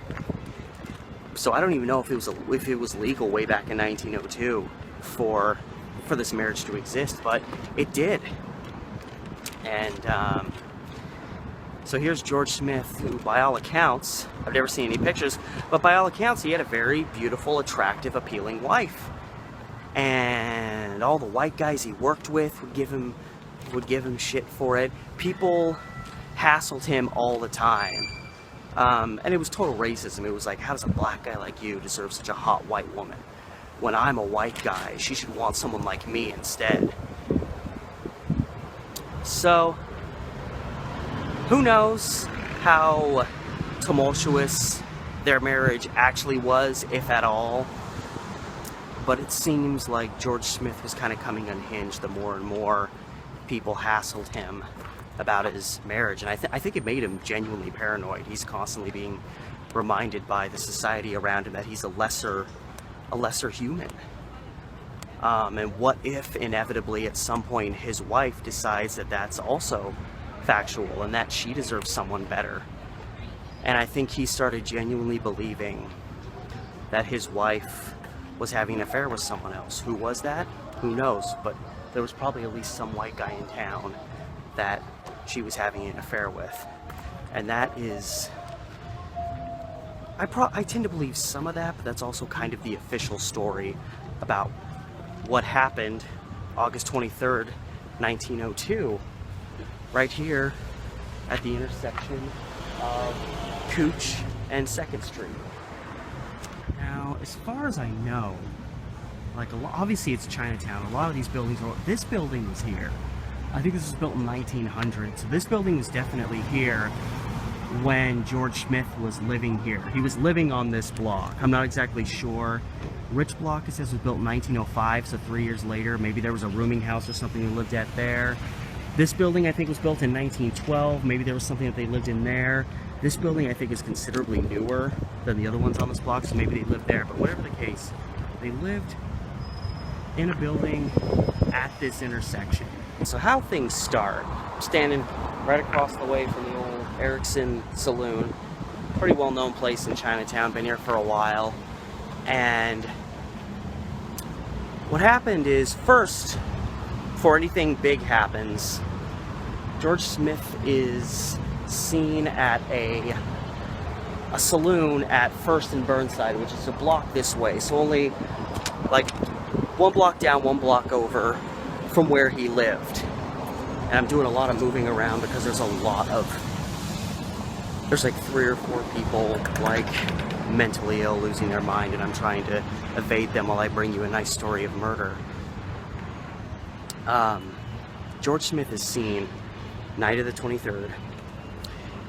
So I don't even know if it was legal way back in 1902 for this marriage to exist, but it did. And so here's George Smith, who by all accounts, I've never seen any pictures, but by all accounts he had a very beautiful, attractive, appealing wife. And all the white guys he worked with would give him shit for it. People hassled him all the time. And it was total racism. It was like, how does a black guy like you deserve such a hot white woman? When I'm a white guy, she should want someone like me instead. So, who knows how tumultuous their marriage actually was, if at all. But it seems like George Smith was kind of coming unhinged the more and more people hassled him about his marriage. And I think it made him genuinely paranoid. He's constantly being reminded by the society around him that he's a lesser human. And what if inevitably at some point his wife decides that that's also factual and that she deserves someone better? And I think he started genuinely believing that his wife was having an affair with someone else. Who was that? Who knows? But there was probably at least some white guy in town that she was having an affair with. And that is, I tend to believe some of that, but that's also kind of the official story about what happened August 23rd, 1902, right here at the intersection of Cooch and 2nd Street. Now, as far as I know, like obviously it's Chinatown. A lot of these buildings are. This building was here. I think this was built in 1900. So this building was definitely here when George Smith was living here. He was living on this block. I'm not exactly sure which block it says was built in 1905, so 3 years later. Maybe there was a rooming house or something they lived at there. This building I think was built in 1912. Maybe there was something that they lived in there. This building I think is considerably newer than the other ones on this block, so maybe they lived there. But whatever the case, they lived in a building at this intersection. So how things start, standing right across the way from the old Erickson Saloon, pretty well-known place in Chinatown, been here for a while. And what happened is, first, before anything big happens, George Smith is seen at a saloon at First and Burnside, which is a block this way, so only like 1 block down, 1 block over from where he lived. And I'm doing a lot of moving around because there's like 3 or 4 people like mentally ill, losing their mind, and I'm trying to evade them while I bring you a nice story of murder. George Smith is seen night of the 23rd,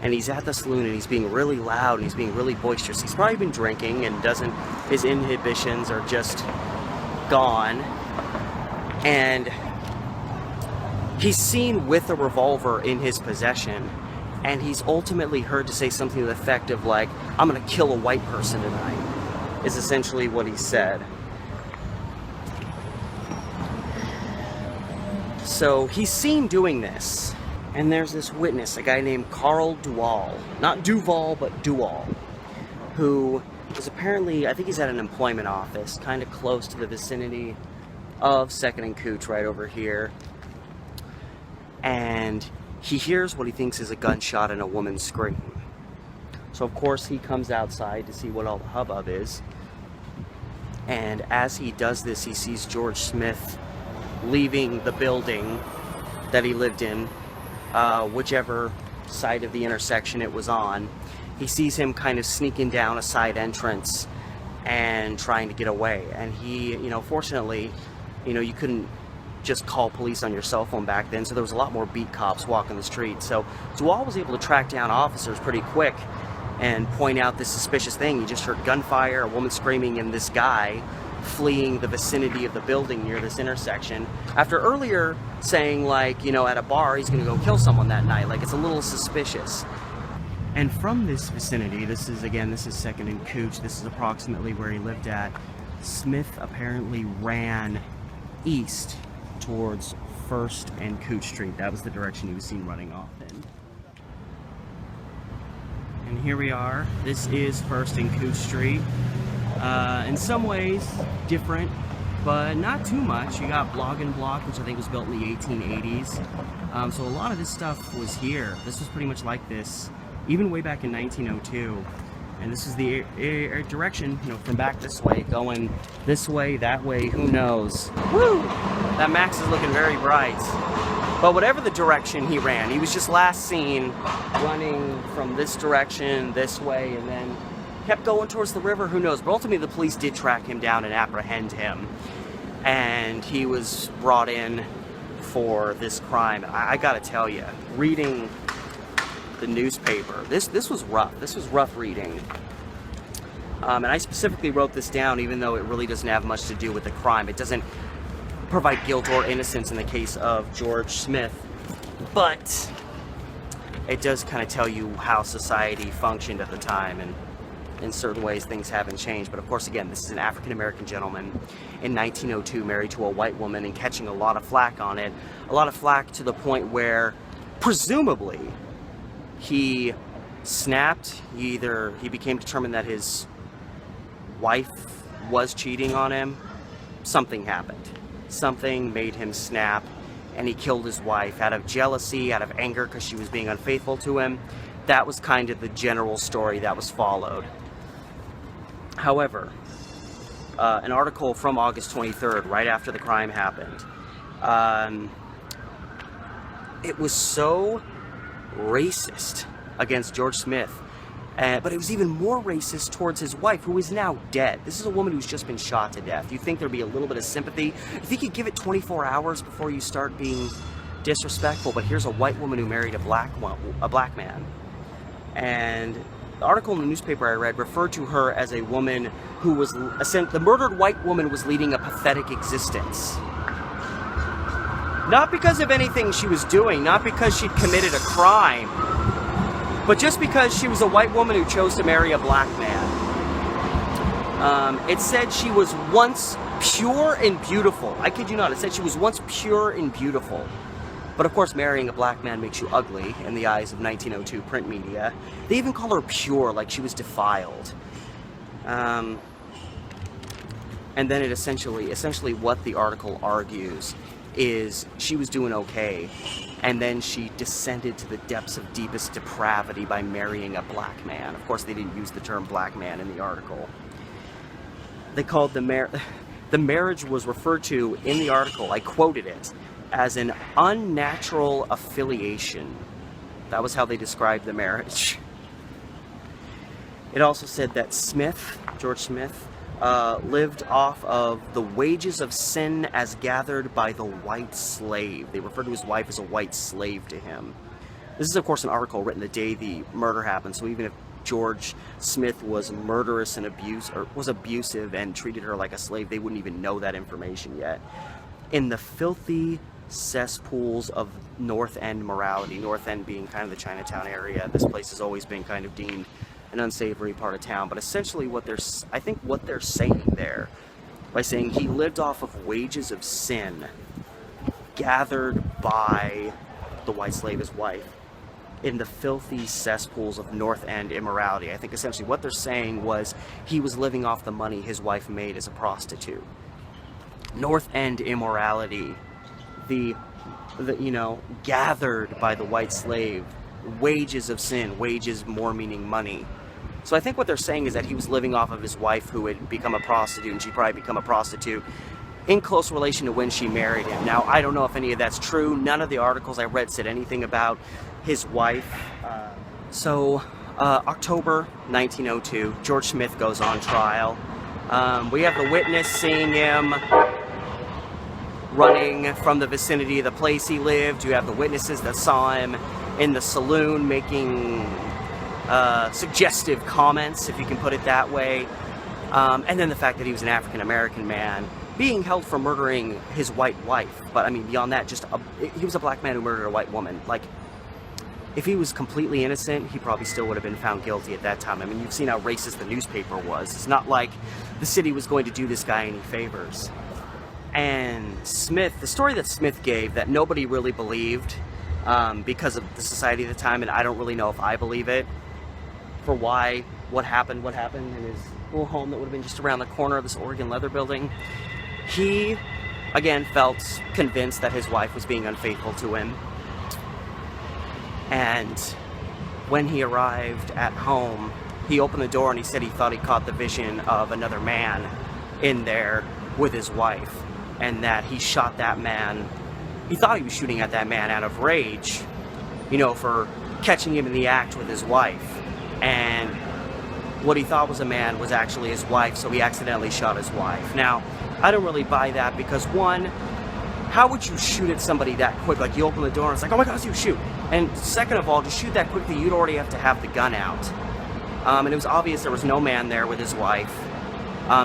and he's at the saloon and he's being really loud and he's being really boisterous. He's probably been drinking and his inhibitions are just gone, and he's seen with a revolver in his possession, and he's ultimately heard to say something to the effect of like, "I'm gonna kill a white person tonight," is essentially what he said. So he's seen doing this, and there's this witness, a guy named Carl Duval, not Duval, but Duval, who is apparently, I think he's at an employment office, kind of close to the vicinity of 2nd and Cooch, right over here. And he hears what he thinks is a gunshot and a woman scream. So of course he comes outside to see what all the hubbub is. And as he does this, he sees George Smith leaving the building that he lived in, whichever side of the intersection it was on. He sees him kind of sneaking down a side entrance and trying to get away. And he, fortunately, you couldn't just call police on your cell phone back then, so there was a lot more beat cops walking the street. So Duval was able to track down officers pretty quick and point out this suspicious thing. You just heard gunfire, a woman screaming, and this guy fleeing the vicinity of the building near this intersection, after earlier saying, like, at a bar he's gonna go kill someone that night. Like, it's a little suspicious. And from this vicinity, this is 2nd and Cooch, this is approximately where he lived at, Smith apparently ran east towards 1st and Cooch Street. That was the direction he was seen running off in. And here we are. This is 1st and Cooch Street. In some ways, different, but not too much. You got Blog and Block, which I think was built in the 1880s. So a lot of this stuff was here. This was pretty much like this, even way back in 1902. And this is the direction, from back this way, going this way, that way, who knows. Woo! That max is looking very bright. But whatever the direction he ran, he was just last seen running from this direction, this way, and then kept going towards the river, who knows. But ultimately the police did track him down and apprehend him. And he was brought in for this crime. I gotta tell you, reading the newspaper, this was rough. This was rough reading. And I specifically wrote this down, even though it really doesn't have much to do with the crime. It doesn't provide guilt or innocence in the case of George Smith, but it does kind of tell you how society functioned at the time, and in certain ways things haven't changed. But of course, again, this is an African-American gentleman in 1902 married to a white woman and catching a lot of flack on it. A lot of flack to the point where, presumably, he snapped. He became determined that his wife was cheating on him. Something happened. Something made him snap, and he killed his wife out of jealousy, out of anger because she was being unfaithful to him. That was kind of the general story that was followed. However, an article from August 23rd, right after the crime happened, it was so racist against George Smith But it was even more racist towards his wife, who is now dead. This is a woman who's just been shot to death. You think there'd be a little bit of sympathy? You think you'd give it 24 hours before you start being disrespectful? But here's a white woman who married a black man. And the article in the newspaper I read referred to her as a woman who was... The murdered white woman was leading a pathetic existence. Not because of anything she was doing, not because she'd committed a crime, but just because she was a white woman who chose to marry a black man. It said she was once pure and beautiful. I kid you not, it said she was once pure and beautiful. But of course, marrying a black man makes you ugly in the eyes of 1902 print media. They even call her pure, like she was defiled. And then it essentially what the article argues is she was doing okay, and then she descended to the depths of deepest depravity by marrying a black man. Of course, they didn't use the term black man in the article. They called the marriage was referred to in the article, I quoted it, as an unnatural affiliation. That was how they described the marriage. It also said that George Smith, lived off of the wages of sin as gathered by the white slave. They referred to his wife as a white slave to him. This is, of course, an article written the day the murder happened, so even if George Smith was murderous and abusive and treated her like a slave, they wouldn't even know that information yet. In the filthy cesspools of North End morality, North End being kind of the Chinatown area, this place has always been kind of deemed an unsavory part of town, but essentially what they're saying there, by saying he lived off of wages of sin gathered by the white slave, his wife, in the filthy cesspools of North End immorality. I think essentially what they're saying was he was living off the money his wife made as a prostitute. North End immorality, the gathered by the white slave, wages of sin, wages more meaning money. So I think what they're saying is that he was living off of his wife, who had become a prostitute, and she'd probably become a prostitute in close relation to when she married him. Now, I don't know if any of that's true. None of the articles I read said anything about his wife. October 1902, George Smith goes on trial. We have the witness seeing him running from the vicinity of the place he lived. You have the witnesses that saw him in the saloon making suggestive comments, if you can put it that way. And then the fact that he was an African-American man being held for murdering his white wife. But I mean, beyond that, he was a black man who murdered a white woman. Like, if he was completely innocent, he probably still would have been found guilty at that time. I mean, you've seen how racist the newspaper was. It's not like the city was going to do this guy any favors. And Smith, the story that Smith gave that nobody really believed, because of the society at the time, and I don't really know if I believe it, for what happened in his little home that would have been just around the corner of this Oregon leather building. He, again, felt convinced that his wife was being unfaithful to him. And when he arrived at home, he opened the door and he said he thought he caught the vision of another man in there with his wife, and that he shot that man. He thought he was shooting at that man out of rage, for catching him in the act with his wife. And what he thought was a man was actually his wife, so he accidentally shot his wife. Now, I don't really buy that because, one, how would you shoot at somebody that quick? Like, you open the door and it's like, oh my God, you shoot. And second of all, to shoot that quickly, you'd already have to have the gun out. And it was obvious there was no man there with his wife.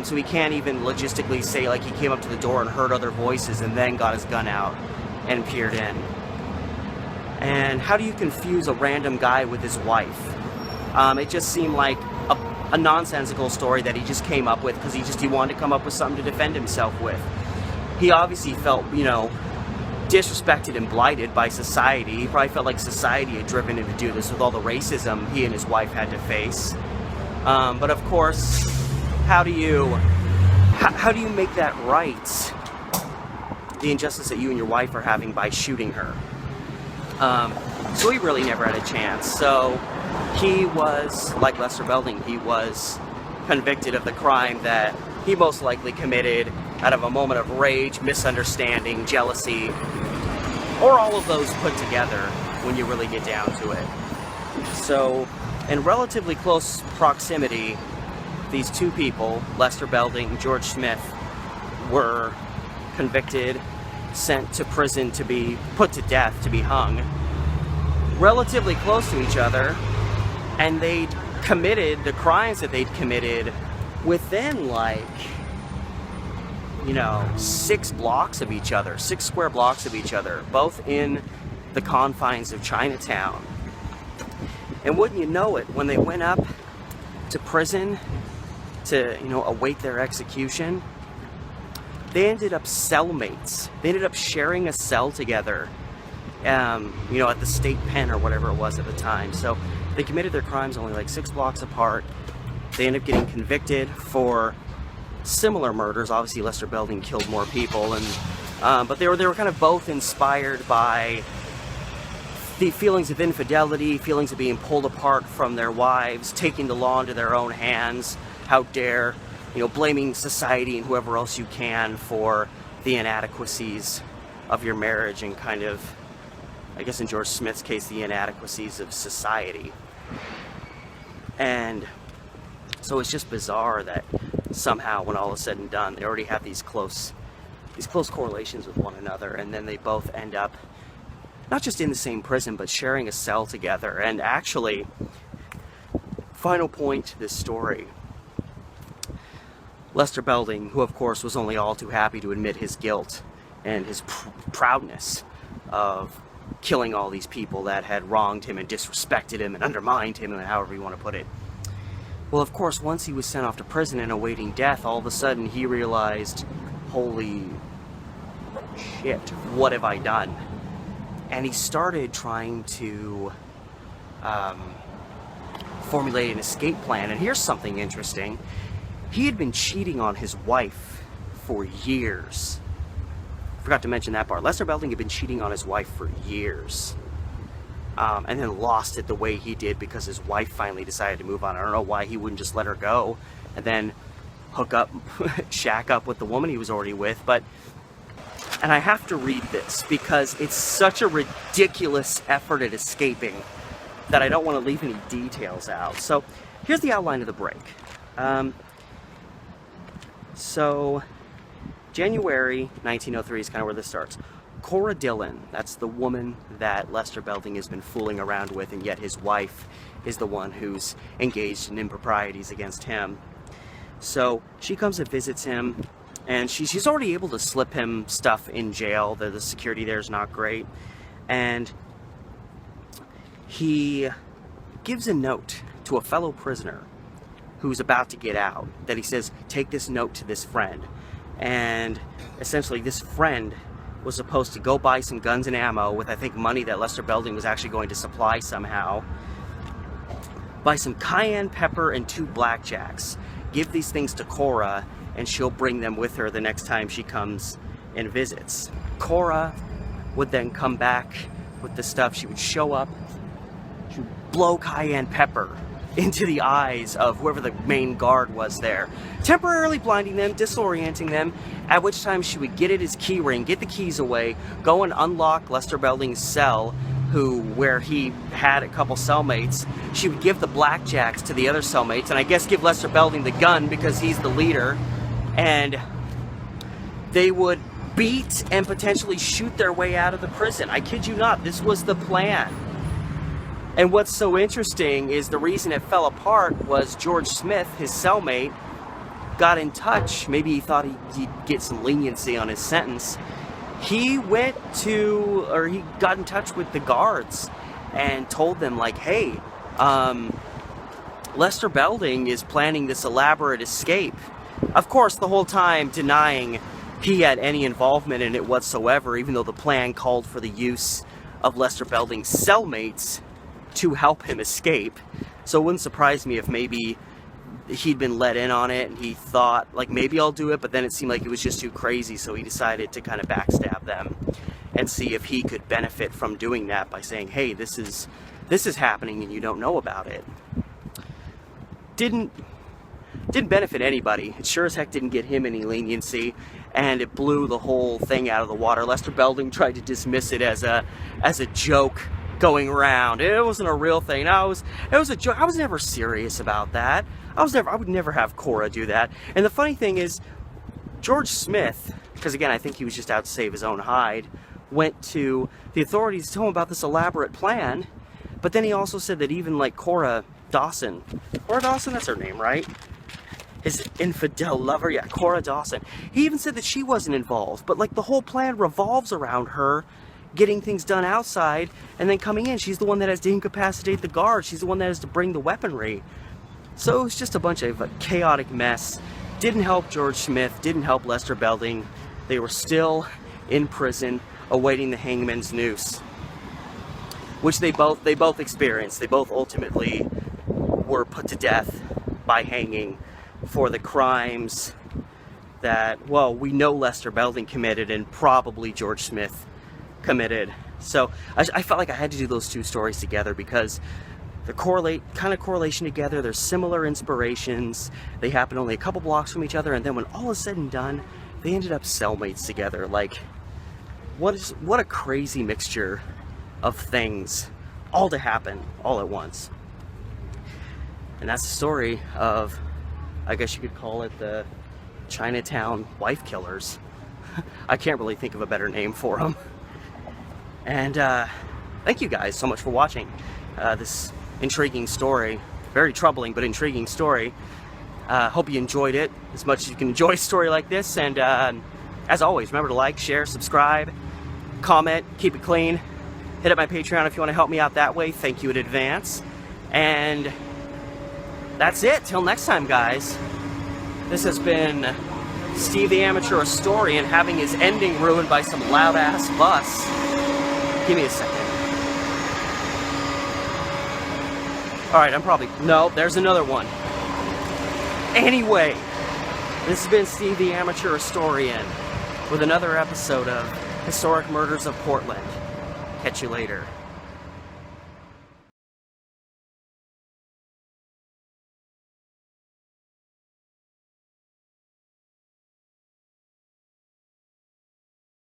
So he can't even logistically say, like, he came up to the door and heard other voices and then got his gun out and peered in. And how do you confuse a random guy with his wife? It just seemed like a nonsensical story that he just came up with because he wanted to come up with something to defend himself with. He obviously felt, disrespected and blighted by society. He probably felt like society had driven him to do this with all the racism he and his wife had to face. But of course, how do you make that right? The injustice that you and your wife are having by shooting her. So he really never had a chance. So he was, like Lester Belding, he was convicted of the crime that he most likely committed out of a moment of rage, misunderstanding, jealousy, or all of those put together when you really get down to it. So In relatively close proximity, these two people, Lester Belding and George Smith, were convicted, sent to prison to be put to death, to be hung, relatively close to each other, and they'd committed the crimes that they'd committed within, like, you know, 6 blocks of each other, 6 square blocks of each other, both in the confines of Chinatown. And wouldn't you know it, when they went up to prison to, you know, await their execution, they ended up cellmates. They ended up sharing a cell together, you know, at the state pen or whatever it was at the time. So they committed their crimes only like 6 blocks apart. They ended up getting convicted for similar murders. Obviously, Lester Belding killed more people, and but they were kind of both inspired by the feelings of infidelity, feelings of being pulled apart from their wives, taking the law into their own hands. How dare, you know, blaming society and whoever else you can for the inadequacies of your marriage, and kind of, I guess in George Smith's case, the inadequacies of society. And so it's just bizarre that somehow, when all is said and done, they already have these close correlations with one another, and then they both end up not just in the same prison, but sharing a cell together. And actually, final point to this story, Lester Belding, who of course was only all too happy to admit his guilt and his proudness of killing all these people that had wronged him and disrespected him and undermined him, and however you want to put it. Well, of course, once he was sent off to prison and awaiting death, all of a sudden he realized, holy shit, what have I done? And he started trying to formulate an escape plan. And here's something interesting. He had been cheating on his wife for years. Forgot to mention that part. Lester Belding had been cheating on his wife for years. And then lost it the way he did because his wife finally decided to move on. I don't know why he wouldn't just let her go and then hook up, shack up with the woman he was already with. But, and I have to read this because it's such a ridiculous effort at escaping that I don't want to leave any details out. So here's the outline of the break. So January 1903 is kind of where this starts. Cora Dillon, that's the woman that Lester Belding has been fooling around with, and yet his wife is the one who's engaged in improprieties against him. So she comes and visits him, and she's already able to slip him stuff in jail. The security there is not great. And he gives a note to a fellow prisoner who's about to get out, that he says, take this note to this friend. And essentially this friend was supposed to go buy some guns and ammo with, I think, money that Lester Belding was actually going to supply somehow. Buy some cayenne pepper and 2 blackjacks. Give these things to Cora, and she'll bring them with her the next time she comes and visits. Cora would then come back with the stuff. She would show up, she would blow cayenne pepper into the eyes of whoever the main guard was there, temporarily blinding them, disorienting them, at which time she would get at his key ring, get the keys away, go and unlock Lester Belding's cell, where he had a couple cellmates. She would give the blackjacks to the other cellmates, and I guess give Lester Belding the gun because he's the leader, and they would beat and potentially shoot their way out of the prison. I kid you not, this was the plan. And what's so interesting is the reason it fell apart was George Smith, his cellmate, got in touch. Maybe he thought he'd get some leniency on his sentence. He got in touch with the guards and told them, like, hey, Lester Belding is planning this elaborate escape. Of course, the whole time denying he had any involvement in it whatsoever, even though the plan called for the use of Lester Belding's cellmates to help him escape. So it wouldn't surprise me if maybe he'd been let in on it and he thought, like, maybe I'll do it, but then it seemed like it was just too crazy, so he decided to kind of backstab them and see if he could benefit from doing that by saying, hey, this is happening and you don't know about it. Didn't benefit anybody. It sure as heck didn't get him any leniency, and it blew the whole thing out of the water. Lester Belding tried to dismiss it as a joke, going around. It wasn't a real thing. It was a joke. I was never serious about that. I would never have Cora do that. And the funny thing is, George Smith, because again, I think he was just out to save his own hide, went to the authorities to tell him about this elaborate plan. But then he also said that even like Cora Dawson, that's her name, right? His infidel lover, yeah, Cora Dawson. He even said that she wasn't involved, but like the whole plan revolves around her getting things done outside and then coming in. She's the one that has to incapacitate the guard. She's the one that has to bring the weaponry. So it was just a bunch of a chaotic mess. Didn't help George Smith, didn't help Lester Belding. They were still in prison awaiting the hangman's noose, which they both experienced. They both ultimately were put to death by hanging for the crimes that, well, we know Lester Belding committed and probably George Smith committed. So I felt like I had to do those two stories together because the correlation together. There's similar inspirations. They happen only a couple blocks from each other, and then when all is said and done, they ended up cellmates together. Like, what a crazy mixture of things all to happen all at once. And that's the story of, I guess you could call it, the Chinatown wife killers. I can't really think of a better name for them. And thank you guys so much for watching this intriguing story. Very troubling but intriguing story. Hope you enjoyed it as much as you can enjoy a story like this. And as always, remember to like, share, subscribe, comment, keep it clean. Hit up my Patreon if you want to help me out that way. Thank you in advance. And that's it. Till next time, guys. This has been Steve the Amateur Historian having his ending ruined by some loud-ass bus. Give me a second. Alright, no, there's another one. Anyway, this has been Steve the Amateur Historian with another episode of Historic Murders of Portland. Catch you later.